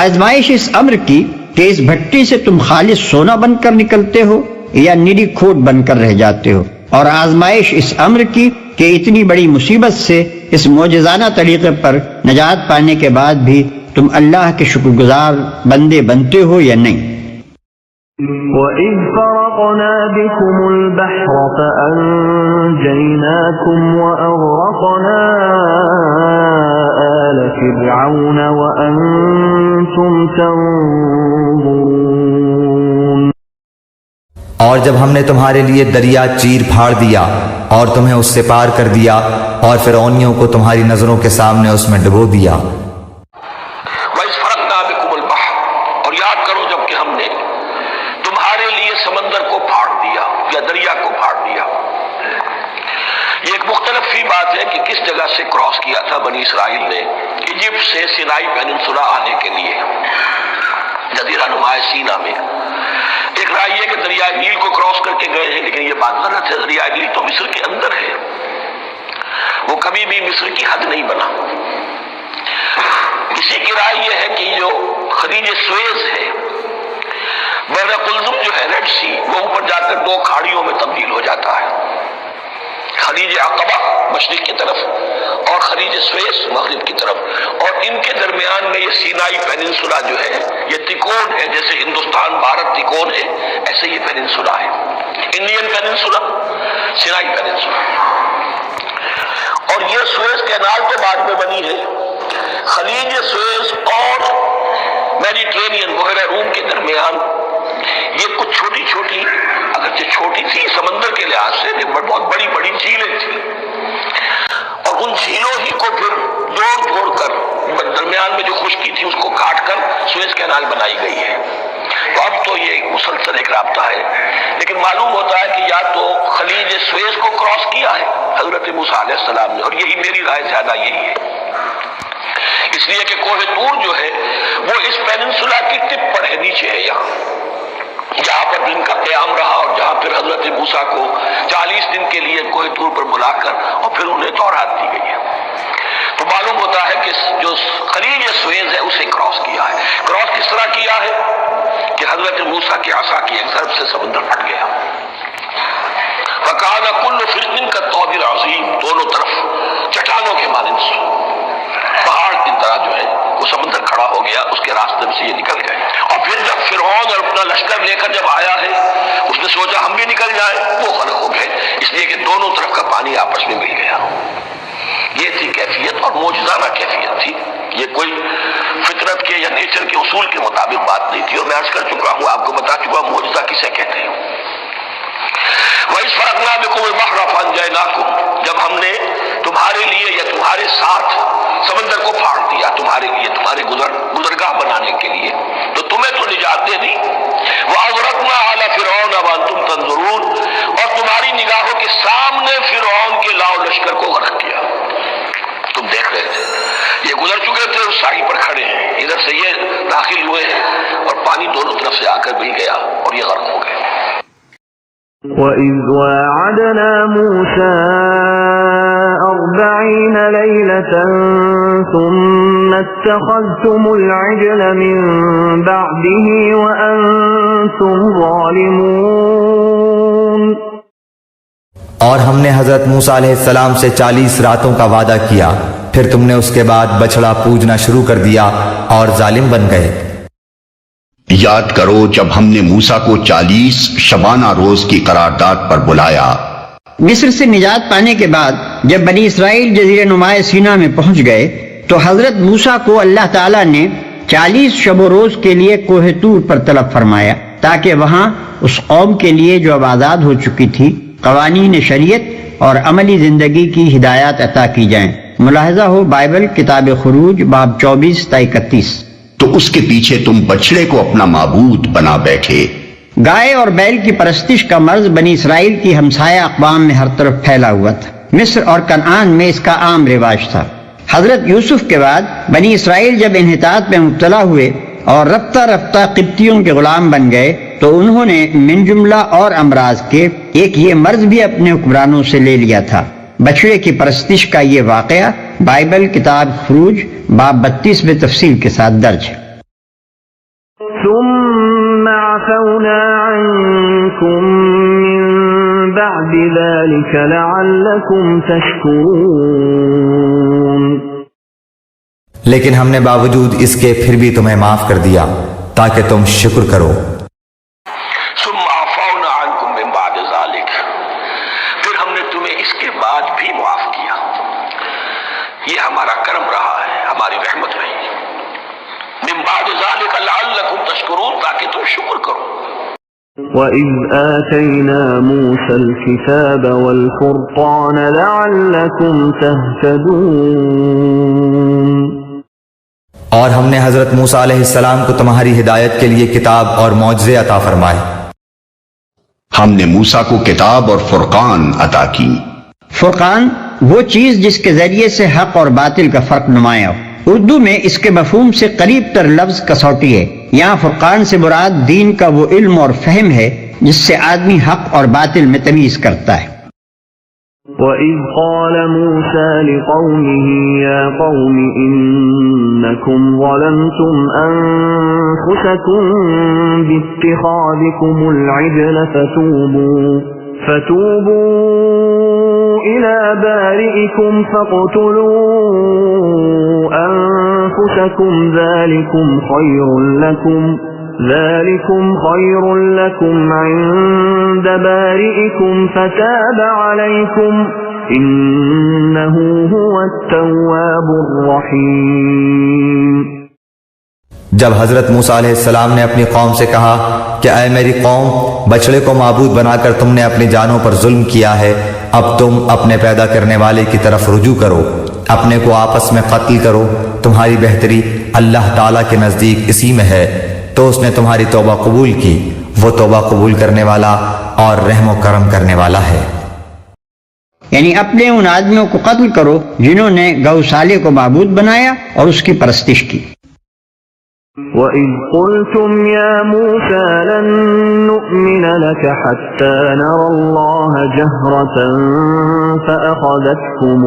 آزمائش اس امر کی کہ اس بھٹی سے تم خالص سونا بن کر نکلتے ہو یا نری کھوٹ بن کر رہ جاتے ہو، اور آزمائش اس امر کی کہ اتنی بڑی مصیبت سے اس معجزانہ طریقے پر نجات پانے کے بعد بھی تم اللہ کے شکر گزار بندے بنتے ہو یا نہیں۔ وَإِذْ فَرَقْنَا بِكُمُ الْبَحْرَ فَأَنْجَيْنَاكُمْ وَأَغْرَقْنَا آلَ فِرْعَوْنَ وَأَنْتُمْ تَنْظُرُونَ۔ اور جب ہم نے تمہارے لیے دریا چیر پھاڑ دیا اور تمہیں اس سے پار کر دیا اور فرعونیوں کو تمہاری نظروں کے سامنے اس میں ڈبو دیا۔ وَإِذْ فَرَقْنَا بِكُمُ الْبَحْرَ، اور یاد کرو جب کہ ہم نے تمہارے لیے سمندر کو پھاڑ دیا یا دریا کو پھاڑ دیا۔ یہ ایک مختلف فی بات ہے کہ کس جگہ سے کراس کیا تھا بنی اسرائیل نے ایجپٹ سے سینائی پیننسولا آنے کے لیے، جزیرہ نما سینا میں۔ ایک رائے یہ کہ دریائے نیل کو کراس کر کے گئے ہیں، لیکن یہ بات غلط ہے۔ دریائے نیل تو مصر کے اندر ہے، وہ کبھی بھی مصر کی حد نہیں بنا۔ کسی کی رائے یہ ہے کہ جو خلیج سویز ہے، بحر قلزم جو ہے ریڈ سی، وہ اوپر جا کر دو کھاڑیوں میں تبدیل ہو جاتا ہے، خلیج عقبہ مشرق کی طرف اور خلیج سویز مغرب کی طرف، اور ان کے درمیان میں یہ سینائی پیننسولا جو ہے یہ تکون ہے، جیسے ہندوستان بھارت تکون ہے ایسے یہ پیننسولا ہے، انڈین پیننسولا، سینائی پیننسولا۔ اور یہ سویز کینال تو بعد میں بنی ہے۔ خلیج سویز اور میڈیٹرینین وغیرہ روم کے درمیان یہ کچھ چھوٹی چھوٹی، اگرچہ چھوٹی تھی سمندر کے لحاظ سے، لیکن بہت بڑی بڑی جھیلیں تھیں، اور ان جھیلوں ہی کو پھر جوڑ کر درمیان میں جو خشکی تھی اس کو کاٹ کر سویز کینال بنائی گئی ہے۔ تو اب تو یہ مسلسل ایک رابطہ ہے، لیکن معلوم ہوتا ہے کہ یا تو خلیج سویز کو کراس کیا ہے حضرت موسیٰ علیہ السلام نے، اور یہی میری رائے زیادہ یہی ہے، اس لیے کہ کوہ طور جو ہے وہ اس پیننسولا کی ٹپ پر ہے، نیچے ہے یہاں، جہاں پر دن کا قیام رہا اور جہاں پھر حضرت موسیٰ کو 40 دن کے لیے کوہ طور پر بلا کر اور پھر انہیں تورات دی گئی ہے۔ تو معلوم ہوتا ہے کہ جو خلیج سویز ہے اسے کراس کیا ہے۔ کراس کس طرح کیا ہے کہ حضرت موسیٰ کی عصا کی ایک ضرب سے سمندر پھٹ گیا۔ فَكَانَ كُلُّ فِرْقٍ كَالطَّوْدِ الْعَظِيمِ، دونوں طرف چٹانوں کے مانند پہاڑ کی طرح جو ہے وہ سمندر کھڑا ہو گیا، اس کے راستے سے یہ نکل گئے۔ اور پھر جب فرعون اور اپنا لشکر لے کر جب آیا ہے اس نے سوچا ہم بھی نکل جائیں، وہ غرق ہو گئے، اس لیے کہ دونوں طرف کا پانی آپس میں مل گیا۔ یہ تھی کیفیت، اور معجزانہ کیفیت تھی، یہ کوئی فطرت کے یا نیچر کے اصول کے مطابق بات نہیں تھی، اور میں عرض کر چکا ہوں، آپ کو بتا چکا ہوں معجزہ کسے کہتے ہیں۔ وَإِذْ فَرَقْنَا بِكُمُ الْبَحْرَ فَأَنْجَيْنَاكُمْ، جب ہم نے تمہارے لیے یا تمہارے ساتھ سمندر کو پھاڑ دیا، تمہارے لیے، تمہارے گزرگاہ بنانے کے لیے، تو تمہیں تو نجات دے دی۔ وَأَغْرَقْنَا عَلَى فِرْعَوْنَ وَأَنْتُمْ تَنظُرُونَ، اور تمہاری نگاہوں کے سامنے فرعون کے لاؤ لشکر کو غرق کیا، تم دیکھ رہے تھے، یہ گزر چکے تھے اور ساحل پر کھڑے ہیں، ادھر سے یہ داخل ہوئے ہیں اور پانی دونوں طرف سے آ کر مل گیا اور یہ غرق ہو گئے۔ وَإِذْ وَاعَدْنَا مُوسَىٰ 40 لَيْلَةً ثُمَّ اتَّخَذْتُمُ الْعِجْلَ مِن بَعْدِهِ وَأَنْتُمْ ظَالِمُونَ، اور ہم نے حضرت موسیٰ علیہ السلام سے 40 راتوں کا وعدہ کیا، پھر تم نے اس کے بعد بچڑا پوجنا شروع کر دیا اور ظالم بن گئے۔ یاد کرو جب ہم نے موسیٰ کو 40 شبانہ روز کی قرارداد پر بلایا۔ مصر سے نجات پانے کے بعد جب بنی اسرائیل جزیرہ نما سینا میں پہنچ گئے تو حضرت موسیٰ کو اللہ تعالیٰ نے 40 شب و روز کے لیے کوہ طور پر طلب فرمایا، تاکہ وہاں اس قوم کے لیے جو اب آزاد ہو چکی تھی قوانین شریعت اور عملی زندگی کی ہدایات عطا کی جائیں۔ ملاحظہ ہو بائبل کتاب خروج باب 24 تا 31۔ تو اس کے پیچھے تم بچڑے کو اپنا معبود بنا بیٹھے۔ گائے اور بیل کی پرستش کا مرض بنی اسرائیل کی ہمسایہ اقوام میں ہر طرف پھیلا ہوا تھا۔ مصر اور کنعان میں اس کا عام رواج تھا۔ حضرت یوسف کے بعد بنی اسرائیل جب انحطاط میں مبتلا ہوئے اور رفتہ رفتہ قبطیوں کے غلام بن گئے تو انہوں نے من جملہ اور امراض کے ایک یہ مرض بھی اپنے حکمرانوں سے لے لیا تھا۔ بچڑے کی پرستش کا یہ واقعہ بائبل کتاب خروج باب 32 میں تفصیل کے ساتھ درج ہے۔ ثم عفونا عنكم من بعد ذلك لعلكم تشكرون، لیکن ہم نے باوجود اس کے پھر بھی تمہیں معاف کر دیا تاکہ تم شکر کرو۔ ثم عفونا عنكم من بعد ذلك، پھر ہم نے تمہیں اس کے بعد بھی معاف کیا، یہ ہمارا کرم رہا ہے، ہماری رحمت رہی۔ من بعد ذلك لعلكم تشكرون، تاکہ تم شکر کرو۔ وَإِذْ آتَيْنَا مُوسَى الْكِتَابَ وَالْفُرْقَانَ لَعَلَّكُمْ تَهْتَدُونَ، اور ہم نے حضرت موسیٰ علیہ السلام کو تمہاری ہدایت کے لیے کتاب اور معجزے عطا فرمائے۔ ہم نے موسیٰ کو کتاب اور فرقان عطا کی۔ فرقان وہ چیز جس کے ذریعے سے حق اور باطل کا فرق نمایاں ہو۔ اردو میں اس کے مفہوم سے قریب تر لفظ کسوٹی ہے۔ یہاں فرقان سے مراد دین کا وہ علم اور فہم ہے جس سے آدمی حق اور باطل میں تمیز کرتا ہے۔ وَإِذْ قَالَ مُوسَى لِقَوْمِهِ يَا قَوْمِ إِنَّكُمْ ظَلَمْتُمْ أَنفُسَكُمْ بِاتِّخَاذِكُمُ الْعِجْلَ فتوبوا إلى بارئكم فاقتلوا أنفسكم ذلكم خير لكم عند بارئكم فتاب عليكم إنه هو التواب الرحيم۔ جب حضرت موسیٰ علیہ السلام نے اپنی قوم سے کہا کہ اے میری قوم، بچڑے کو معبود بنا کر تم نے اپنی جانوں پر ظلم کیا ہے، اب تم اپنے پیدا کرنے والے کی طرف رجوع کرو، اپنے کو آپس میں قتل کرو، تمہاری بہتری اللہ تعالیٰ کے نزدیک اسی میں ہے، تو اس نے تمہاری توبہ قبول کی، وہ توبہ قبول کرنے والا اور رحم و کرم کرنے والا ہے۔ یعنی اپنے ان آدمیوں کو قتل کرو جنہوں نے گوسالے کو معبود بنایا اور اس کی پرستش کی۔ وَإِذْ قُلْتُمْ يَا مُوسَى لَن نُّؤْمِنَ لَكَ حَتَّى نَرَى اللَّهَ جَهْرَةً فَأَخَذَتْكُمُ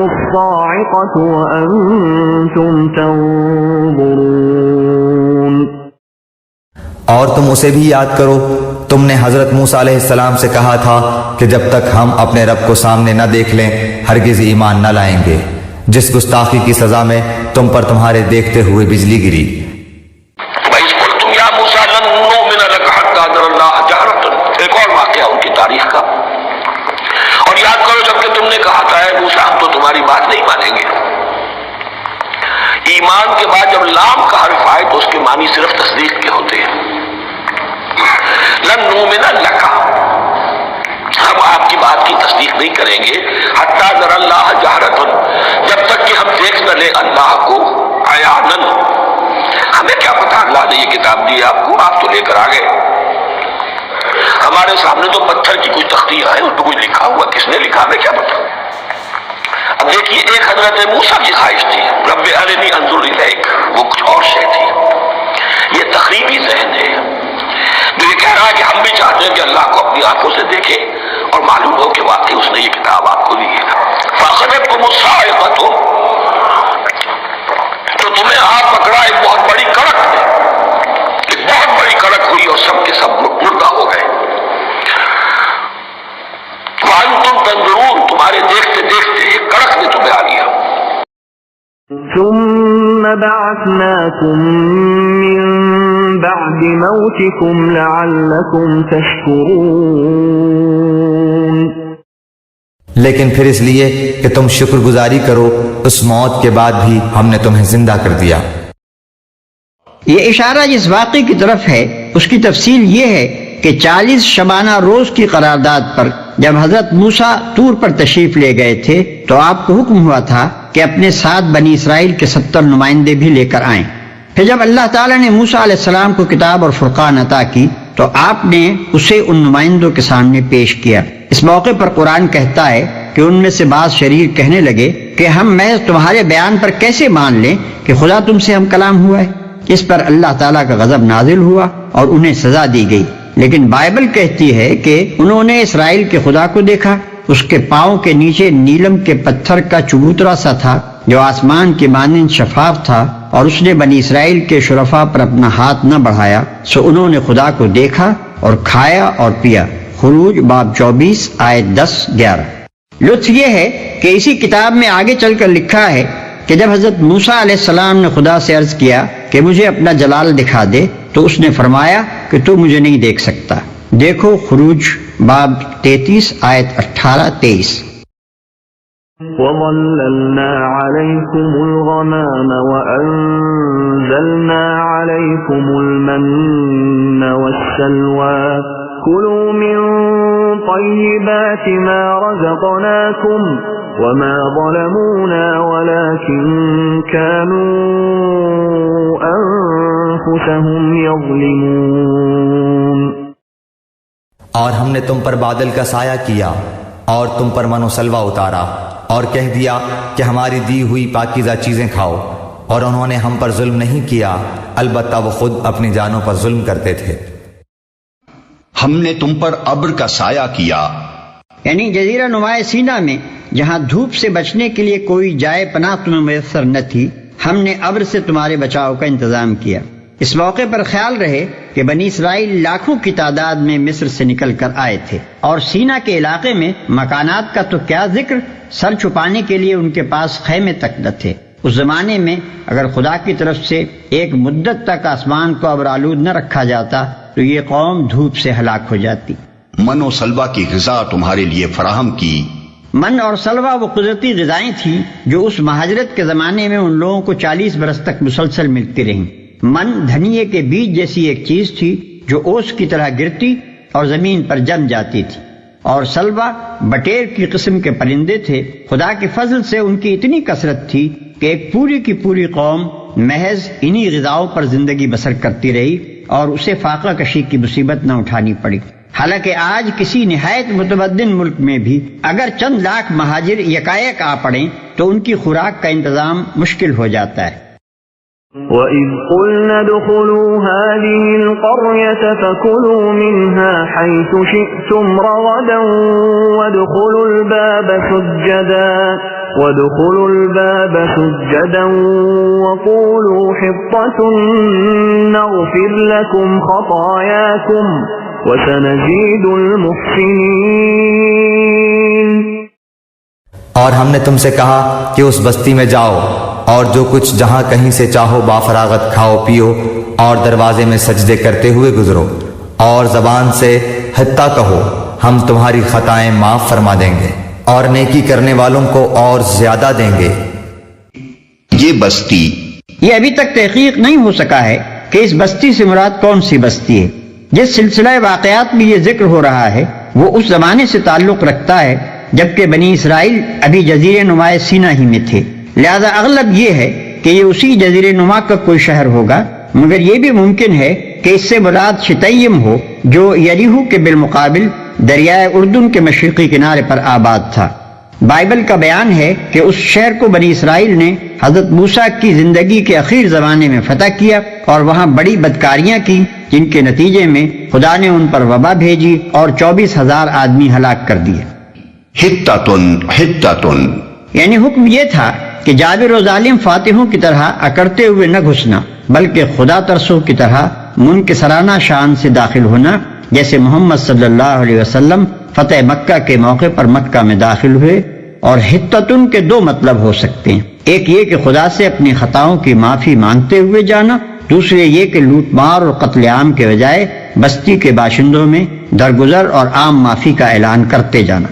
الصَّاعِقَةُ وَأَنْتُمْ تَنظُرُونَ، اور تم اسے بھی یاد کرو، تم نے حضرت موسیٰ علیہ السلام سے کہا تھا کہ جب تک ہم اپنے رب کو سامنے نہ دیکھ لیں ہرگز ایمان نہ لائیں گے، جس گستاخی کی سزا میں تم پر تمہارے دیکھتے ہوئے بجلی گری۔ ایک اور واقعہ ان کی تاریخ کا، اور یاد کرو جبکہ تم نے کہا تھا اے موسیٰ ہم تو تمہاری بات نہیں مانیں گے۔ ایمان کے بعد جب لام کا حرف آئے تو اس کے معنی صرف تصدیق کے ہوتے ہیں۔ لن نؤمن لک، ہم آپ کی بات کی تصدیق نہیں کریں گے حتی نری اللہ جہرۃ، جب تک کہ ہم دیکھ نہ لیں اللہ کو عیاناً۔ ہمیں کیا پتا اللہ نے یہ کتاب دی آپ کو، آپ تو لے کر آ گئے، ہمارے سامنے تو پتھر کی کوئی تختیاں ہیں، اس پہ کوئی لکھا ہوا، کس نے لکھا ہمیں کیا پتا۔ اب دیکھیے ایک حضرت موسیٰ کی خواہش تھی رب ارنی انظر الیک، وہ کچھ اور شے تھی۔ یہ تخریبی ذہن ہے جو یہ کہہ رہا ہے کہ ہم بھی چاہتے ہیں کہ اللہ کو اپنی آنکھوں سے دیکھے اور معلوم ہو کہ واقعی اس نے یہ کتاب آپ کو دی ہے۔ فأخذتكم الصاعقۃ، تو تمہیں آپ پکڑا ایک بہت بڑی کڑک نے، ایک بہت بڑی کڑک ہوئی اور سب کے سب مردہ ہو گئے۔ وانتم تنظرون، تمہارے دیکھتے دیکھتے ایک کڑک نے تمہیں آ لیا۔ ثم بعثناكم من بعد موتكم لعلكم تشكرون، لیکن پھر اس لیے کہ تم شکر گزاری کرو اس موت کے بعد بھی ہم نے تمہیں زندہ کر دیا۔ یہ اشارہ جس واقعے کی طرف ہے اس کی تفصیل یہ ہے کہ 40 شبانہ روز کی قرارداد پر جب حضرت موسیٰ طور پر تشریف لے گئے تھے تو آپ کو حکم ہوا تھا کہ اپنے ساتھ بنی اسرائیل کے 70 نمائندے بھی لے کر آئیں۔ پھر جب اللہ تعالیٰ نے موسیٰ علیہ السلام کو کتاب اور فرقان عطا کی تو آپ نے اسے ان نمائندوں کے سامنے پیش کیا۔ اس موقع پر قرآن کہتا ہے کہ ان میں سے بعض شریر کہنے لگے کہ ہم محض تمہارے بیان پر کیسے مان لیں کہ خدا تم سے ہم کلام ہوا ہے۔ اس پر اللہ تعالیٰ کا غضب نازل ہوا اور انہیں سزا دی گئی۔ لیکن بائبل کہتی ہے کہ انہوں نے اسرائیل کے خدا کو دیکھا، اس کے پاؤں کے نیچے نیلم کے پتھر کا چبوترا سا تھا جو آسمان کے مانند شفاف تھا، اور اس نے بنی اسرائیل کے شرفاء پر اپنا ہاتھ نہ بڑھایا، سو انہوں نے خدا کو دیکھا اور کھایا اور پیا۔ خروج باب 24 آیت 10-11۔ لطف یہ ہے کہ اسی کتاب میں آگے چل کر لکھا ہے کہ جب حضرت موسیٰ علیہ السلام نے خدا سے عرض کیا کہ مجھے اپنا جلال دکھا دے تو اس نے فرمایا کہ تو مجھے نہیں دیکھ سکتا۔ دیکھو خروج باب 33 آیت 18-23۔ وَظَلَّلْنَا عَلَيْكُمُ الْغَمَامَ وَأَنزَلْنَا عَلَيْكُمُ الْمَنَّ وَالسَّلْوَىٰ كُلُوا مِن طَيِّبَاتِ مَا رَزَقْنَاكُمْ وَمَا ظَلَمُونَا وَلَكِن كَانُوا أَنفُسَهُمْ يَظْلِمُونَ۔ اور ہم نے تم پر بادل کا سایہ کیا اور تم پر من و سلوہ اتارا اور کہہ دیا کہ ہماری دی ہوئی پاکیزہ چیزیں کھاؤ، اور انہوں نے ہم پر ظلم نہیں کیا، البتہ وہ خود اپنی جانوں پر ظلم کرتے تھے۔ ہم نے تم پر ابر کا سایہ کیا، یعنی جزیرہ نمائے سینا میں جہاں دھوپ سے بچنے کے لیے کوئی جائے پناہ تمہیں میسر نہ تھی، ہم نے ابر سے تمہارے بچاؤ کا انتظام کیا۔ اس موقع پر خیال رہے کہ بنی اسرائیل لاکھوں کی تعداد میں مصر سے نکل کر آئے تھے، اور سینا کے علاقے میں مکانات کا تو کیا ذکر، سر چھپانے کے لیے ان کے پاس خیمے تک نہ تھے۔ اس زمانے میں اگر خدا کی طرف سے ایک مدت تک آسمان کو ابر آلود نہ رکھا جاتا تو یہ قوم دھوپ سے ہلاک ہو جاتی۔ من و سلوہ کی غذا تمہارے لیے فراہم کی۔ من اور سلوہ وہ قدرتی غذائیں تھیں جو اس مہاجرت کے زمانے میں ان لوگوں کو 40 برس تک مسلسل ملتی رہیں۔ من دھنیے کے بیج جیسی ایک چیز تھی جو اوس کی طرح گرتی اور زمین پر جم جاتی تھی، اور سلوہ بٹیر کی قسم کے پرندے تھے۔ خدا کے فضل سے ان کی اتنی کثرت تھی کہ ایک پوری کی پوری قوم محض انہی غذاؤں پر زندگی بسر کرتی رہی اور اسے فاقہ کشی کی مصیبت نہ اٹھانی پڑی۔ حالانکہ آج کسی نہایت متمدن ملک میں بھی اگر چند لاکھ مہاجر یکایک آ پڑیں تو ان کی خوراک کا انتظام مشکل ہو جاتا ہے۔ وَإِذْ قُلْنَا ادْخُلُوا هَٰذِهِ الْقَرْيَةَ فَكُلُوا مِنْهَا حَيْثُ شِئْتُمْ رَغَدًا وَادْخُلُوا الْبَابَ سُجَّدًا وَقُولُوا حِطَّةٌ نَغْفِرْ لَكُمْ خَطَايَاكُمْ وَسَنَزِيدُ الْمُحْسِنِينَ۔ اور ہم نے تم سے کہا کہ اس بستی میں جاؤ اور جو کچھ جہاں کہیں سے چاہو بافراغت کھاؤ پیو اور دروازے میں سجدے کرتے ہوئے گزرو اور زبان سے حتیٰ کہو ہم تمہاری خطائیں معاف فرما دیں گے اور نیکی کرنے والوں کو اور زیادہ دیں گے۔ یہ بستی یہ ابھی تک تحقیق نہیں ہو سکا ہے کہ اس بستی سے مراد کون سی بستی ہے۔ جس سلسلہ واقعات میں یہ ذکر ہو رہا ہے وہ اس زمانے سے تعلق رکھتا ہے جبکہ بنی اسرائیل ابھی جزیرے نما سینا ہی میں تھے، لہذا اغلب یہ ہے کہ یہ اسی جزیرے نما کا کوئی شہر ہوگا، مگر یہ بھی ممکن ہے کہ اس سے مراد شتیم ہو جو یریحو کے بالمقابل دریائے اردن کے مشرقی کنارے پر آباد تھا۔ بائبل کا بیان ہے کہ اس شہر کو بنی اسرائیل نے حضرت موسیٰ کی زندگی کے اخیر زمانے میں فتح کیا اور وہاں بڑی بدکاریاں کی، جن کے نتیجے میں خدا نے ان پر وبا بھیجی اور 24,000 آدمی ہلاک کر دیے۔ حتتن یعنی حکم یہ تھا کہ جابر و ظالم فاتحوں کی طرح اکڑتے ہوئے نہ گھسنا، بلکہ خدا ترسوں کی طرح منکسرانہ شان سے داخل ہونا، جیسے محمد صلی اللہ علیہ وسلم فتح مکہ کے موقع پر مکہ میں داخل ہوئے۔ اور حتتن کے دو مطلب ہو سکتے ہیں، ایک یہ کہ خدا سے اپنی خطاؤں کی معافی مانگتے ہوئے جانا، دوسرے یہ کہ لوٹ مار اور قتل عام کے بجائے بستی کے باشندوں میں درگزر اور عام معافی کا اعلان کرتے جانا۔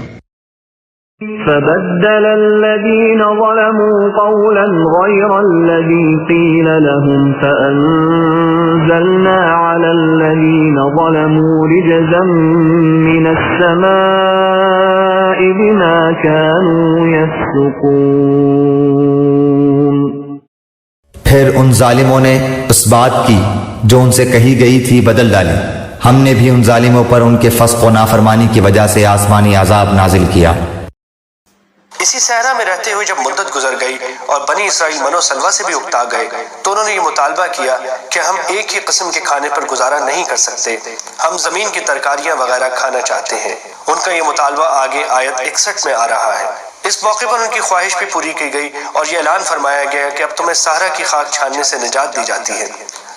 فبدل الذين ظلموا قولا غير الذي قيل لهم فأنزلنا على الذين ظلموا رجزا من السماء بما كانوا يفسقون۔ پھر ان ظالموں نے اس بات کی جو ان سے کہی گئی تھی بدل ڈالی، ہم نے بھی ان ظالموں پر ان کے فسق و نافرمانی کی وجہ سے آسمانی عذاب نازل کیا۔ اسی صحرا میں رہتے ہوئے جب مدت گزر گئی اور بنی اسرائیل منو سلوا سے بھی اکتا گئے تو انہوں نے یہ مطالبہ کیا کہ ہم ایک ہی قسم کے کھانے پر گزارا نہیں کر سکتے، ہم زمین کی ترکاریاں وغیرہ کھانا چاہتے ہیں۔ ان کا یہ مطالبہ آگے آیت 61 میں آ رہا ہے۔ اس موقع پر ان کی خواہش بھی پوری کی گئی اور یہ اعلان فرمایا گیا کہ اب تمہیں صحرا کی خاک چھاننے سے نجات دی جاتی ہے۔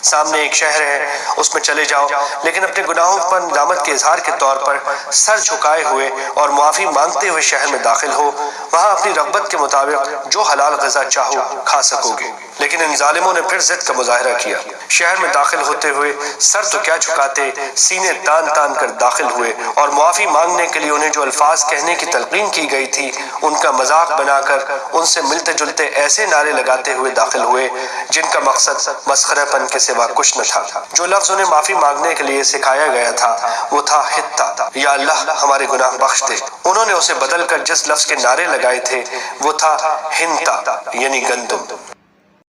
سامنے ایک شہر ہے، اس میں چلے جاؤ، لیکن اپنے گناہوں پر ندامت کے اظہار کے طور پر سر جھکائے ہوئے اور معافی مانگتے ہوئے شہر میں داخل ہو، وہاں اپنی رغبت کے مطابق جو حلال غذا چاہو کھا سکو گے۔ لیکن ان ظالموں نے پھر ضد کا مظاہرہ کیا، شہر میں داخل ہوتے ہوئے سر تو کیا جھکاتے، سینے تان تان کر داخل ہوئے اور معافی مانگنے کے لیے انہیں جو الفاظ کہنے کی تلقین کی گئی تھی ان کا مذاق بنا کر ان سے ملتے جلتے ایسے نعرے لگاتے ہوئے داخل ہوئے جن کا مقصد مسخرہ پن کے سوا کچھ نہ تھا۔ جو لفظ انہیں معافی مانگنے کے لیے سکھایا گیا تھا وہ تھا حتہ، یا اللہ ہمارے گناہ بخش دے۔ انہوں نے اسے بدل کر جس لفظ کے نعرے لگائے تھے وہ تھا ہنتا، یعنی گندم۔